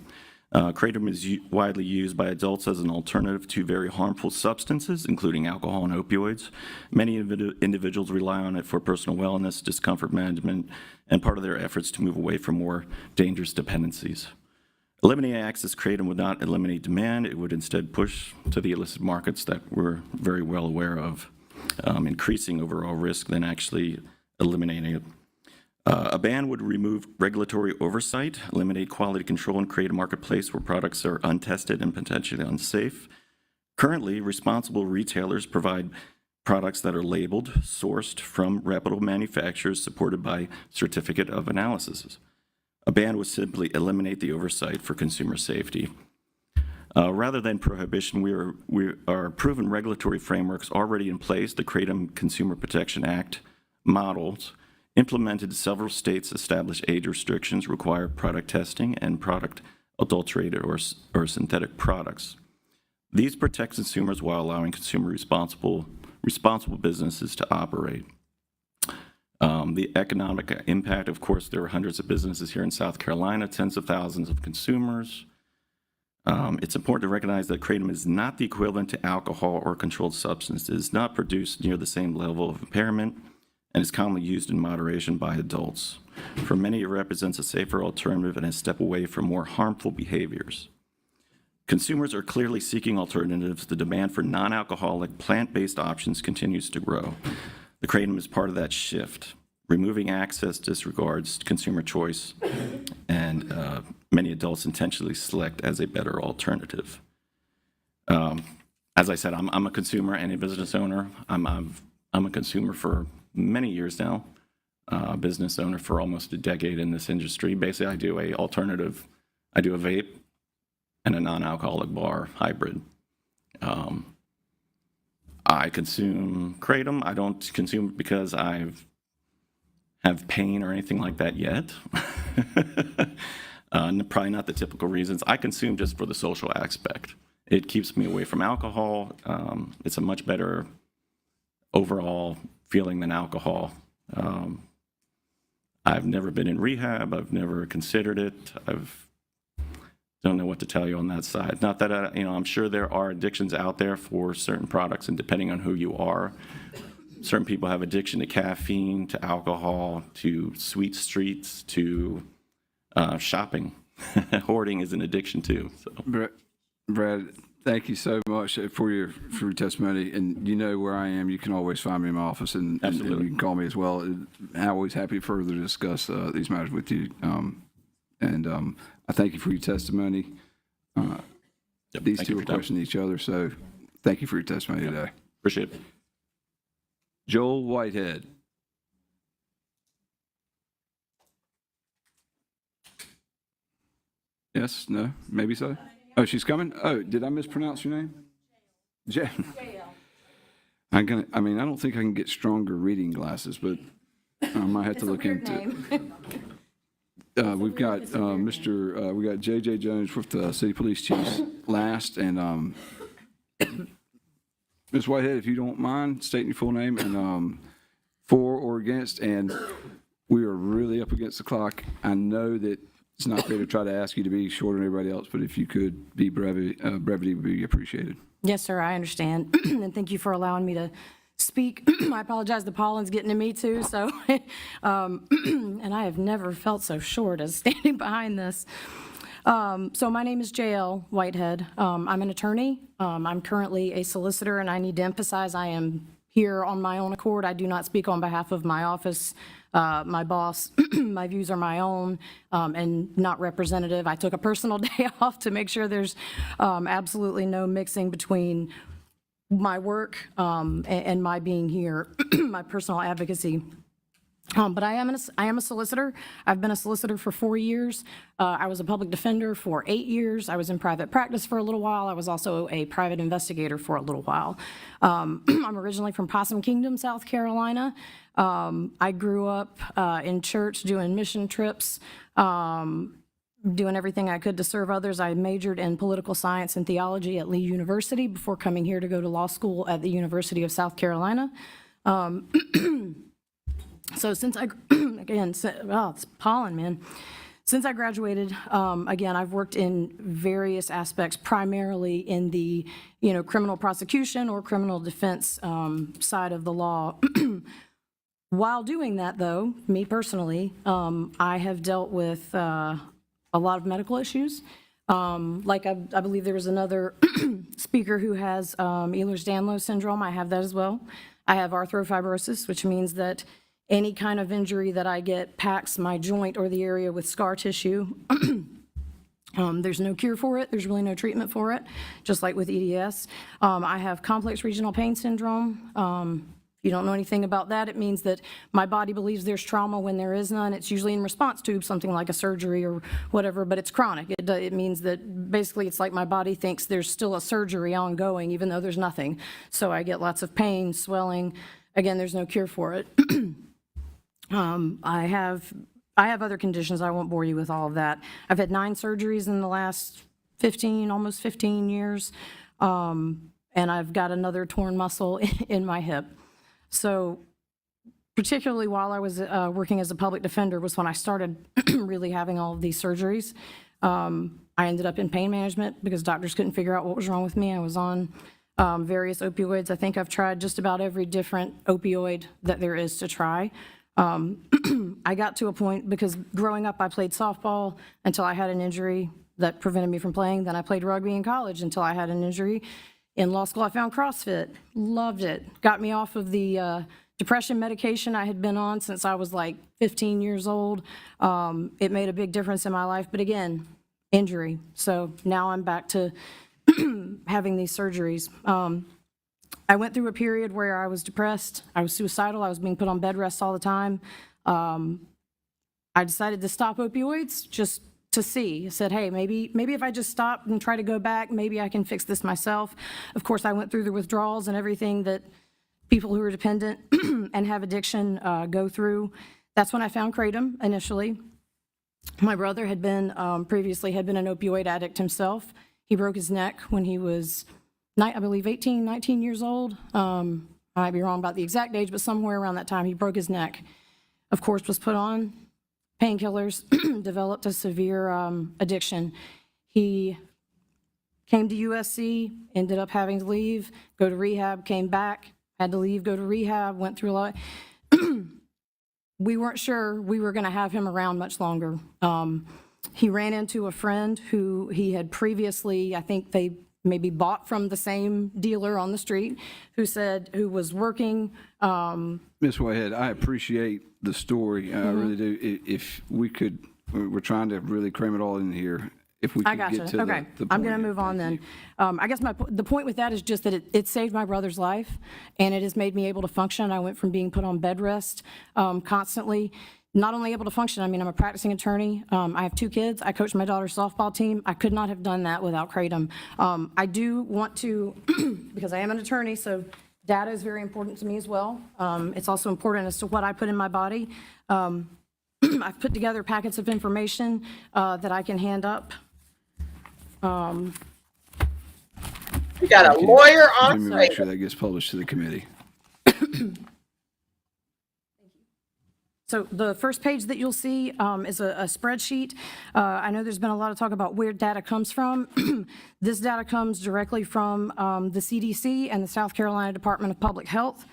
Kratom is widely used by adults as an alternative to very harmful substances, including alcohol and opioids. Many individuals rely on it for personal wellness, discomfort management, and part of their efforts to move away from more dangerous dependencies. Eliminating access to Kratom would not eliminate demand. It would instead push to the illicit markets that we're very well aware of, increasing overall risk than actually eliminating it. A ban would remove regulatory oversight, eliminate quality control, and create a marketplace where products are untested and potentially unsafe. Currently, responsible retailers provide products that are labeled, sourced from reputable manufacturers, supported by certificate of analysis. A ban would simply eliminate the oversight for consumer safety. Rather than prohibition, we are proven regulatory frameworks already in place. The Kratom Consumer Protection Act models implemented several states established age restrictions, require product testing, and product adulterated or synthetic products. These protect consumers while allowing consumer responsible businesses to operate. The economic impact, of course, there are hundreds of businesses here in South Carolina, tens of thousands of consumers. It's important to recognize that Kratom is not the equivalent to alcohol or controlled substance. It is not produced near the same level of impairment and is commonly used in moderation by adults. For many, it represents a safer alternative and a step away from more harmful behaviors. Consumers are clearly seeking alternatives. The demand for non-alcoholic, plant-based options continues to grow. The Kratom is part of that shift. Removing access disregards consumer choice, and many adults intentionally select as a better alternative. As I said, I'm a consumer and a business owner. I'm a consumer for many years now, business owner for almost a decade in this industry. Basically, I do a vape and a non-alcoholic bar hybrid. I consume Kratom. I don't consume it because I have pain or anything like that yet. Probably not the typical reasons. I consume just for the social aspect. It keeps me away from alcohol. It's a much better overall feeling than alcohol. I've never been in rehab. I've never considered it. Don't know what to tell you on that side. Not that I'm sure there are addictions out there for certain products, and depending on who you are, certain people have addiction to caffeine, to alcohol, to sweet treats, to shopping. Hoarding is an addiction too. So. Brad, thank you so much for your testimony. And you know where I am. You can always find me in my office, and you can call me as well. I'm always happy to further discuss these matters with you. I thank you for your testimony. These two are questioning each other, so thank you for your testimony today. Appreciate it. Joel Whitehead. Yes, no, maybe so. Oh, she's coming? Oh, did I mispronounce your name? I don't think I can get stronger reading glasses, but I might have to look into it. We've got we got J.J. Jones with the City Police Chiefs last, and Ms. Whitehead, if you don't mind stating your full name and for or against, and we are really up against the clock. I know that it's not fair to try to ask you to be shorter than everybody else, but if you could be brevity would be appreciated. Yes, sir, I understand, and thank you for allowing me to speak. I apologize, the pollen's getting to me too, so, and I have never felt so short as standing behind this. So my name is JL Whitehead. I'm an attorney. I'm currently a solicitor, and I need to emphasize I am here on my own accord. I do not speak on behalf of my office, my boss. My views are my own and not representative. I took a personal day off to make sure there's absolutely no mixing between my work and my being here, my personal advocacy. But I am a solicitor. I've been a solicitor for 4 years. I was a public defender for 8 years. I was in private practice for a little while. I was also a private investigator for a little while. I'm originally from Possum Kingdom, South Carolina. I grew up in church doing mission trips. doing everything I could to serve others. I majored in political science and theology at Lee University before coming here to go to law school at the University of South Carolina. So since again, it's pollen, man. Since I graduated, again, I've worked in various aspects, primarily in the, criminal prosecution or criminal defense side of the law. While doing that, though, me personally, I have dealt with a lot of medical issues. Like I believe there was another speaker who has Ehlers-Danlos syndrome. I have that as well. I have arthropibrosis, which means that any kind of injury that I get packs my joint or the area with scar tissue. There's no cure for it. There's really no treatment for it, just like with EDS. I have complex regional pain syndrome. If you don't know anything about that, it means that my body believes there's trauma when there is none. It's usually in response to something like a surgery or whatever, but it's chronic. It means that basically it's like my body thinks there's still a surgery ongoing, even though there's nothing. So I get lots of pain, swelling. Again, there's no cure for it. I have other conditions. I won't bore you with all of that. I've had 9 surgeries in the last almost 15 years, and I've got another torn muscle in my hip. So particularly while I was working as a public defender was when I started really having all of these surgeries. I ended up in pain management because doctors couldn't figure out what was wrong with me. I was on various opioids. I think I've tried just about every different opioid that there is to try. I got to a point because growing up I played softball until I had an injury that prevented me from playing. Then I played rugby in college until I had an injury. In law school I found CrossFit, loved it. Got me off of the depression medication I had been on since I was like 15 years old. It made a big difference in my life, but again, injury. So now I'm back to having these surgeries. I went through a period where I was depressed, I was suicidal, I was being put on bed rest all the time. I decided to stop opioids just to see. I said, hey, maybe if I just stop and try to go back, maybe I can fix this myself. Of course, I went through the withdrawals and everything that people who are dependent and have addiction go through. That's when I found Kratom initially. My brother had been, previously had been an opioid addict himself. He broke his neck when he was, I believe, 18, 19 years old. I might be wrong about the exact age, but somewhere around that time he broke his neck. Of course, was put on painkillers, developed a severe addiction. He came to USC, ended up having to leave, go to rehab, came back, had to leave, go to rehab, went through a lot. We weren't sure we were going to have him around much longer. He ran into a friend who he had previously, I think they maybe bought from the same dealer on the street, who was working. Ms. Whitehead, I appreciate the story. I really do. If we could, we're trying to really cram it all in here. If we could get to okay. the I'm point. going to move on then. I guess the point with that is just that it saved my brother's life, and it has made me able to function. I went from being put on bed rest constantly, not only able to function, I mean, I'm a practicing attorney. I have 2 kids. I coach my daughter's softball team. I could not have done that without Kratom. I do want to, because I am an attorney, so data is very important to me as well. It's also important as to what I put in my body. I've put together packets of information that I can hand up. We got a lawyer on Let me make sure that gets published to the committee. So the first page that you'll see is a spreadsheet. I know there's been a lot of talk about where data comes from. This data comes directly from the CDC and the South Carolina Department of Public Health.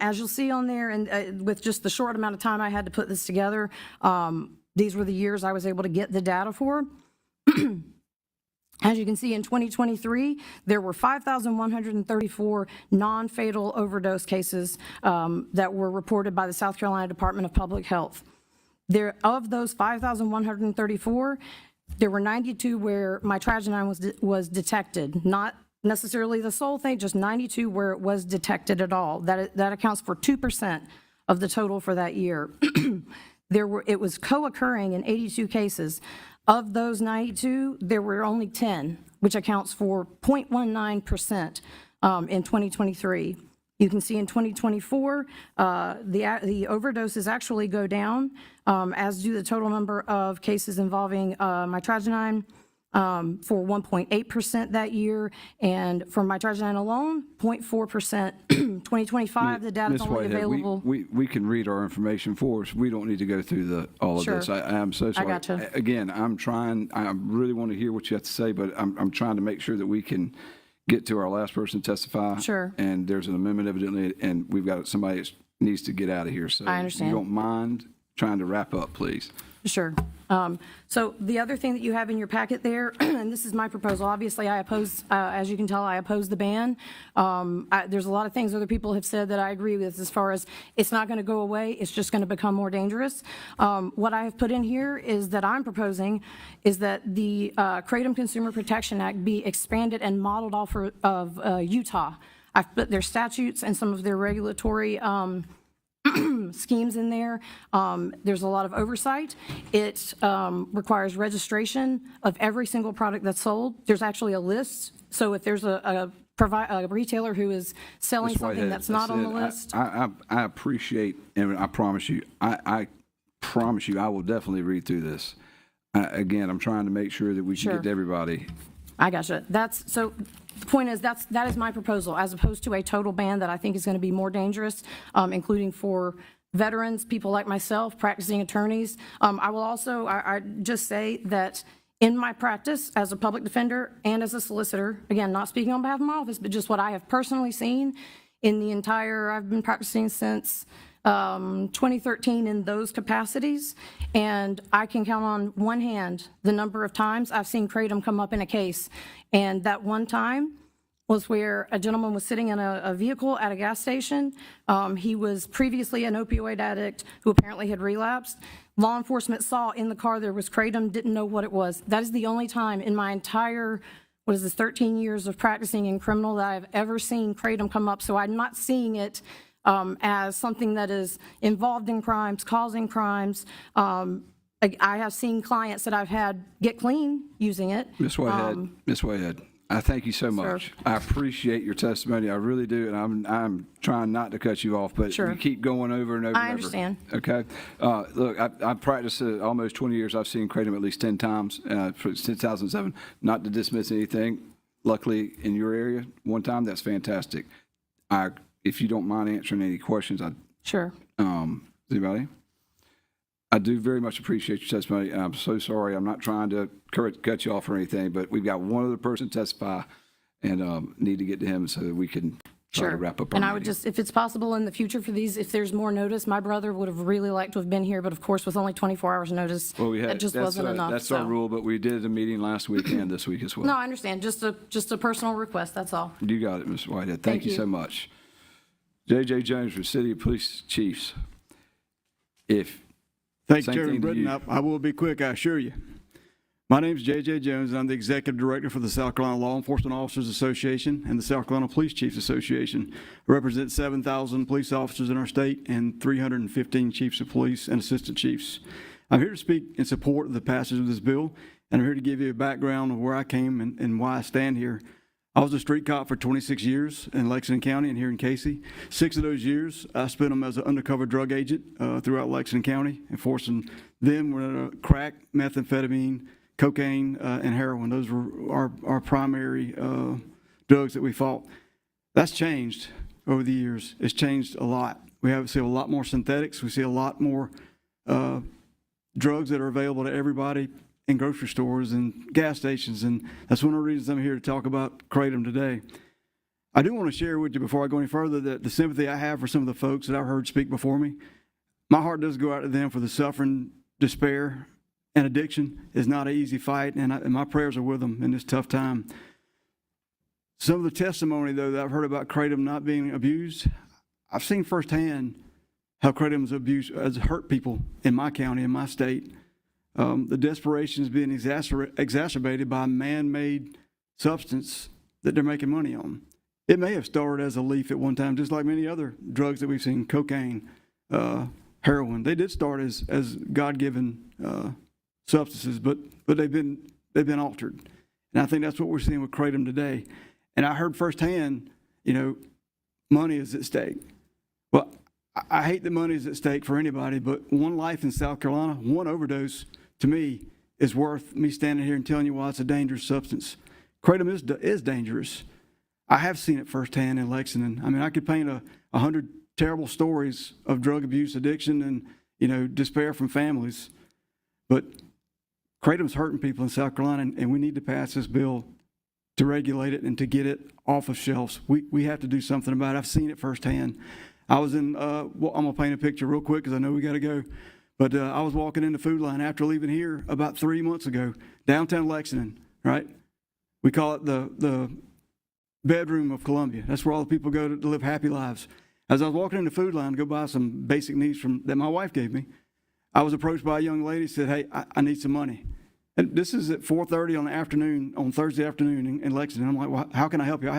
As you'll see on there, and with just the short amount of time I had to put this together, these were the years I was able to get the data for. As you can see, in 2023, there were 5,134 non-fatal overdose cases that were reported by the South Carolina Department of Public Health. Of those 5,134, there were 92 where mitragynine was detected, not necessarily the sole thing, just 92 where it was detected at all. That accounts for 2% of the total for that year. It was co-occurring in 82 cases. Of those 92, there were only 10, which accounts for 0.19% in 2023. You can see in 2024, the overdoses actually go down, as do the total number of cases involving mitragynine, for 1.8% that year, and for mitragynine alone, 0.4%. 2025, the data's Ms. only Whitehead, available. we can read our information for us. We don't need to go through all of Sure. this. I am so sorry. gotcha. Again, I really want to hear what you have to say, but I'm trying to make sure that we can get to our last person to testify. Sure. And there's an amendment evidently, and we've got somebody that needs to get out of here. So I understand. you don't mind trying to wrap up, please? Sure. So the other thing that you have in your packet there, and this is my proposal, obviously I oppose, as you can tell, I oppose the ban. There's a lot of things other people have said that I agree with as far as it's not going to go away, it's just going to become more dangerous. What I have put in here is that I'm proposing is that the Kratom Consumer Protection Act be expanded and modeled off of Utah. I've put their statutes and some of their regulatory schemes in there. There's a lot of oversight. It requires registration of every single product that's sold. There's actually a list. So if there's a retailer who is selling Ms. something Whitehead, that's not on the list. I appreciate, and I promise you, I promise you, I will definitely read through this. Again, I'm trying to make sure that we can Sure. get to everybody. I gotcha. So the point is, that is my proposal, as opposed to a total ban that I think is going to be more dangerous, including for veterans, people like myself, practicing attorneys. I will also, I just say that in my practice as a public defender and as a solicitor, again, not speaking on behalf of my office, but just what I have personally seen in the entire, I've been practicing since 2013 in those capacities, and I can count on one hand the number of times I've seen Kratom come up in a case. And that one time was where a gentleman was sitting in a vehicle at a gas station. He was previously an opioid addict who apparently had relapsed. Law enforcement saw in the car there was Kratom, didn't know what it was. That is the only time in my entire, 13 years of practicing in criminal that I've ever seen Kratom come up. So I'm not seeing it as something that is involved in crimes, causing crimes. I have seen clients that I've had get clean using it. Ms. Whitehead, I thank you so much. I appreciate your testimony. I really do, and I'm trying not to cut you off, but Sure. you keep going over and over I and over. understand. Okay? Look, I've practiced almost 20 years. I've seen Kratom at least 10 times since 2007. Not to dismiss anything. Luckily, in your area, one time, that's fantastic. If you don't mind answering any questions, Sure. Anybody? I do very much appreciate your testimony, and I'm so sorry. I'm not trying to cut you off or anything, but we've got one other person testify and need to get to him so that we can try to wrap up our And I would meeting. just, if it's possible in the future for these, if there's more notice, my brother would have really liked to have been here, but of course, with only 24 hours notice, Well, that just wasn't enough. That's our so. rule, but we did a meeting last week and this week as well. No, I understand. Just a personal request, that's all. You got it, Ms. Whitehead. Thank Thank you you. so much. J.J. Jones for City Police Chiefs. Thank you, Same Chairman thing to Britton. you. I will be quick, I assure you. My name is J.J. Jones, and I'm the Executive Director for the South Carolina Law Enforcement Officers Association and the South Carolina Police Chiefs Association. I represent 7,000 police officers in our state and 315 chiefs of police and assistant chiefs. I'm here to speak in support of the passage of this bill, and I'm here to give you a background of where I came and why I stand here. I was a street cop for 26 years in Lexington County and here in Casey. 6 of those years, I spent them as an undercover drug agent throughout Lexington County, enforcing them with crack, methamphetamine, cocaine, and heroin. Those were our primary drugs that we fought. That's changed over the years. It's changed a lot. We see a lot more synthetics. We see a lot more drugs that are available to everybody in grocery stores and gas stations, and that's one of the reasons I'm here to talk about Kratom today. I do want to share with you, before I go any further, that the sympathy I have for some of the folks that I've heard speak before me. My heart does go out to them for the suffering, despair, and addiction is not an easy fight, and my prayers are with them in this tough time. Some of the testimony, though, that I've heard about Kratom not being abused, I've seen firsthand how Kratom has hurt people in my county, in my state. The desperation is being exacerbated by a man-made substance that they're making money on. It may have started as a leaf at one time, just like many other drugs that we've seen, cocaine, heroin. They did start as God-given substances, but they've been altered. And I think that's what we're seeing with Kratom today. And I heard firsthand, money is at stake. Well, I hate that money is at stake for anybody, but one life in South Carolina, one overdose, to me, is worth me standing here and telling you why it's a dangerous substance. Kratom is dangerous. I have seen it firsthand in Lexington. I mean, I could paint 100 terrible stories of drug abuse, addiction, and, despair from families. But Kratom's hurting people in South Carolina, and we need to pass this bill to regulate it and to get it off of shelves. We have to do something about it. I've seen it firsthand. I was in, I'm going to paint a picture real quick because I know we got to go. But I was walking in the food line after leaving here about 3 months ago, downtown Lexington, right? We call it the bedroom of Columbia. That's where all the people go to live happy lives. As I was walking in the food line to go buy some basic needs that my wife gave me, I was approached by a young lady who said, hey, I need some money. And this is at 4:30 on the afternoon, on Thursday afternoon in Lexington. I'm like, well, how can I help you?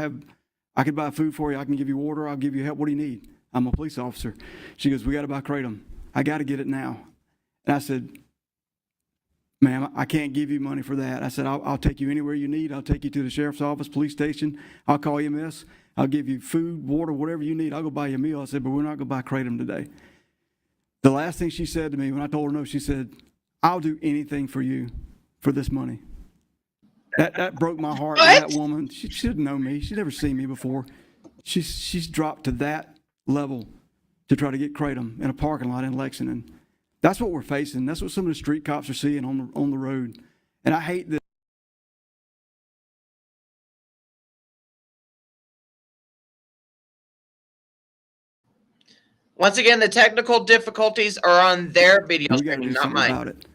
I could buy food for you. I can give you water. I'll give you help. What do you need? I'm a police officer. She goes, we got to buy Kratom. I got to get it now. And I said, ma'am, I can't give you money for that. I said, I'll take you anywhere you need. I'll take you to the sheriff's office, police station. I'll call you, miss. I'll give you food, water, whatever you need. I'll go buy you a meal. I said, but we're not going to buy Kratom today. The last thing she said to me when I told her no, she said, I'll do anything for you for this money. That broke my heart. That woman, she didn't know me. She'd never seen me before. She's dropped to that level to try to get Kratom in a parking lot in Lexington. That's what we're facing. That's what some of the street cops are seeing on the road. And I hate that. Once again, the technical difficulties are on their video We got to stream, do not something mine. about it.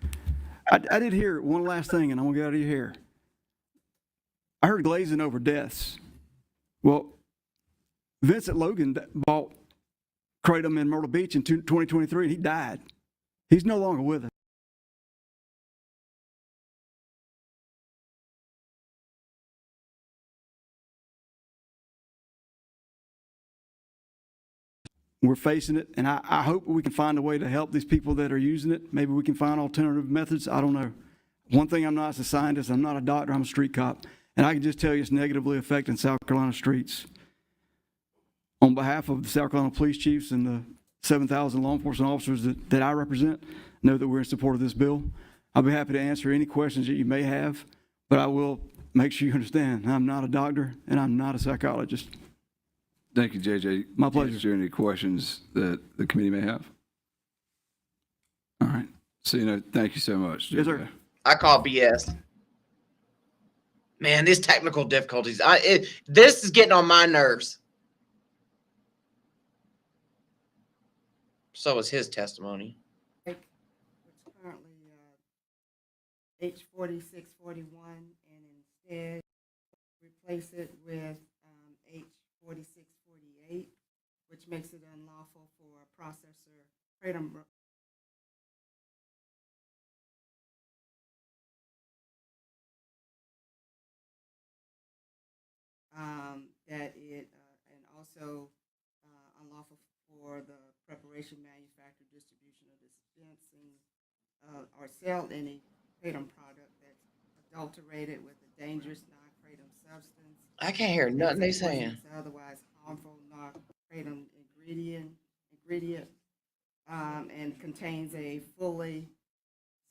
I did hear one last thing, and I'm going to get out of your hair. I heard glazing over deaths. Well, Vincent Logan bought Kratom in Myrtle Beach in 2023, and he died. He's no longer with us. We're facing it, and I hope we can find a way to help these people that are using it. Maybe we can find alternative methods. I don't know. One thing I'm not is a scientist. I'm not a doctor. I'm a street cop. And I can just tell you it's negatively affecting South Carolina streets. On behalf of the South Carolina police chiefs and the 7,000 law enforcement officers that I represent, know that we're in support of this bill. I'll be happy to answer any questions that you may have, but I will make sure you understand I'm not a doctor and I'm not a psychologist. Thank you, JJ. My pleasure. Is there any questions that the committee may have? All right. So, thank you so much. Yes, sir. I call BS. Man, these technical difficulties. This is getting on my nerves. So is his testimony. Which currently H4641, and instead replace it with H4648, which makes it unlawful for a processor Kratom that it and also unlawful for the preparation, manufacture, distribution, or dispensing or sell any Kratom product that's adulterated with a dangerous non-Kratom substance. I can't hear nothing they saying. Otherwise harmful non-Kratom ingredient, and contains a fully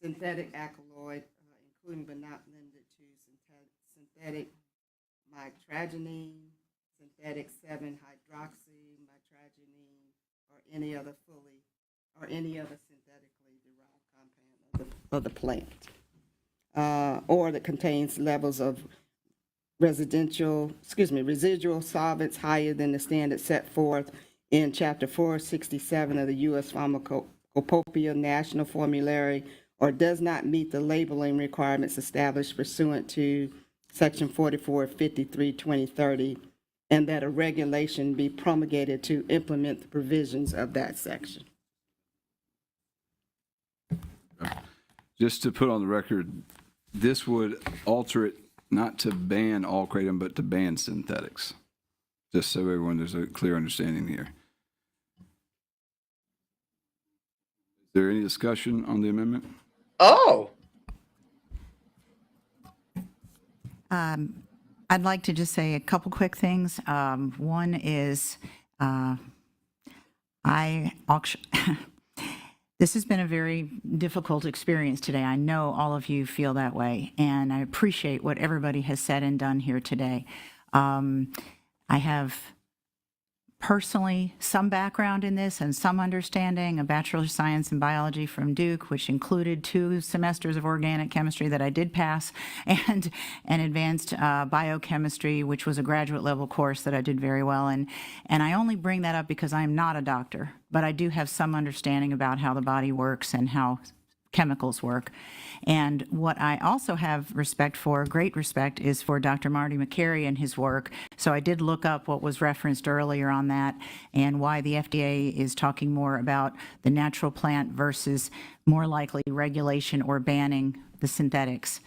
synthetic alkaloid, including but not limited to synthetic mitragynine, synthetic 7-hydroxymitragynine, or any other synthetically derived compound of the plant, or that contains levels of residual solvents higher than the standard set forth in Chapter 467 of the U.S. Pharmacopoeia National Formulary, or does not meet the labeling requirements established pursuant to Section 4453/2030, and that a regulation be promulgated to implement the provisions of that section. Just to put on the record, this would alter it not to ban all Kratom, but to ban synthetics. Just so everyone, there's a clear understanding here. Is there any discussion on the amendment? Oh. I'd like to just say a couple quick things. One is This has been a very difficult experience today. I know all of you feel that way, and I appreciate what everybody has said and done here today. I have personally some background in this and some understanding, a Bachelor of Science in Biology from Duke, which included 2 semesters of organic chemistry that I did pass, and an advanced biochemistry, which was a graduate level course that I did very well in. And I only bring that up because I'm not a doctor, but I do have some understanding about how the body works and how chemicals work. And what I also have respect for, great respect, is for Dr. Marty McCary and his work. So I did look up what was referenced earlier on that and why the FDA is talking more about the natural plant versus more likely regulation or banning the synthetics.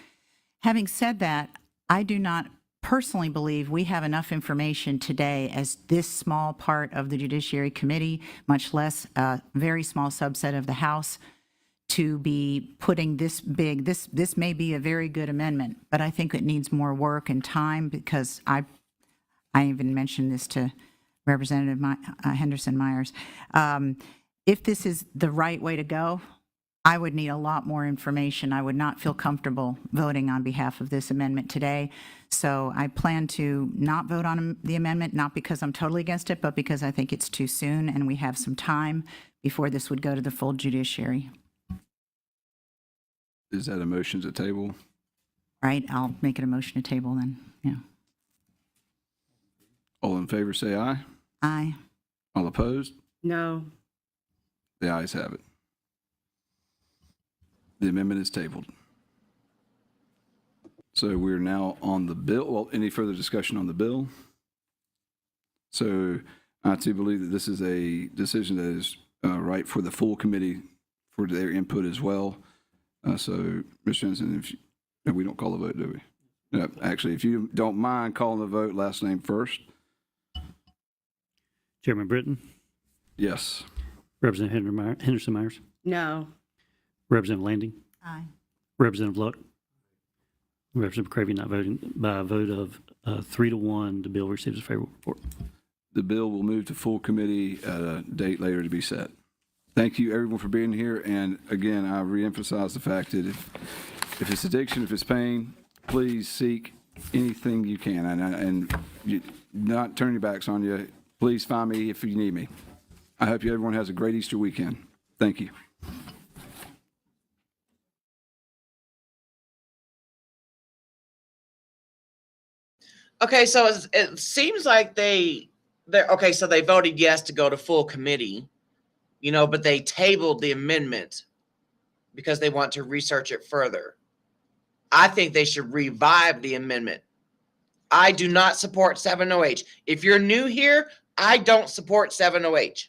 Having said that, I do not personally believe we have enough information today as this small part of the Judiciary Committee, much less a very small subset of the House, to be putting this big, this may be a very good amendment, but I think it needs more work and time because I even mentioned this to Representative Henderson Myers. If this is the right way to go, I would need a lot more information. I would not feel comfortable voting on behalf of this amendment today. So I plan to not vote on the amendment, not because I'm totally against it, but because I think it's too soon and we have some time before this would go to the full judiciary. Is that a motion to table? Right, I'll make it a motion to table then, yeah. All in favor, say aye. Aye. All opposed? No. The ayes have it. The amendment is tabled. So we're now on the bill. Well, any further discussion on the bill? So I too believe that this is a decision that is right for the full committee for their input as well. So, Mr. Jensen, if you, no, we don't call the vote, do we? No, actually, if you don't mind calling the vote, last name first. Chairman Britton, Yes. Representative Henderson Myers, No. Representative Landing, Aye. Representative Luck, Representative McCravy not voting. By a vote of 3-1, the bill receives a favorable report. The bill will move to full committee at a date later to be set. Thank you, everyone, for being here. And again, I reemphasize the fact that if it's addiction, if it's pain, please seek anything you can. And you, not turn your backs on you. Please find me if you need me. I hope everyone has a great Easter weekend. Thank you. Okay, so it seems like they're okay. So they voted yes to go to full committee, but they tabled the amendment because they want to research it further. I think they should revive the amendment. I do not support 7OH. If you're new here, I don't support 7OH.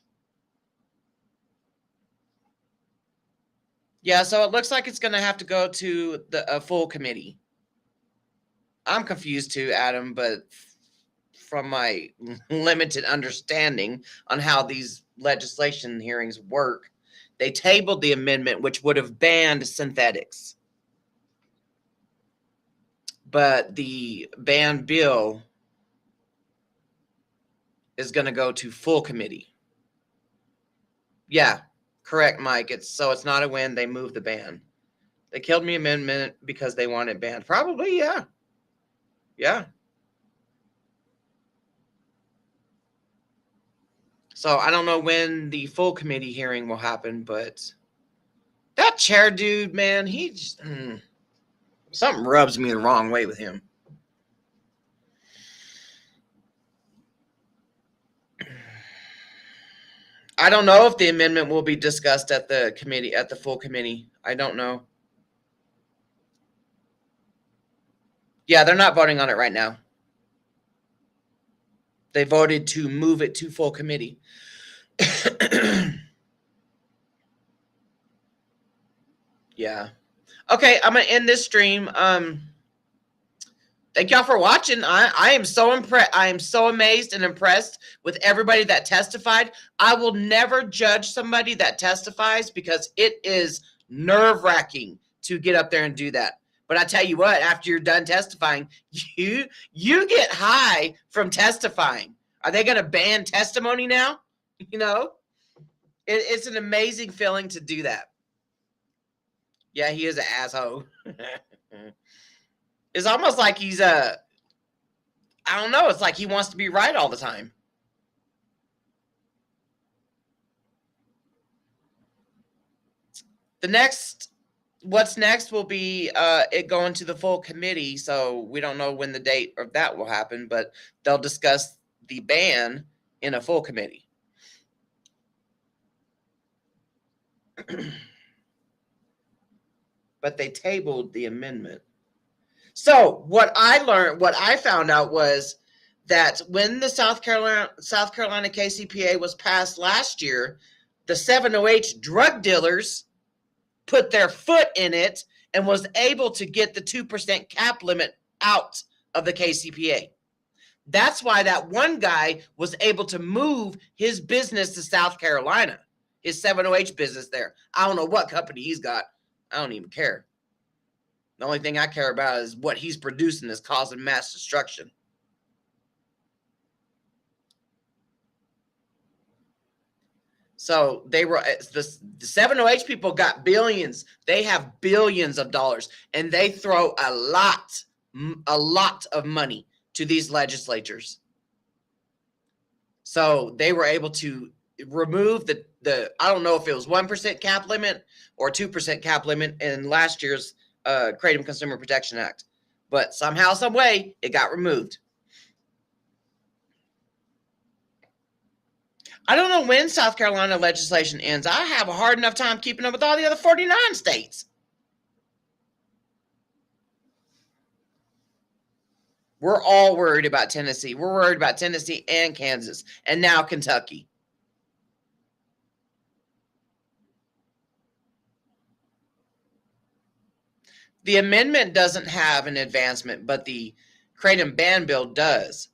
Yeah, so it looks like it's going to have to go to the full committee. I'm confused too, Adam, but from my limited understanding on how these legislation hearings work, they tabled the amendment which would have banned synthetics. But the banned bill is going to go to full committee. Yeah, correct, Mike. It's not a win. They moved the ban. They killed me amendment because they want it banned. Probably, yeah. Yeah. So I don't know when the full committee hearing will happen, but that chair dude, man, he just something rubs me the wrong way with him. I don't know if the amendment will be discussed at the committee, at the full committee. I don't know. Yeah, they're not voting on it right now. They voted to move it to full committee. Yeah. Okay, I'm gonna end this stream. Thank y'all for watching. I am so impressed. I am so amazed and impressed with everybody that testified. I will never judge somebody that testifies because it is nerve-wracking to get up there and do that. But I tell you what, after you're done testifying, you get high from testifying. Are they going to ban testimony now? You know, it's an amazing feeling to do that. Yeah, he is an asshole. It's almost like he's I don't know. It's like he wants to be right all the time. What's next will be it going to the full committee. So we don't know when the date of that will happen, but they'll discuss the ban in a full committee. But they tabled the amendment. So what I found out was that when the South Carolina KCPA was passed last year, the 708 drug dealers put their foot in it and was able to get the 2% cap limit out of the KCPA. That's why that one guy was able to move his business to South Carolina, his 708 business there. I don't know what company he's got. I don't even care. The only thing I care about is what he's producing is causing mass destruction. So they were the 708 people got billions. They have billions of dollars, and they throw a lot of money to these legislatures. So they were able to remove the I don't know if it was 1% cap limit or 2% cap limit in last year's Kratom Consumer Protection Act, but somehow, some way, it got removed. I don't know when South Carolina legislation ends. I have a hard enough time keeping up with all the other 49 states. We're all worried about Tennessee. We're worried about Tennessee and Kansas, and now Kentucky. The amendment doesn't have an advancement, but the Kratom ban bill does.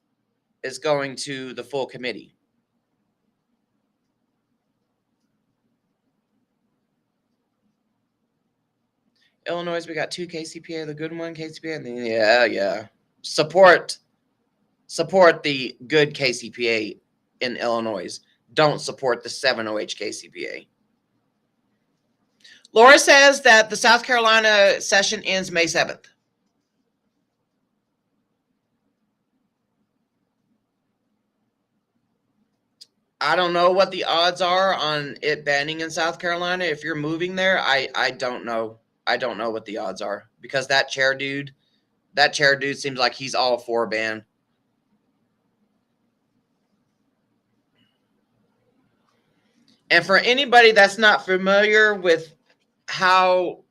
It's going to the full committee. Illinois, we got 2 KCPA, the good one KCPA, and then, yeah. Support the good KCPA in Illinois. Don't support the 708 KCPA. Laura says that the South Carolina session ends May 7th. I don't know what the odds are on it banning in South Carolina. If you're moving there, I don't know. I don't know what the odds are, because that chair dude seems like he's all for a ban. And for anybody that's not familiar with how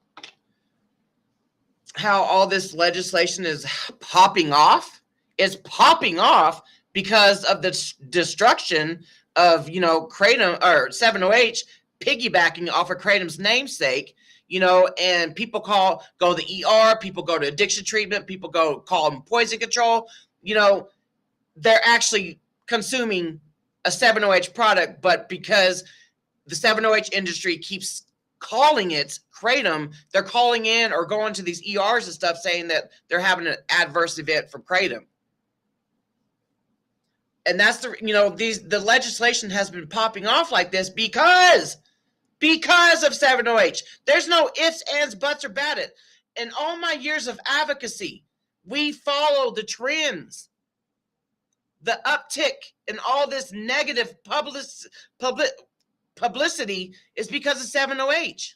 all this legislation is popping off, it's popping off because of the destruction of, Kratom or 708 piggybacking off of Kratom's namesake, and people go to the ER, people go to addiction treatment, people call them poison control. They're actually consuming a 708 product, but because the 708 industry keeps calling it Kratom, they're calling in or going to these ERs and stuff saying that they're having an adverse event from Kratom. And that's the legislation has been popping off like this because of 708. There's no ifs, ands, buts, or about it. In all my years of advocacy, we follow the trends. The uptick in all this negative publicity is because of 708.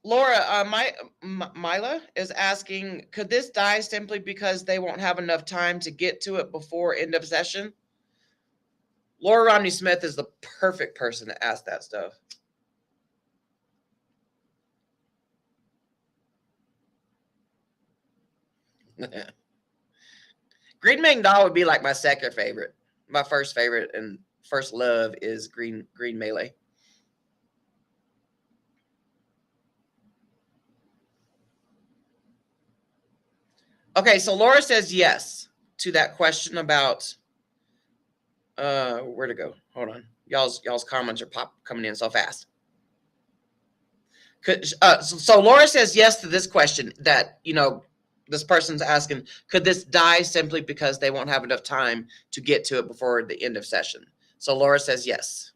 Laura, Mila is asking, could this die simply because they won't have enough time to get to it before end of session? Laura Romney Smith is the perfect person to ask that stuff. Green Mangdal would be like my second favorite. My first favorite and first love is Green Melee. Okay, so Laura says yes to that question about where to go. Hold on. Y'all's comments are coming in so fast. So Laura says yes to this question that, This person's asking, could this die simply because they won't have enough time to get to it before the end of session? So Laura says yes.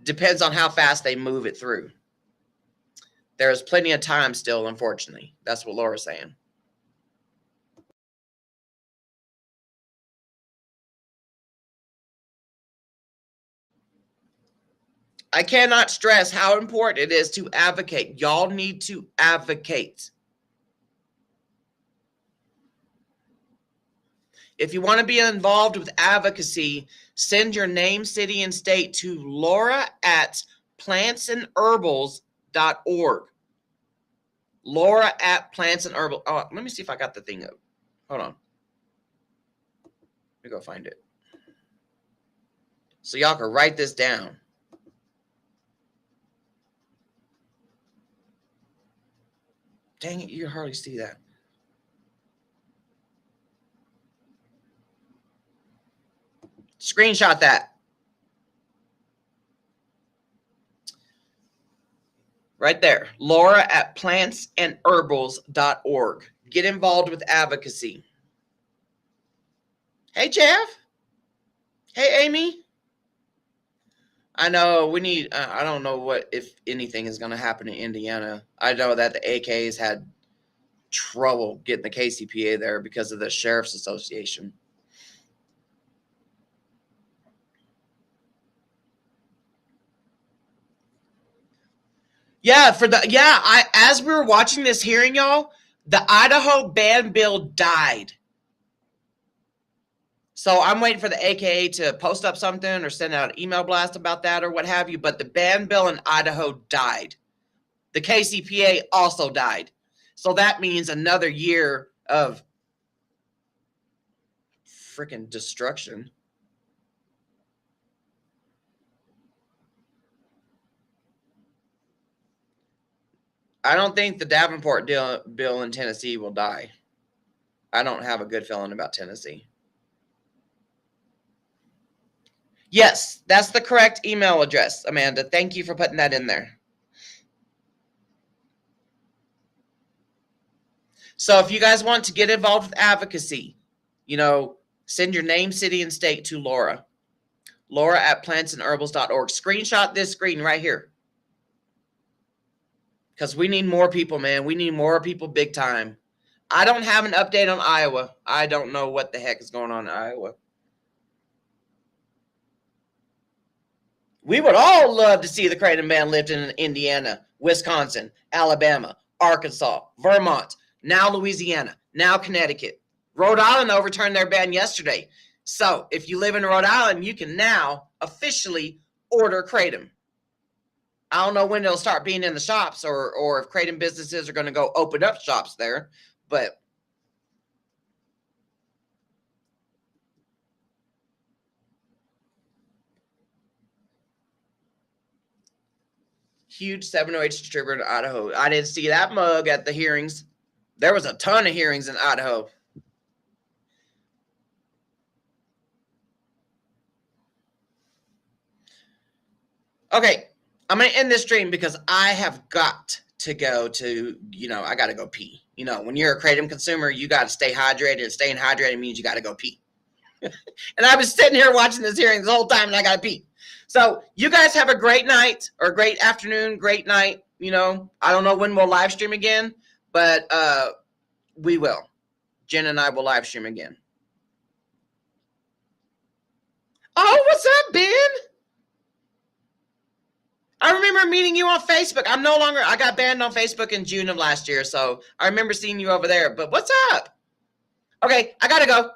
Depends on how fast they move it through. There's plenty of time still, unfortunately. That's what Laura's saying. I cannot stress how important it is to advocate. Y'all need to advocate. If you want to be involved with advocacy, send your name, city, and state to laura@plantsandherbals.org. Laura@plantsandherbals. Oh, let me see if I got the thing up. Hold on. Let me go find it. So y'all can write this down. Dang it, you can hardly see that. Screenshot that. Right there. Laura@plantsandherbals.org. Get involved with advocacy. Hey, Jeff. Hey, Amy. I know we need, I don't know what, if anything is going to happen in Indiana. I know that the AKs had trouble getting the KCPA there because of the Sheriff's Association. Yeah, as we were watching this hearing, y'all, the Idaho ban bill died. So I'm waiting for the AKA to post up something or send out an email blast about that or what have you, but the ban bill in Idaho died. The KCPA also died. So that means another year of freaking destruction. I don't think the Davenport bill in Tennessee will die. I don't have a good feeling about Tennessee. Yes, that's the correct email address, Amanda. Thank you for putting that in there. So if you guys want to get involved with advocacy, send your name, city, and state to Laura. Laura@plantsandherbals.org. Screenshot this screen right here. Because we need more people, man. We need more people big time. I don't have an update on Iowa. I don't know what the heck is going on in Iowa. We would all love to see the Kratom ban lifted in Indiana, Wisconsin, Alabama, Arkansas, Vermont, now Louisiana, now Connecticut. Rhode Island overturned their ban yesterday. So if you live in Rhode Island, you can now officially order Kratom. I don't know when they'll start being in the shops or if Kratom businesses are going to go open up shops there, but huge 708 distributor in Idaho. I didn't see that mug at the hearings. There was a ton of hearings in Idaho. Okay, I'm going to end this stream because I have got to go to, I got to go pee. When you're a Kratom consumer, you got to stay hydrated, and staying hydrated means you got to go pee. And I was sitting here watching this hearing the whole time, and I got to pee. So you guys have a great night or great afternoon, great night. I don't know when we'll live stream again, but we will. Jen and I will live stream again. Oh, what's up, Ben? I remember meeting you on Facebook. I got banned on Facebook in June of last year, so I remember seeing you over there. But what's up? Okay, I gotta go.